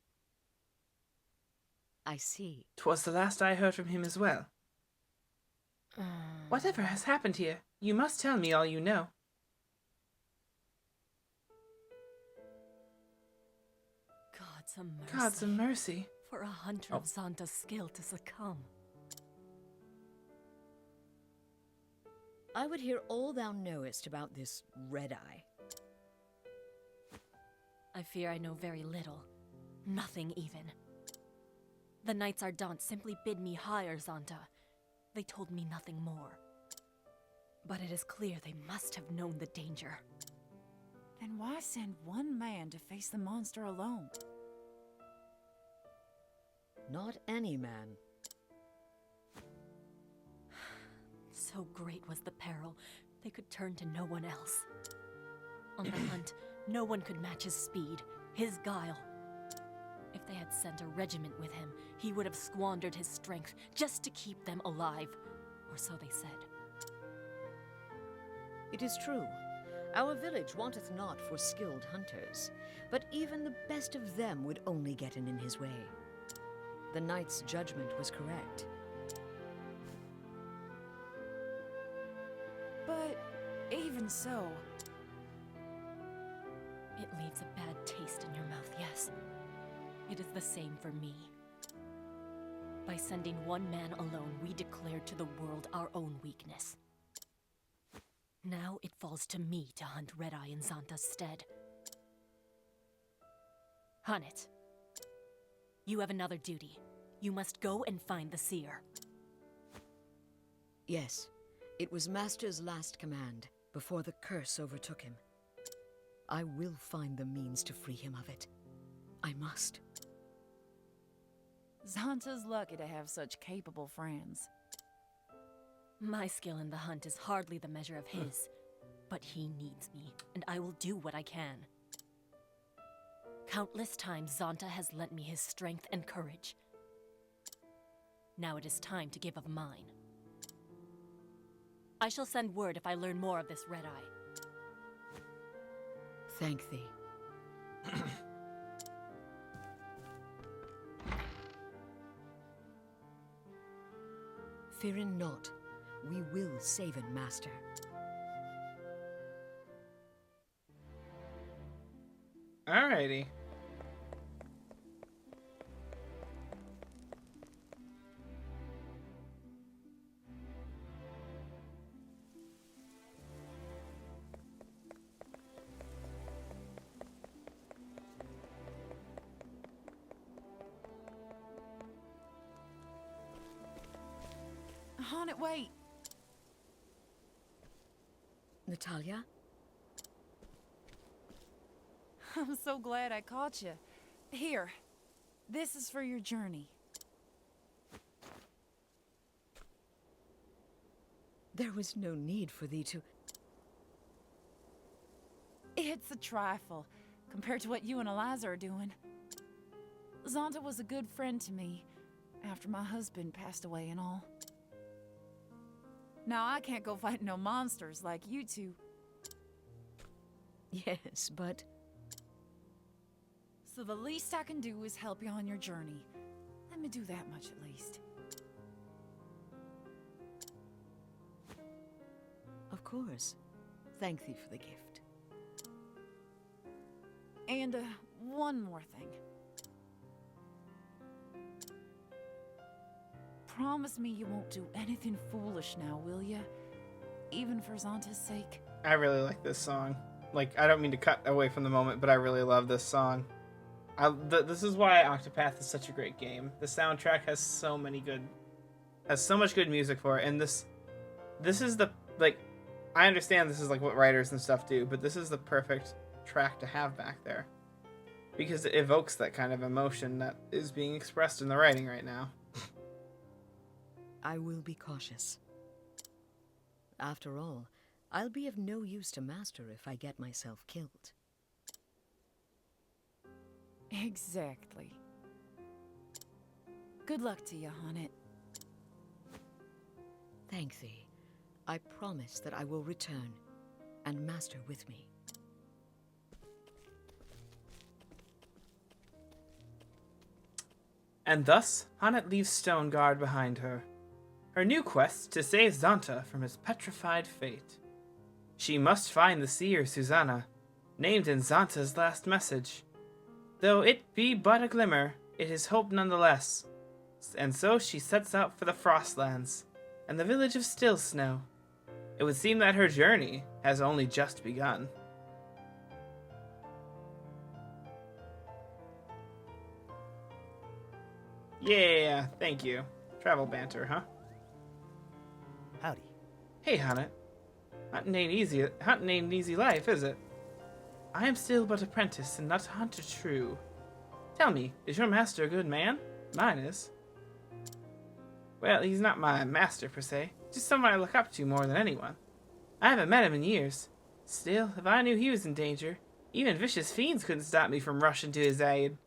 I see. 'Twas the last I heard from him as well. Whatever has happened here? You must tell me all you know. God's a mercy. God's a mercy. For a hunter of Zanta's skill to succumb. I would hear all thou knowest about this red-eye. I fear I know very little. Nothing even. The Knights Ardent simply bid me hire Zanta. They told me nothing more. But it is clear they must have known the danger. Then why send one man to face the monster alone? Not any man. So great was the peril, they could turn to no one else. On the hunt, no one could match his speed, his guile. If they had sent a regiment with him, he would have squandered his strength just to keep them alive, or so they said. It is true. Our village wanteth not for skilled hunters, but even the best of them would only get in his way. The knight's judgment was correct. But even so... It leaves a bad taste in your mouth, yes. It is the same for me. By sending one man alone, we declared to the world our own weakness. Now it falls to me to hunt Red-Eye in Zanta's stead. Hunt it. You have another duty. You must go and find the seer. Yes, it was Master's last command before the curse overtook him. I will find the means to free him of it. I must. Zanta's lucky to have such capable friends. My skill in the hunt is hardly the measure of his, but he needs me, and I will do what I can. Countless times Zanta has lent me his strength and courage. Now it is time to give of mine. I shall send word if I learn more of this Red Eye. Thank thee. Fearing not, we will save him, Master. Alrighty. Haunted, wait. Natalia? I'm so glad I caught you. Here, this is for your journey. There was no need for thee to... It's a trifle, compared to what you and Eliza are doing. Zanta was a good friend to me, after my husband passed away and all. Now I can't go fight no monsters like you two. Yes, but... So the least I can do is help you on your journey. Let me do that much at least. Of course. Thank thee for the gift. And, one more thing. Promise me you won't do anything foolish now, will ya? Even for Zanta's sake. I really like this song. Like, I don't mean to cut away from the moment, but I really love this song. This is why Octopath is such a great game. The soundtrack has so much good music for it, and this is the, like, I understand this is like what writers and stuff do, but this is the perfect track to have back there. Because it evokes that kind of emotion that is being expressed in the writing right now. I will be cautious. After all, I'll be of no use to Master if I get myself killed. Exactly. Good luck to you, Haunted. Thank thee. I promise that I will return, and Master with me. And thus, Haunted leaves Stone Guard behind her. Her new quest to save Zanta from his petrified fate. She must find the seer Susanna, named in Zanta's last message. Though it be but a glimmer, it is hope nonetheless. And so she sets out for the Frostlands, and the village of Still Snow. It would seem that her journey has only just begun. Yeah, thank you. Travel banter, huh? Howdy. Hey, Haunted. Hunting ain't an easy life, is it? I am still but apprentice and not a hunter true. Tell me, is your master a good man? Mine is. Well, he's not my master per se, just someone I look up to more than anyone. I haven't met him in years. Still, if I knew he was in danger, even vicious fiends couldn't stop me from rushing to his aid.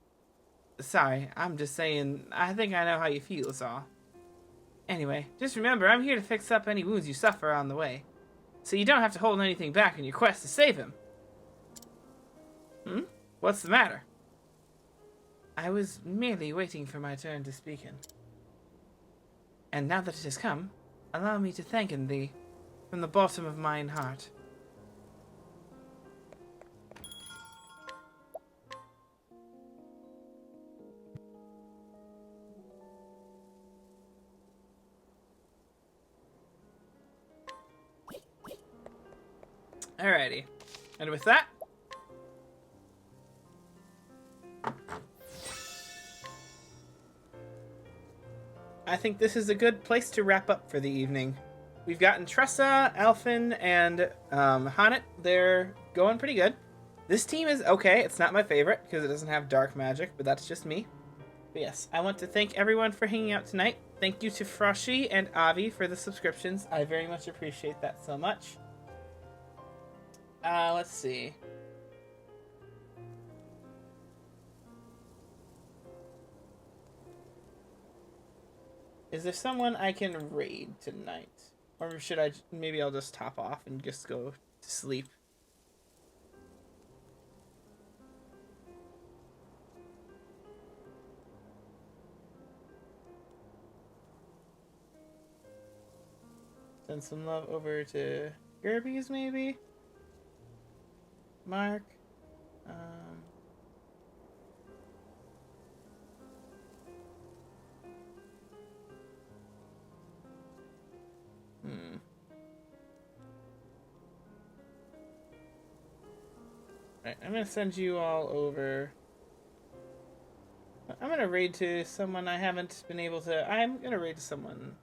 Sorry, I'm just saying, I think I know how you feel, is all. Anyway, just remember, I'm here to fix up any wounds you suffer on the way. So you don't have to hold anything back in your quest to save him. What's the matter? I was merely waiting for my turn to speak in. And now that it has come, allow me to thank thee from the bottom of mine heart. Alrighty. And with that, I think this is a good place to wrap up for the evening. We've gotten Tressa, Alphen, and Honnett. They're going pretty good. This team is okay. It's not my favorite because it doesn't have dark magic, but that's just me. But yes, I want to thank everyone for hanging out tonight. Thank you to Froshy and Avi for the subscriptions. I very much appreciate that so much. Let's see. Is there someone I can raid tonight? Or should I, maybe I'll just top off and just go to sleep. Send some love over to Gerbies, maybe? Mark? Right, I'm gonna send you all over. I'm gonna raid to someone I haven't been able to. I'm gonna raid to someone.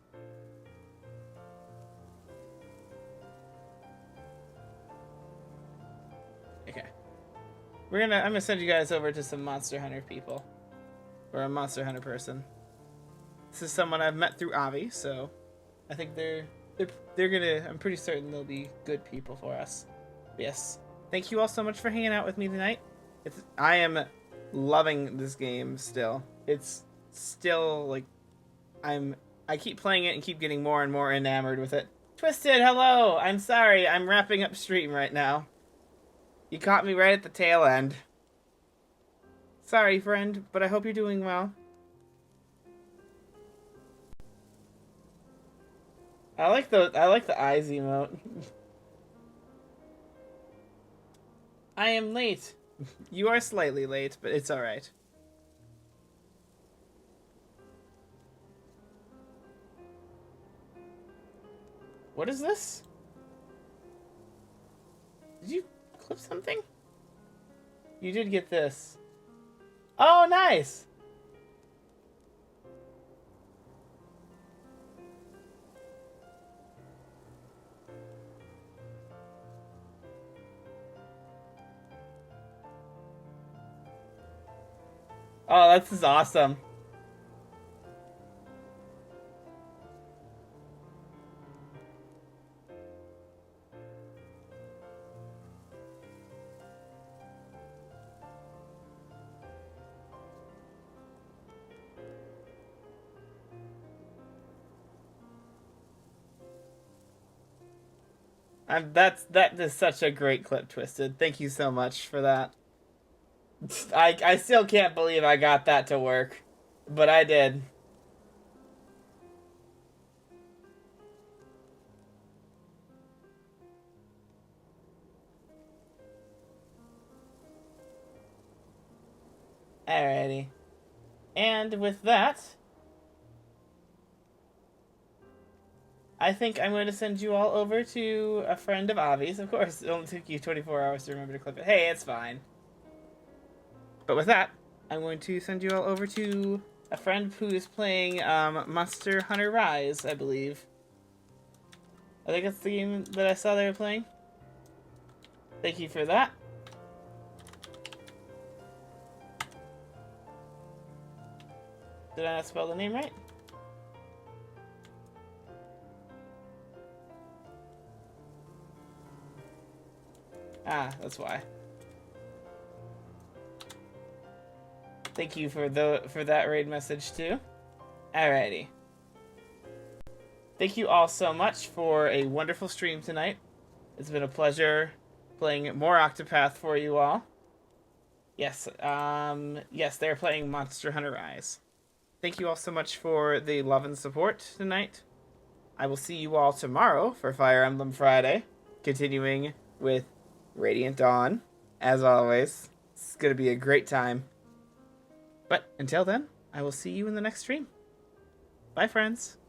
Okay. I'm gonna send you guys over to some Monster Hunter people. Or a Monster Hunter person. This is someone I've met through Avi, so I think they're gonna, I'm pretty certain they'll be good people for us. Yes. Thank you all so much for hanging out with me tonight. I am loving this game still. It's still like I keep playing it and keep getting more and more enamored with it. Twisted, hello! I'm sorry, I'm wrapping up stream right now. You caught me right at the tail end. Sorry, friend, but I hope you're doing well. I like the eyes emote. I am late. You are slightly late, but it's alright. What is this? Did you clip something? You did get this. Oh, nice! Oh, this is awesome. That is such a great clip, Twisted. Thank you so much for that. I still can't believe I got that to work, but I did. Alrighty. And with that, I think I'm going to send you all over to a friend of Avi's. Of course, it only took you 24 hours to remember to clip it. Hey, it's fine. But with that, I'm going to send you all over to a friend who is playing Monster Hunter Rise, I believe. I think that's the game that I saw they were playing. Thank you for that. Did I not spell the name right? Ah, that's why. Thank you for that raid message too. Alrighty. Thank you all so much for a wonderful stream tonight. It's been a pleasure playing more Octopath for you all. Yes, yes, they're playing Monster Hunter Rise. Thank you all so much for the love and support tonight. I will see you all tomorrow for Fire Emblem Friday, continuing with Radiant Dawn, as always. It's going to be a great time. But until then, I will see you in the next stream. Bye, friends.